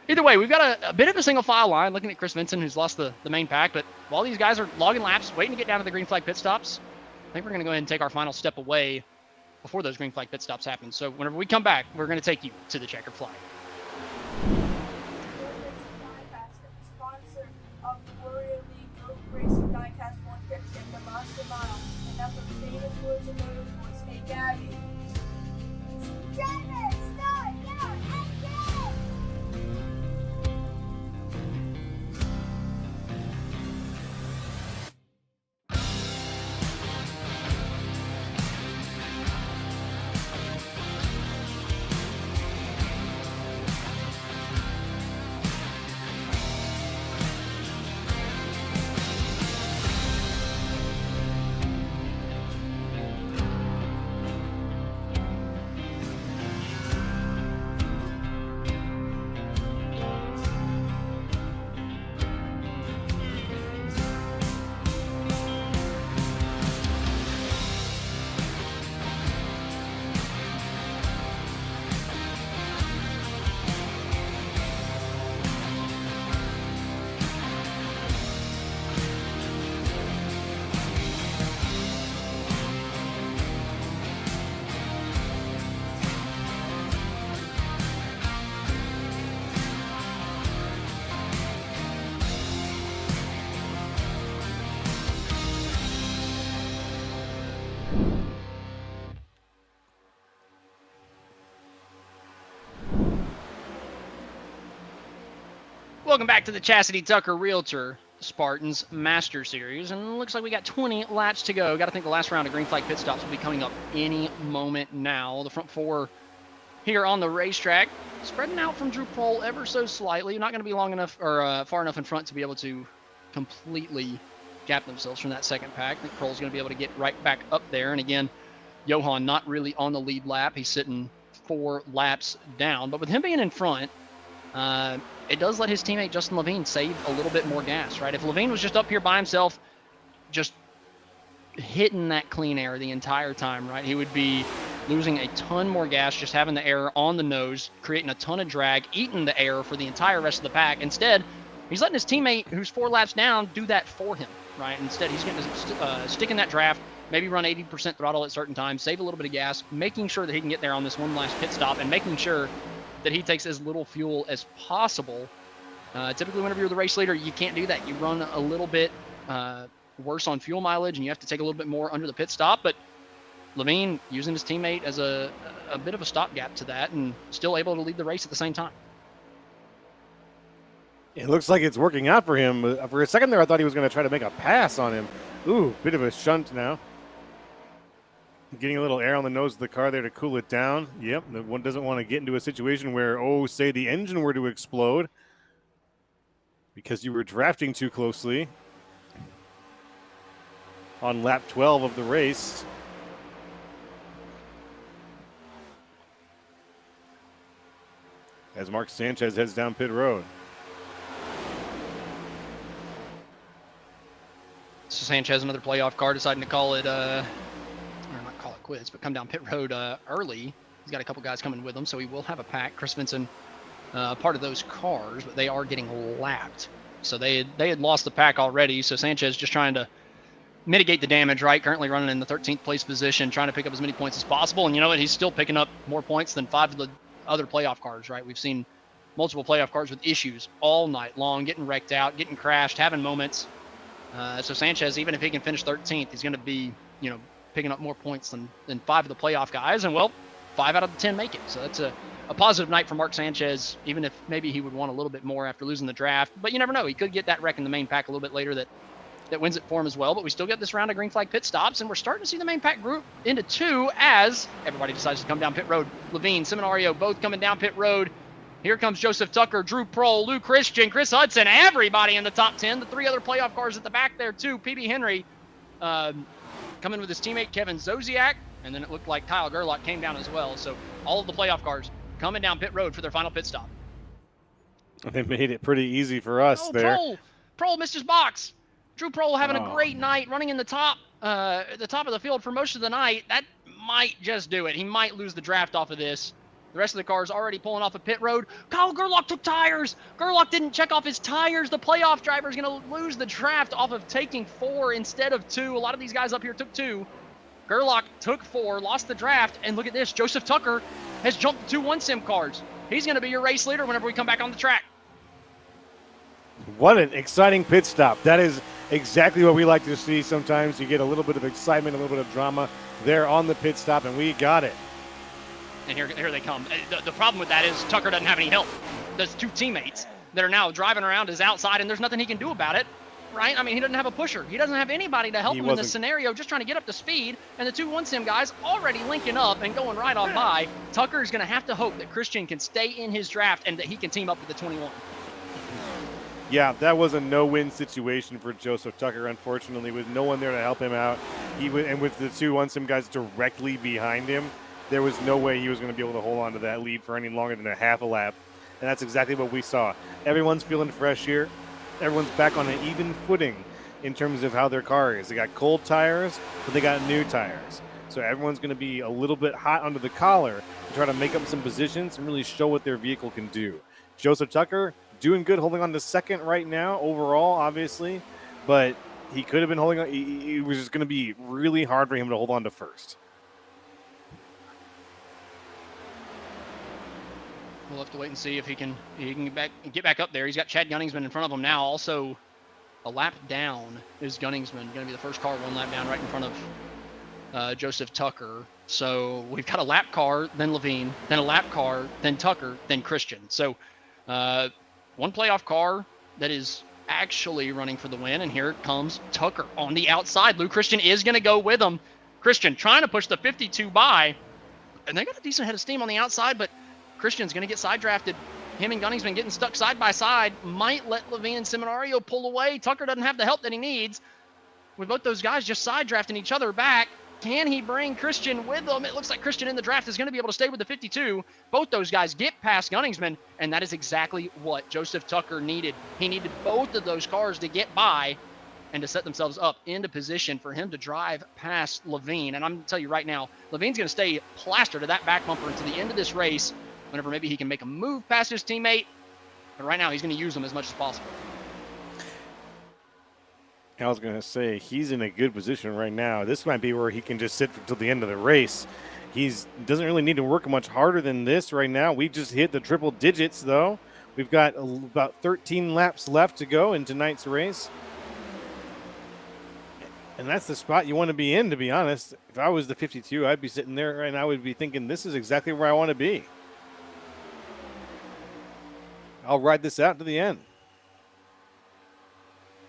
Speaker 1: Either way, we've got a bit of a single file line looking at Chris Vinson, who's lost the main pack. But while these guys are logging laps, waiting to get down to the green flag pit stops, I think we're going to go ahead and take our final step away before those green flag pit stops happen. So whenever we come back, we're going to take you to the checkered flag.
Speaker 8: Of the Warrior League Goat Racing Diecast 150 at the Monster Mile, and now from famous words and motorsports. Hey Gabby. Driver, start, go, and go!
Speaker 1: Welcome back to the Chasity Tucker Realtor Spartans Master Series, and it looks like we got 20 laps to go. Got to think the last round of green flag pit stops will be coming up any moment now. The front four here on the racetrack, spreading out from Drew Prohl ever so slightly. Not going to be long enough or far enough in front to be able to completely gap themselves from that second pack. I think Prohl's going to be able to get right back up there. And again, Johan not really on the lead lap. He's sitting 4 laps down, but with him being in front, it does let his teammate Justin Levine save a little bit more gas, right? If Levine was just up here by himself, just hitting that clean air the entire time, right, he would be losing a ton more gas, just having the air on the nose, creating a ton of drag, eating the air for the entire rest of the pack. Instead, he's letting his teammate, who's 4 laps down, do that for him, right? Instead, he's going to stick in that draft, maybe run 80% throttle at certain times, save a little bit of gas, making sure that he can get there on this one last pit stop, and making sure that he takes as little fuel as possible. Typically, whenever you're the race leader, you can't do that. You run a little bit worse on fuel mileage, and you have to take a little bit more under the pit stop. But Levine using his teammate as a bit of a stopgap to that, and still able to lead the race at the same time.
Speaker 2: It looks like it's working out for him. For a second there, I thought he was going to try to make a pass on him. Ooh, bit of a shunt now. Getting a little air on the nose of the car there to cool it down. Yep, the one doesn't want to get into a situation where, oh, say the engine were to explode because you were drafting too closely on lap 12 of the race. As Mark Sanchez heads down pit road.
Speaker 1: So Sanchez, another playoff car, deciding to call it quits, but come down pit road early. He's got a couple guys coming with him, so he will have a pack. Chris Vinson, part of those cars, but they are getting lapped. So they had lost the pack already, so Sanchez just trying to mitigate the damage, right? Currently running in the 13th place position, trying to pick up as many points as possible. And you know what? He's still picking up more points than 5 of the other playoff cars, right? We've seen multiple playoff cars with issues all night long, getting wrecked out, getting crashed, having moments. So Sanchez, even if he can finish 13th, he's going to be, picking up more points than 5 of the playoff guys. And, well, 5 out of the 10 make it. So that's a positive night for Mark Sanchez, even if maybe he would want a little bit more after losing the draft. But you never know. He could get that wreck in the main pack a little bit later that wins it for him as well. But we still get this round of green flag pit stops, and we're starting to see the main pack group into 2 as everybody decides to come down pit road. Levine, Seminario, both coming down pit road. Here comes Joseph Tucker, Drew Prohl, Lou Christian, Chris Hudson, everybody in the top 10. The 3 other playoff cars at the back there, too. PB Henry coming with his teammate Kevin Zosiak, and then it looked like Kyle Gerlach came down as well. So all of the playoff cars coming down pit road for their final pit stop.
Speaker 2: They made it pretty easy for us there.
Speaker 1: Prohl missed his box. Drew Prohl having a great night, running in the top of the field for most of the night. That might just do it. He might lose the draft off of this. The rest of the cars already pulling off a pit road. Kyle Gerlach took tires. Gerlach didn't check off his tires. The playoff driver is going to lose the draft off of taking 4 instead of 2. A lot of these guys up here took 2. Gerlach took 4, lost the draft, and look at this. Joseph Tucker has jumped the 2 1-sim cars. He's going to be your race leader whenever we come back on the track.
Speaker 2: What an exciting pit stop. That is exactly what we like to see sometimes. You get a little bit of excitement, a little bit of drama there on the pit stop, and we got it.
Speaker 1: And here they come. The problem with that is Tucker doesn't have any help. There's 2 teammates that are now driving around his outside, and there's nothing he can do about it, right? I mean, he doesn't have a pusher. He doesn't have anybody to help him in this scenario, just trying to get up to speed. And the 2 1-sim guys already linking up and going right on by. Tucker's going to have to hope that Christian can stay in his draft and that he can team up with the 21.
Speaker 2: Yeah, that was a no-win situation for Joseph Tucker, unfortunately, with no one there to help him out. And with the 2 1-sim guys directly behind him, there was no way he was going to be able to hold on to that lead for any longer than a half a lap. And that's exactly what we saw. Everyone's feeling fresh here. Everyone's back on an even footing in terms of how their car is. They got cold tires, but they got new tires. So everyone's going to be a little bit hot under the collar to try to make up some positions and really show what their vehicle can do. Joseph Tucker doing good, holding on to second right now overall, obviously. But he could have been holding on. It was just going to be really hard for him to hold on to first.
Speaker 1: We'll have to wait and see if he can get back up there. He's got Chad Gunningsman in front of him now. Also, a lap down is Gunningsman. Going to be the first car 1 lap down right in front of Joseph Tucker. So we've got a lap car, then Levine, then a lap car, then Tucker, then Christian. So one playoff car that is actually running for the win, and here comes Tucker on the outside. Lou Christian is going to go with him. Christian trying to push the 52 by, and they got a decent head of steam on the outside, but Christian's going to get side drafted. Him and Gunning's been getting stuck side by side. Might let Levine and Seminario pull away. Tucker doesn't have the help that he needs. With both those guys just side drafting each other back, can he bring Christian with him? It looks like Christian in the draft is going to be able to stay with the 52. Both those guys get past Gunningsman, and that is exactly what Joseph Tucker needed. He needed both of those cars to get by and to set themselves up into position for him to drive past Levine. And I'm going to tell you right now, Levine's going to stay plastered to that back bumper until the end of this race, whenever maybe he can make a move past his teammate. But right now, he's going to use them as much as possible.
Speaker 2: I was going to say, he's in a good position right now. This might be where he can just sit until the end of the race. He doesn't really need to work much harder than this right now. We just hit the triple digits, though. We've got about 13 laps left to go in tonight's race. And that's the spot you want to be in, to be honest. If I was the 52, I'd be sitting there and I would be thinking, this is exactly where I want to be. I'll ride this out to the end.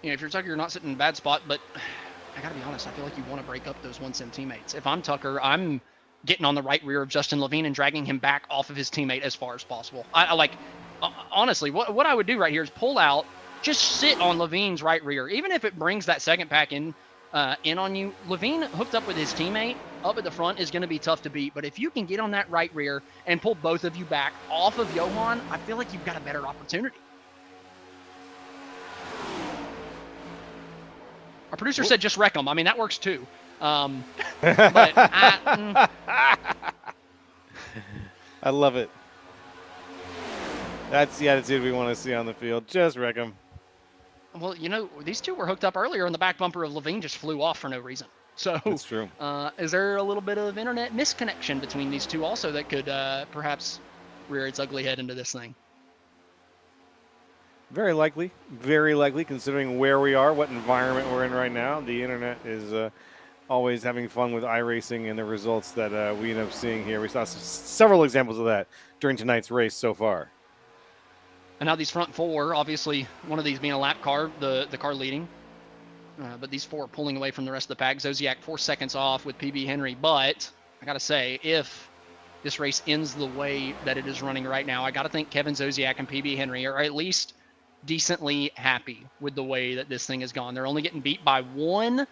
Speaker 1: You know, if you're Tucker, you're not sitting in a bad spot, but I got to be honest, I feel like you want to break up those 1-sim teammates. If I'm Tucker, I'm getting on the right rear of Justin Levine and dragging him back off of his teammate as far as possible. Honestly, what I would do right here is pull out, just sit on Levine's right rear. Even if it brings that second pack in on you, Levine hooked up with his teammate up at the front is going to be tough to beat. But if you can get on that right rear and pull both of you back off of Johan, I feel like you've got a better opportunity. Our producer said just wreck them. I mean, that works too.
Speaker 2: I love it. That's the attitude we want to see on the field. Just wreck them.
Speaker 1: Well, you know, these two were hooked up earlier, and the back bumper of Levine just flew off for no reason. So
Speaker 2: that's true.
Speaker 1: Is there a little bit of internet misconnection between these two also that could perhaps rear its ugly head into this thing?
Speaker 2: Very likely, considering where we are, what environment we're in right now. The internet is always having fun with iRacing and the results that we end up seeing here. We saw several examples of that during tonight's race so far.
Speaker 1: And now these front four, obviously one of these being a lap car, the car leading. But these four pulling away from the rest of the pack. Zodiac 4 seconds off with PB Henry. But I got to say, if this race ends the way that it is running right now, I got to think Kevin Zodiac and PB Henry are at least decently happy with the way that this thing has gone. They're only getting beat by one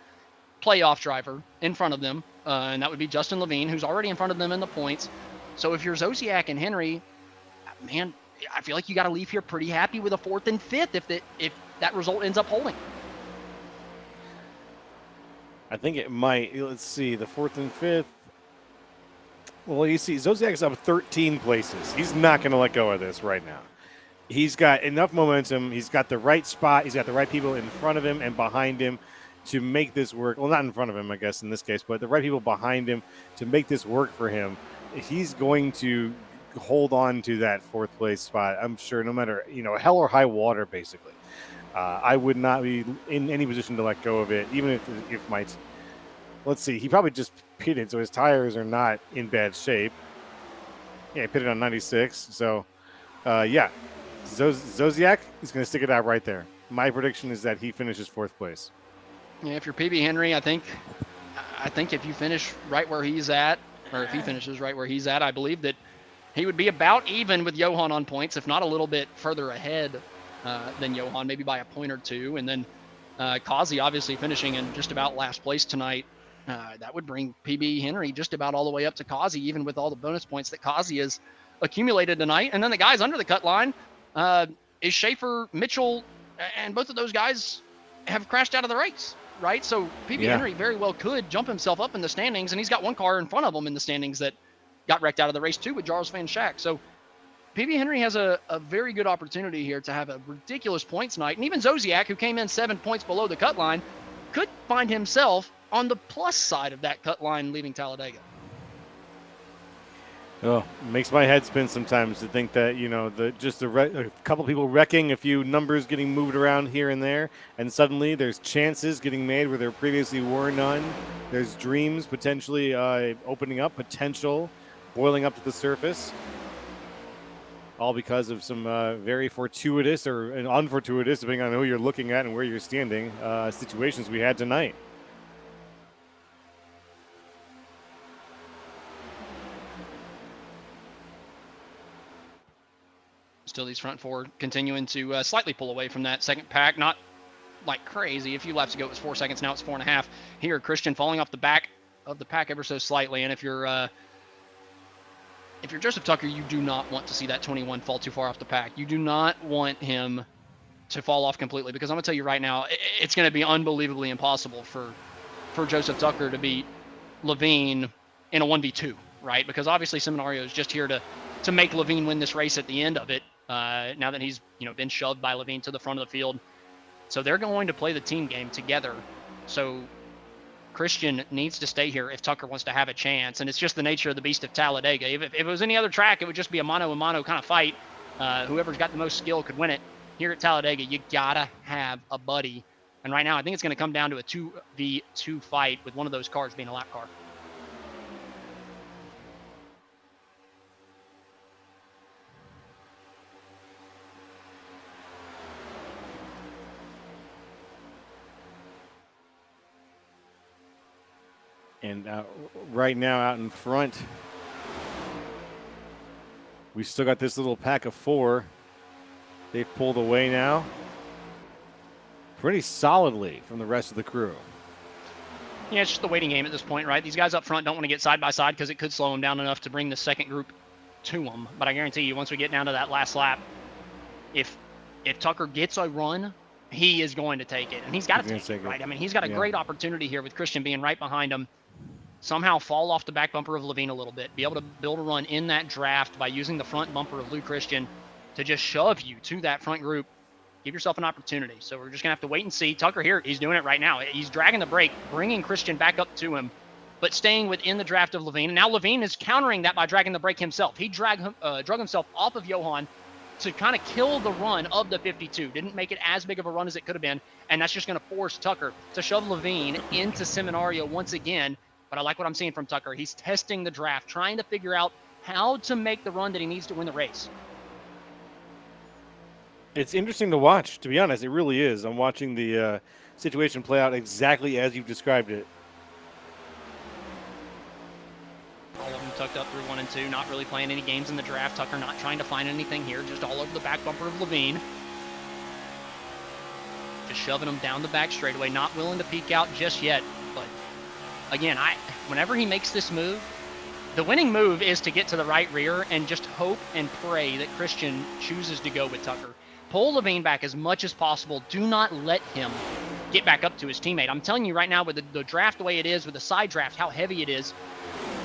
Speaker 1: playoff driver in front of them, and that would be Justin Levine, who's already in front of them in the points. So if you're Zodiac and Henry, man, I feel like you got to leave here pretty happy with a 4th and 5th if that result ends up holding.
Speaker 2: I think it might. Let's see, the 4th and 5th. Well, you see, Zodiac's up 13 places. He's not going to let go of this right now. He's got enough momentum. He's got the right spot. He's got the right people in front of him and behind him to make this work. Well, not in front of him, I guess, in this case, but the right people behind him to make this work for him. He's going to hold on to that 4th place spot, I'm sure, no matter, hell or high water, basically. I would not be in any position to let go of it, even if my... Let's see, he probably just pitted, so his tires are not in bad shape. Yeah, he pitted on 96, so, yeah. Zodiac is going to stick it out right there. My prediction is that he finishes 4th place.
Speaker 1: Yeah, if you're PB Henry, I think if you finish right where he's at, or if he finishes right where he's at, I believe that he would be about even with Johan on points, if not a little bit further ahead than Johan, maybe by a point or two. And then Kazi obviously finishing in just about last place tonight. That would bring PB Henry just about all the way up to Kazi, even with all the bonus points that Kazi has accumulated tonight. And then the guys under the cut line is Schaefer, Mitchell, and both of those guys have crashed out of the race, right? So PB Henry very well could jump himself up in the standings, and he's got one car in front of him in the standings that got wrecked out of the race too with Jarls Van Schack. So PB Henry has a very good opportunity here to have a ridiculous points night. And even Zodiac, who came in 7 points below the cut line, could find himself on the plus side of that cut line leaving Talladega.
Speaker 2: Oh, makes my head spin sometimes to think that, you know, a couple people wrecking, a few numbers getting moved around here and there, and suddenly there's chances getting made where there previously were none. There's dreams potentially opening up, potential boiling up to the surface, all because of some very fortuitous or unfortuitous, depending on who you're looking at and where you're standing, situations we had tonight.
Speaker 1: Still, these front four continuing to slightly pull away from that second pack. Not like crazy. A few laps ago, it was 4 seconds. Now it's 4.5. Here, Christian falling off the back of the pack ever so slightly. And if you're Joseph Tucker, you do not want to see that 21 fall too far off the pack. You do not want him to fall off completely, because I'm going to tell you right now, it's going to be unbelievably impossible for Joseph Tucker to beat Levine in a 1v2, right? Because obviously Seminario is just here to make Levine win this race at the end of it. Now that he's been shoved by Levine to the front of the field. So they're going to play the team game together. So Christian needs to stay here if Tucker wants to have a chance. And it's just the nature of the beast of Talladega. If it was any other track, it would just be a mano-a-mano kind of fight. Whoever's got the most skill could win it. Here at Talladega, you gotta have a buddy. And right now, I think it's going to come down to a 2v2 fight, with one of those cars being a lap car.
Speaker 2: And right now out in front, we still got this little pack of 4. They've pulled away now pretty solidly from the rest of the crew.
Speaker 1: Yeah, it's just the waiting game at this point, right? These guys up front don't want to get side by side because it could slow them down enough to bring the second group to them. But I guarantee you, once we get down to that last lap, if Tucker gets a run, he is going to take it. And he's got to take it, right? I mean, he's got a great opportunity here with Christian being right behind him. Somehow fall off the back bumper of Levine a little bit, be able to build a run in that draft by using the front bumper of Lou Christian to just shove you to that front group. Give yourself an opportunity. So we're just going to have to wait and see. Tucker here, he's doing it right now. He's dragging the brake, bringing Christian back up to him, but staying within the draft of Levine. And now Levine is countering that by dragging the brake himself. He drug himself off of Johan to kind of kill the run of the 52. Didn't make it as big of a run as it could have been. And that's just going to force Tucker to shove Levine into Seminario once again. But I like what I'm seeing from Tucker. He's testing the draft, trying to figure out how to make the run that he needs to win the race.
Speaker 2: It's interesting to watch, to be honest. It really is. I'm watching the situation play out exactly as you've described it.
Speaker 1: All of them tucked up through 1 and 2, not really playing any games in the draft. Tucker not trying to find anything here, just all over the back bumper of Levine. Just shoving him down the back straightaway, not willing to peek out just yet. But again, whenever he makes this move, the winning move is to get to the right rear and just hope and pray that Christian chooses to go with Tucker. Pull Levine back as much as possible. Do not let him get back up to his teammate. I'm telling you right now, with the draft the way it is, with the side draft, how heavy it is,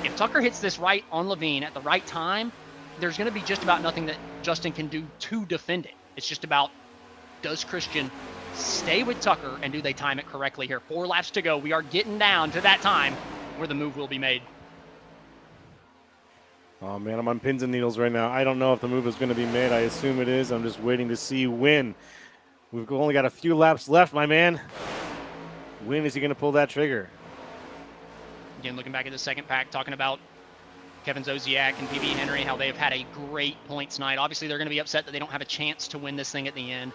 Speaker 1: if Tucker hits this right on Levine at the right time, there's going to be just about nothing that Justin can do to defend it. It's just about, does Christian stay with Tucker, and do they time it correctly here? 4 laps to go. We are getting down to that time where the move will be made.
Speaker 2: Oh, man, I'm on pins and needles right now. I don't know if the move is going to be made. I assume it is. I'm just waiting to see when. We've only got a few laps left, my man. When is he going to pull that trigger?
Speaker 1: Again, looking back at the second pack, talking about Kevin Zosiak and PB Henry, how they've had a great points night. Obviously, they're going to be upset that they don't have a chance to win this thing at the end.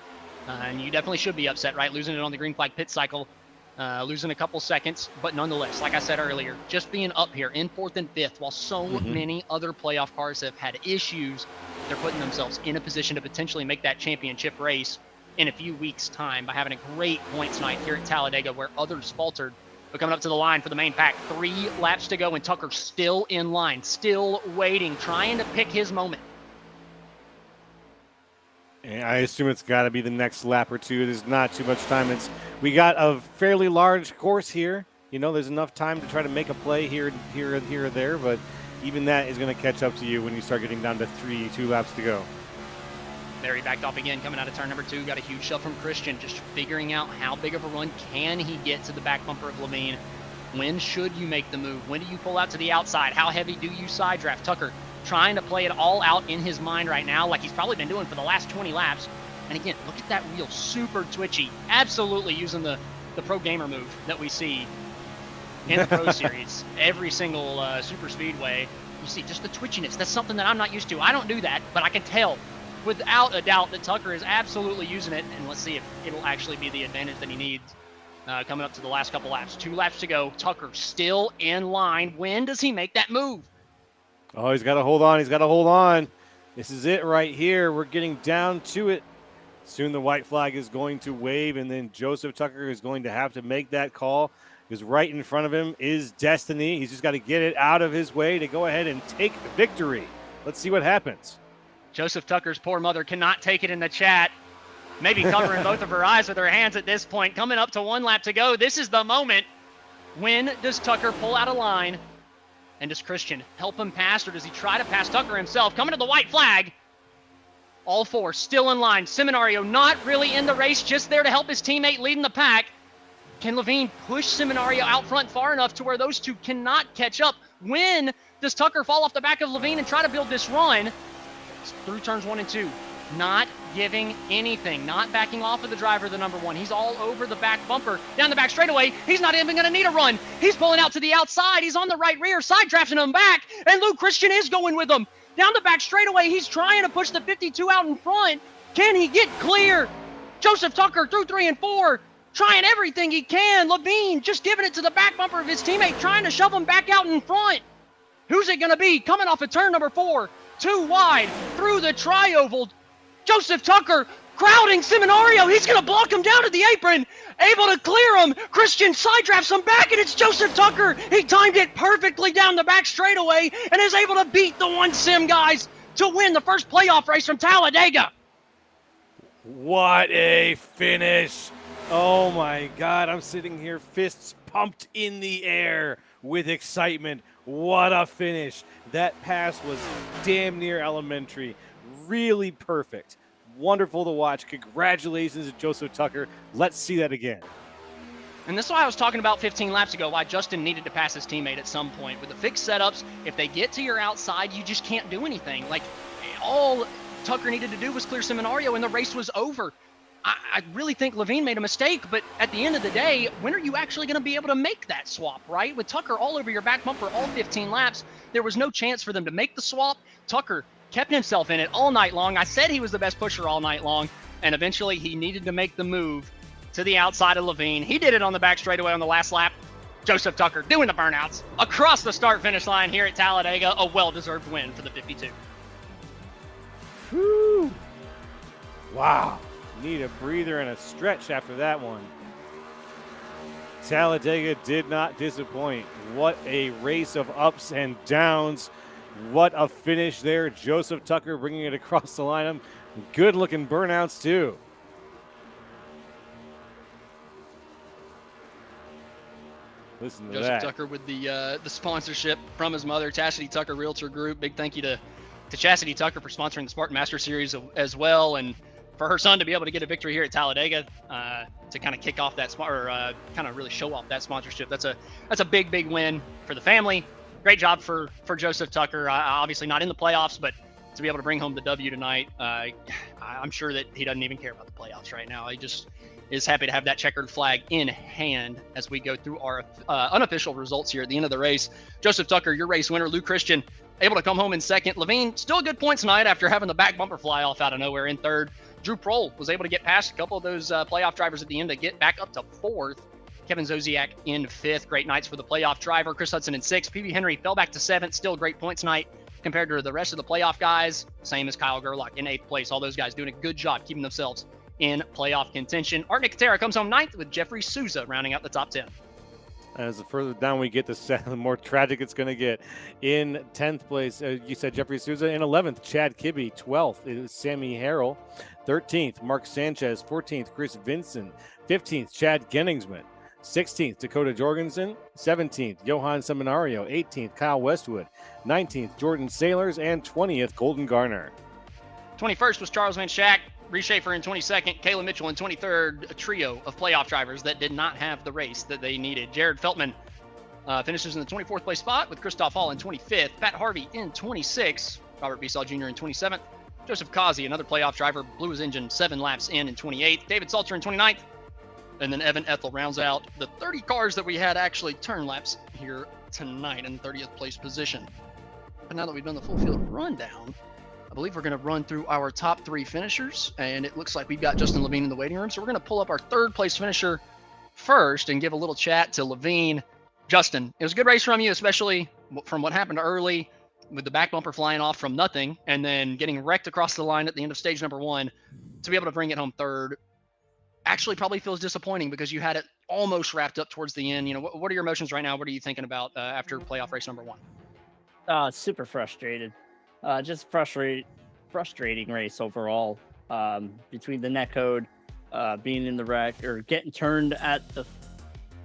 Speaker 1: And you definitely should be upset, right? Losing it on the green flag pit cycle, losing a couple seconds. But nonetheless, like I said earlier, just being up here in 4th and 5th while so many other playoff cars have had issues, they're putting themselves in a position to potentially make that championship race in a few weeks' time by having a great points night here at Talladega where others faltered. But coming up to the line for the main pack, 3 laps to go, and Tucker still in line, still waiting, trying to pick his moment.
Speaker 2: And I assume it's got to be the next lap or two. There's not too much time. We got a fairly large course here. You know, there's enough time to try to make a play here or there, but even that is going to catch up to you when you start getting down to 2 laps to go.
Speaker 1: There he backed off again, coming out of turn number 2. Got a huge shove from Christian, just figuring out how big of a run can he get to the back bumper of Levine. When should you make the move? When do you pull out to the outside? How heavy do you side draft? Tucker trying to play it all out in his mind right now, like he's probably been doing for the last 20 laps. And again, look at that wheel, super twitchy, absolutely using the pro gamer move that we see in the Pro Series. Every single super speedway, you see just the twitchiness. That's something that I'm not used to. I don't do that, but I can tell without a doubt that Tucker is absolutely using it. And let's see if it'll actually be the advantage that he needs coming up to the last couple laps. 2 laps to go. Tucker still in line. When does he make that move?
Speaker 2: Oh, he's got to hold on. He's got to hold on. This is it right here. We're getting down to it. Soon the white flag is going to wave, and then Joseph Tucker is going to have to make that call, because right in front of him is Destiny. He's just got to get it out of his way to go ahead and take victory. Let's see what happens.
Speaker 1: Joseph Tucker's poor mother cannot take it in the chat. Maybe covering both of her eyes with her hands at this point. Coming up to 1 lap to go. This is the moment. When does Tucker pull out of line? And does Christian help him pass, or does he try to pass Tucker himself? Coming to the white flag. All 4 still in line. Seminario not really in the race, just there to help his teammate leading the pack. Can Levine push Seminario out front far enough to where those two cannot catch up? When does Tucker fall off the back of Levine and try to build this run? Through turns 1 and 2. Not giving anything. Not backing off of the driver, the number 1. He's all over the back bumper. Down the back straightaway. He's not even going to need a run. He's pulling out to the outside. He's on the right rear, side drafting him back. And Luke Christian is going with him. Down the back straightaway, he's trying to push the 52 out in front. Can he get clear? Joseph Tucker through 3 and 4, trying everything he can. Levine just giving it to the back bumper of his teammate, trying to shove him back out in front. Who's it going to be? Coming off of turn number 4, 2 wide, through the tri-oval. Joseph Tucker crowding Seminario. He's going to block him down to the apron. Able to clear him. Christian side drafts him back, and it's Joseph Tucker. He timed it perfectly down the back straightaway and is able to beat the 1Sim guys to win the first playoff race from Talladega.
Speaker 2: What a finish. Oh, my God. I'm sitting here, fists pumped in the air with excitement. What a finish. That pass was damn near elementary. Really perfect. Wonderful to watch. Congratulations to Joseph Tucker. Let's see that again.
Speaker 1: And this is why I was talking about 15 laps ago, why Justin needed to pass his teammate at some point. With the fixed setups, if they get to your outside, you just can't do anything. Like, all Tucker needed to do was clear Seminario, and the race was over. I really think Levine made a mistake, but at the end of the day, when are you actually going to be able to make that swap, right? With Tucker all over your back bumper all 15 laps, there was no chance for them to make the swap. Tucker kept himself in it all night long. I said he was the best pusher all night long, and eventually he needed to make the move to the outside of Levine. He did it on the back straightaway on the last lap. Joseph Tucker doing the burnouts across the start-finish line here at Talladega. A well-deserved win for the 52.
Speaker 2: Whew. Wow. Need a breather and a stretch after that one. Talladega did not disappoint. What a race of ups and downs. What a finish there. Joseph Tucker bringing it across the line. Good looking burnouts too. Listen to
Speaker 1: Joseph
Speaker 2: that.
Speaker 1: Tucker with the sponsorship from his mother, Chasity Tucker Realtor Group. Big thank you to Chasity Tucker for sponsoring the Spartan Master Series as well, and for her son to be able to get a victory here at Talladega to kind of kick off that kind of really show off that sponsorship. That's a big win for the family. Great job for Joseph Tucker. Obviously not in the playoffs, but to be able to bring home the W tonight, I'm sure that he doesn't even care about the playoffs right now. He just is happy to have that checkered flag in hand as we go through our unofficial results here at the end of the race. Joseph Tucker, your race winner. Luke Christian able to come home in second. Levine, still a good point tonight after having the back bumper fly off out of nowhere in third. Drew Prohl was able to get past a couple of those playoff drivers at the end to get back up to fourth. Kevin Zosiak in fifth. Great nights for the playoff driver. Chris Hudson in sixth. PB Henry fell back to seventh. Still great points tonight compared to the rest of the playoff guys. Same as Kyle Gerlach in eighth place. All those guys doing a good job keeping themselves in playoff contention. Art Nicotera comes home ninth with Jeffrey Souza rounding out the top 10.
Speaker 2: As the further down we get, the more tragic it's going to get. In 10th place, you said Jeffrey Souza. In 11th, Chad Kibbe. 12th is Sammy Harrell. 13th, Mark Sanchez. 14th, Chris Vinson. 15th, Chad Genningsman. 16th, Dakota Jorgensen. 17th, Johan Seminario. 18th, Kyle Westwood. 19th, Jordan Sailors. And 20th, Golden Garner.
Speaker 1: 21st was Charles Van Schack. Reese Schaefer in 22nd, Kayla Mitchell in 23rd, a trio of playoff drivers that did not have the race that they needed. Jared Feltman Finishes in the 24th place spot with Christoph Hall in 25th, Pat Harvey in 26th, Robert Besaw Jr. in 27th, Joseph Kazi, another playoff driver, blew his engine 7 laps in 28th, David Salter in 29th, and then Evan Ethel rounds out the 30 cars that we had actually turn laps here tonight in 30th place position. But now that we've done the full field rundown, I believe we're going to run through our top 3 finishers, and it looks like we've got Justin Levine in the waiting room. So we're going to pull up our 3rd place finisher first and give a little chat to Levine. Justin, it was a good race from you, especially from what happened early with the back bumper flying off from nothing and then getting wrecked across the line at the end of stage number 1 to be able to bring it home 3rd. Actually probably feels disappointing because you had it almost wrapped up towards the end. You know, what are your emotions right now? What are you thinking about after playoff race number 1?
Speaker 11: Super frustrated. Just frustrating race overall. Between the net code, being in the wreck, or getting turned at the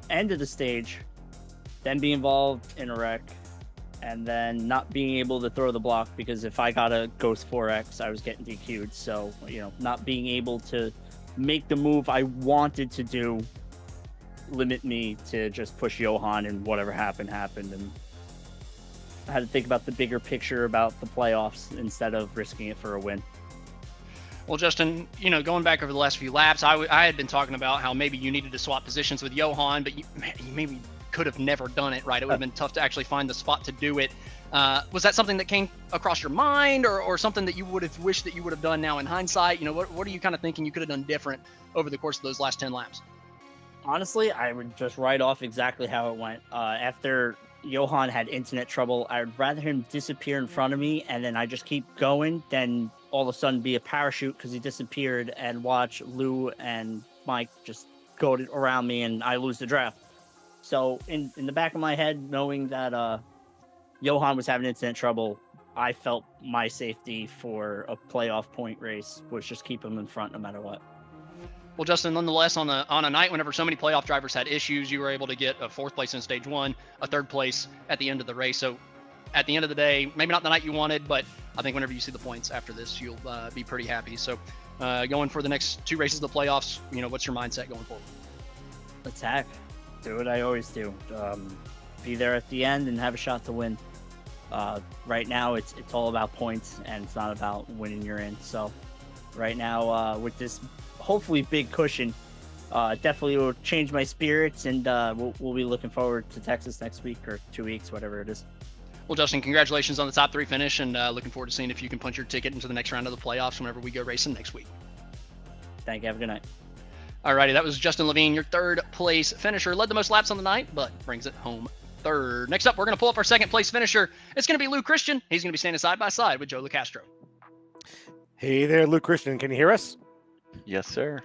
Speaker 11: end of the stage, then be involved in a wreck, and then not being able to throw the block because if I got a Ghost 4X, I was getting DQ'd. So, you know, not being able to make the move I wanted to do limit me to just push Johan, and whatever happened. And I had to think about the bigger picture about the playoffs instead of risking it for a win.
Speaker 1: Well, Justin, you know, going back over the last few laps, I had been talking about how maybe you needed to swap positions with Johan, but you maybe could have never done it, right? It would have been tough to actually find the spot to do it. Was that something that came across your mind, or something that you would have wished that you would have done now in hindsight? You know, what are you kind of thinking you could have done different over the course of those last 10 laps?
Speaker 11: Honestly, I would just write off exactly how it went. After Johan had internet trouble, I'd rather him disappear in front of me and then I just keep going than all of a sudden be a parachute because he disappeared and watch Lou and Mike just go around me and I lose the draft. So in the back of my head, knowing that Johan was having internet trouble, I felt my safety for a playoff point race was just keep him in front no matter what.
Speaker 1: Well, Justin, nonetheless, on a night whenever so many playoff drivers had issues, you were able to get a 4th place in stage 1, a 3rd place at the end of the race. So at the end of the day, maybe not the night you wanted, but I think whenever you see the points after this, you'll be pretty happy. So going for the next 2 races of the playoffs, you know, what's your mindset going forward?
Speaker 11: Attack. Do what I always do. Be there at the end and have a shot to win. Right now, it's all about points, and it's not about winning you're in. So right now, with this hopefully big cushion, definitely will change my spirits, and we'll be looking forward to Texas next week or 2 weeks, whatever it is.
Speaker 1: Well, Justin, congratulations on the top 3 finish, and looking forward to seeing if you can punch your ticket into the next round of the playoffs whenever we go racing next week.
Speaker 11: Thank you. Have a good night.
Speaker 1: Alrighty, that was Justin Levine, your 3rd place finisher. Led the most laps on the night, but brings it home 3rd. Next up, we're going to pull up our 2nd place finisher. It's going to be Lou Christian. He's going to be standing side by side with Joe LaCastro.
Speaker 2: Hey there, Lou Christian. Can you hear us?
Speaker 10: Yes, sir.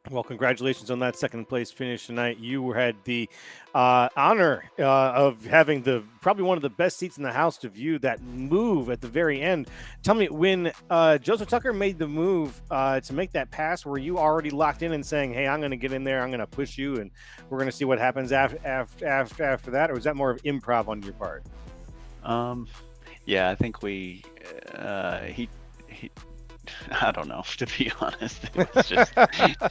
Speaker 2: Well, congratulations on that 2nd place finish tonight. You had the honor of having probably one of the best seats in the house to view that move at the very end. Tell me, when Joseph Tucker made the move to make that pass, were you already locked in and saying, hey, I'm going to get in there, I'm going to push you, and we're going to see what happens after that? Or was that more of improv on your part?
Speaker 10: Yeah, I think he I don't know, to be honest. It's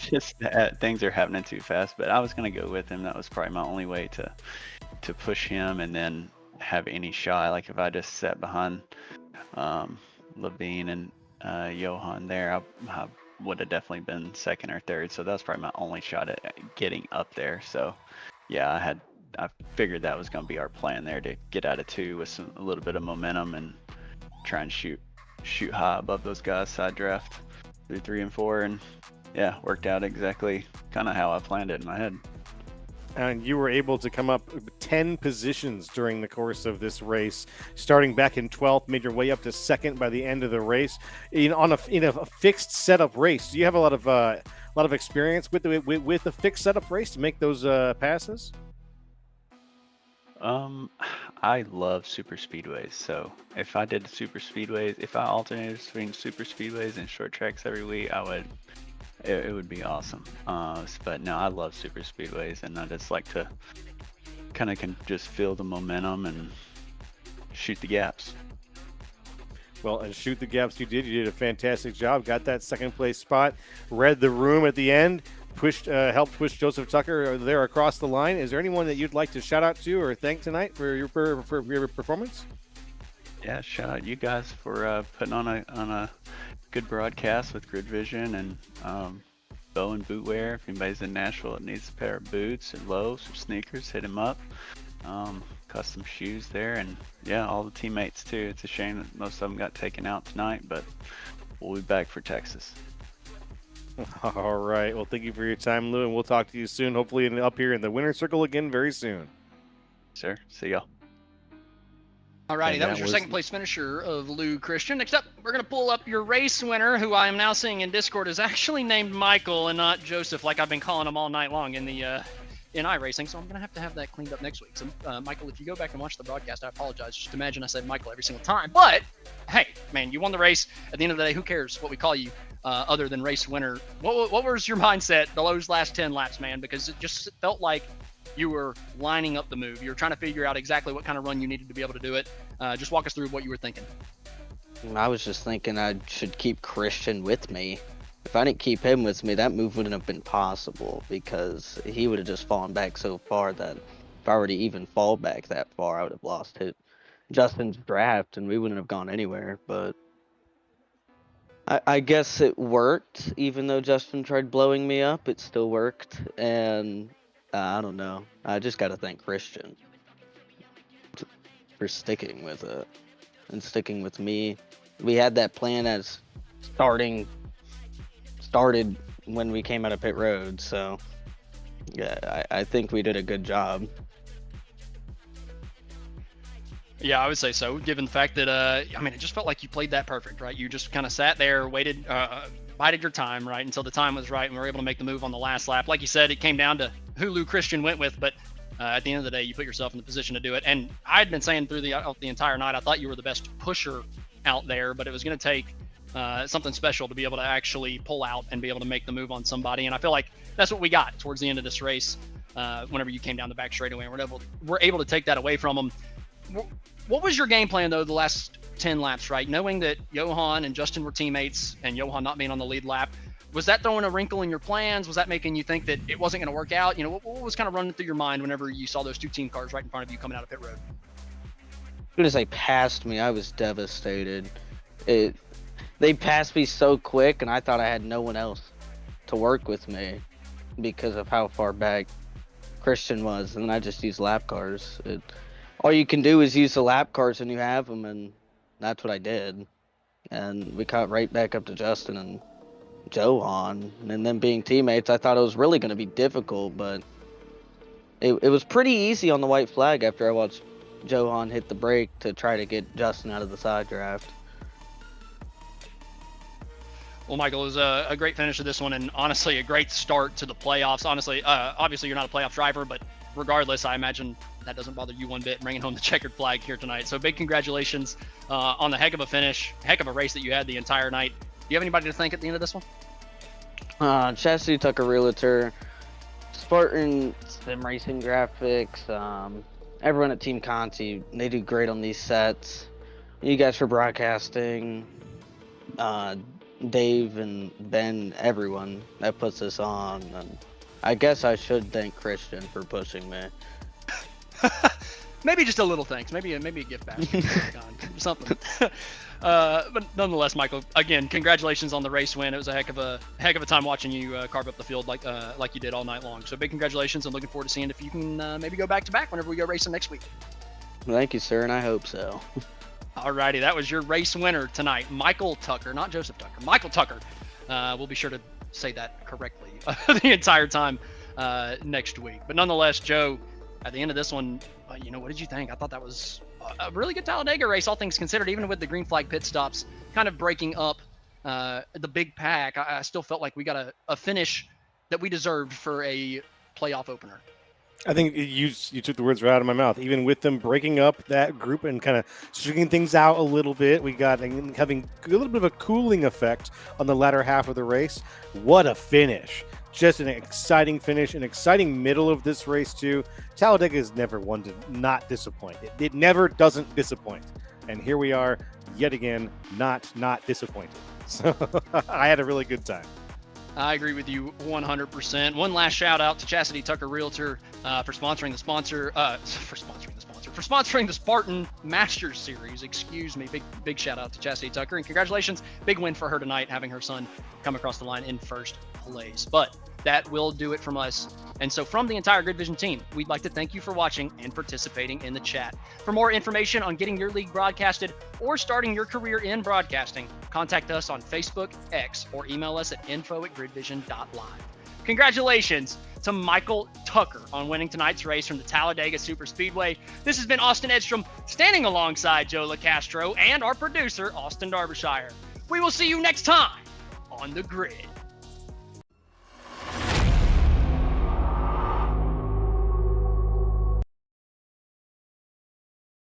Speaker 10: just that things are happening too fast. But I was going to go with him. That was probably my only way to push him and then have any shot. Like if I just sat behind Levine and Johan there, I would have definitely been 2nd or 3rd. So that was probably my only shot at getting up there. So yeah, I figured that was going to be our plan there, to get out of 2 with a little bit of momentum and try and shoot high above those guys, side draft through 3 and 4, and yeah, worked out exactly kind of how I planned it in my head.
Speaker 2: And you were able to come up 10 positions during the course of this race, starting back in 12th, made your way up to 2nd by the end of the race in a fixed setup race. Do you have a lot of experience with the fixed setup race to make those passes?
Speaker 10: I love super speedways. So if I did super speedways, if I alternated between super speedways and short tracks every week, it would be awesome. But no, I love super speedways, and I just like to kind of can just feel the momentum and shoot the gaps.
Speaker 2: Well, and shoot the gaps you did. You did a fantastic job. Got that 2nd place spot. Read the room at the end. helped push Joseph Tucker there across the line. Is there anyone that you'd like to shout out to or thank tonight for your performance?
Speaker 10: Yeah, shout out you guys for putting on a good broadcast with Grid Vision and Bow and Bootwear. If anybody's in Nashville that needs a pair of boots or lows or sneakers, hit him up. Custom shoes there, and yeah, all the teammates too. It's a shame that most of them got taken out tonight, but we'll be back for Texas.
Speaker 2: All right. Well, thank you for your time, Lou, and we'll talk to you soon. Hopefully up here in the winner's circle again very soon.
Speaker 10: Sir, see y'all.
Speaker 1: Alrighty, that was your second place finisher of Lou Christian. Next up, we're going to pull up your race winner, who I am now seeing in Discord is actually named Michael and not Joseph, like I've been calling him all night long in iRacing, so I'm going to have that cleaned up next week. So, Michael, if you go back and watch the broadcast, I apologize. Just imagine I said Michael every single time. But, hey, man, you won the race. At the end of the day, who cares what we call you other than race winner? What was your mindset those last 10 laps, man? Because it just felt like you were lining up the move. You were trying to figure out exactly what kind of run you needed to be able to do it. Just walk us through what you were thinking.
Speaker 12: I was just thinking I should keep Christian with me. If I didn't keep him with me, that move wouldn't have been possible because he would have just fallen back so far that if I were to even fall back that far, I would have lost Justin's draft and we wouldn't have gone anywhere. But I guess it worked. Even though Justin tried blowing me up, it still worked. And I don't know. I just got to thank Christian for sticking with it and sticking with me. We had that plan as started when we came out of pit road, so yeah, I think we did a good job.
Speaker 1: Yeah, I would say so, given the fact that, I mean, it just felt like you played that perfect, right? You just kind of sat there, waited, bided your time, right, until the time was right, and we were able to make the move on the last lap. Like you said, it came down to who Lou Christian went with, but at the end of the day, you put yourself in the position to do it. And I had been saying through the entire night, I thought you were the best pusher out there, but it was going to take something special to be able to actually pull out and be able to make the move on somebody. And I feel like that's what we got towards the end of this race. Whenever you came down the back straightaway, and we're able to take that away from them. What was your game plan though the last 10 laps, right? Knowing that Johan and Justin were teammates and Johan not being on the lead lap, was that throwing a wrinkle in your plans? Was that making you think that it wasn't going to work out? You know, what was kind of running through your mind whenever you saw those two team cars right in front of you coming out of pit road?
Speaker 12: As soon as they passed me, I was devastated. They passed me so quick, and I thought I had no one else to work with me because of how far back Christian was, and I just used lap cars. All you can do is use the lap cars when you have them, and that's what I did. And we caught right back up to Justin and Johan, and then being teammates, I thought it was really going to be difficult, but it was pretty easy on the white flag after I watched Johan hit the brake to try to get Justin out of the side draft.
Speaker 1: Well, Michael, it was a great finish of this one, and honestly, a great start to the playoffs. Honestly, obviously, you're not a playoff driver, but regardless, I imagine that doesn't bother you one bit, bringing home the checkered flag here tonight. So big congratulations on the heck of a finish, heck of a race that you had the entire night. Do you have anybody to thank at the end of this one?
Speaker 12: Chasity, Tucker, Realtor, Spartan, Sim Racing Graphics, everyone at Team Conti. They do great on these sets. You guys for broadcasting, Dave and Ben, everyone that puts this on. And I guess I should thank Christian for pushing me.
Speaker 1: Maybe just a little thanks. Maybe a gift basket, something. But nonetheless, Michael, again, congratulations on the race win. It was a heck of a time watching you carve up the field like you did all night long. So big congratulations, and looking forward to seeing if you can maybe go back to back whenever we go racing next week.
Speaker 12: Thank you, sir, and I hope so.
Speaker 1: Alrighty, that was your race winner tonight, Michael Tucker, not Joseph Tucker. Michael Tucker. We'll be sure to say that correctly the entire time next week. But nonetheless, Joe, at the end of this one, what did you think? I thought that was a really good Talladega race, all things considered, even with the green flag pit stops kind of breaking up the big pack. I still felt like we got a finish that we deserved for a playoff opener.
Speaker 2: I think you took the words right out of my mouth. Even with them breaking up that group and kind of stringing things out a little bit, we got having a little bit of a cooling effect on the latter half of the race. What a finish. Just an exciting finish, an exciting middle of this race too. Talladega is never one to not disappoint. It never doesn't disappoint. And here we are yet again, not disappointed. So I had a really good time.
Speaker 1: I agree with you 100%. One last shout out to Chasity Tucker Realtor for sponsoring the Spartan Masters Series. Excuse me. Big shout out to Chasity Tucker, and congratulations. Big win for her tonight, having her son come across the line in first place. But that will do it from us. And so from the entire Grid Vision team, we'd like to thank you for watching and participating in the chat. For more information on getting your league broadcasted or starting your career in broadcasting, contact us on Facebook, X, or email us at info@gridvision.live. Congratulations to Michael Tucker on winning tonight's race from the Talladega Superspeedway. This has been Austin Edstrom standing alongside Joe LaCastro and our producer, Austin Darbyshire. We will see you next time on the grid.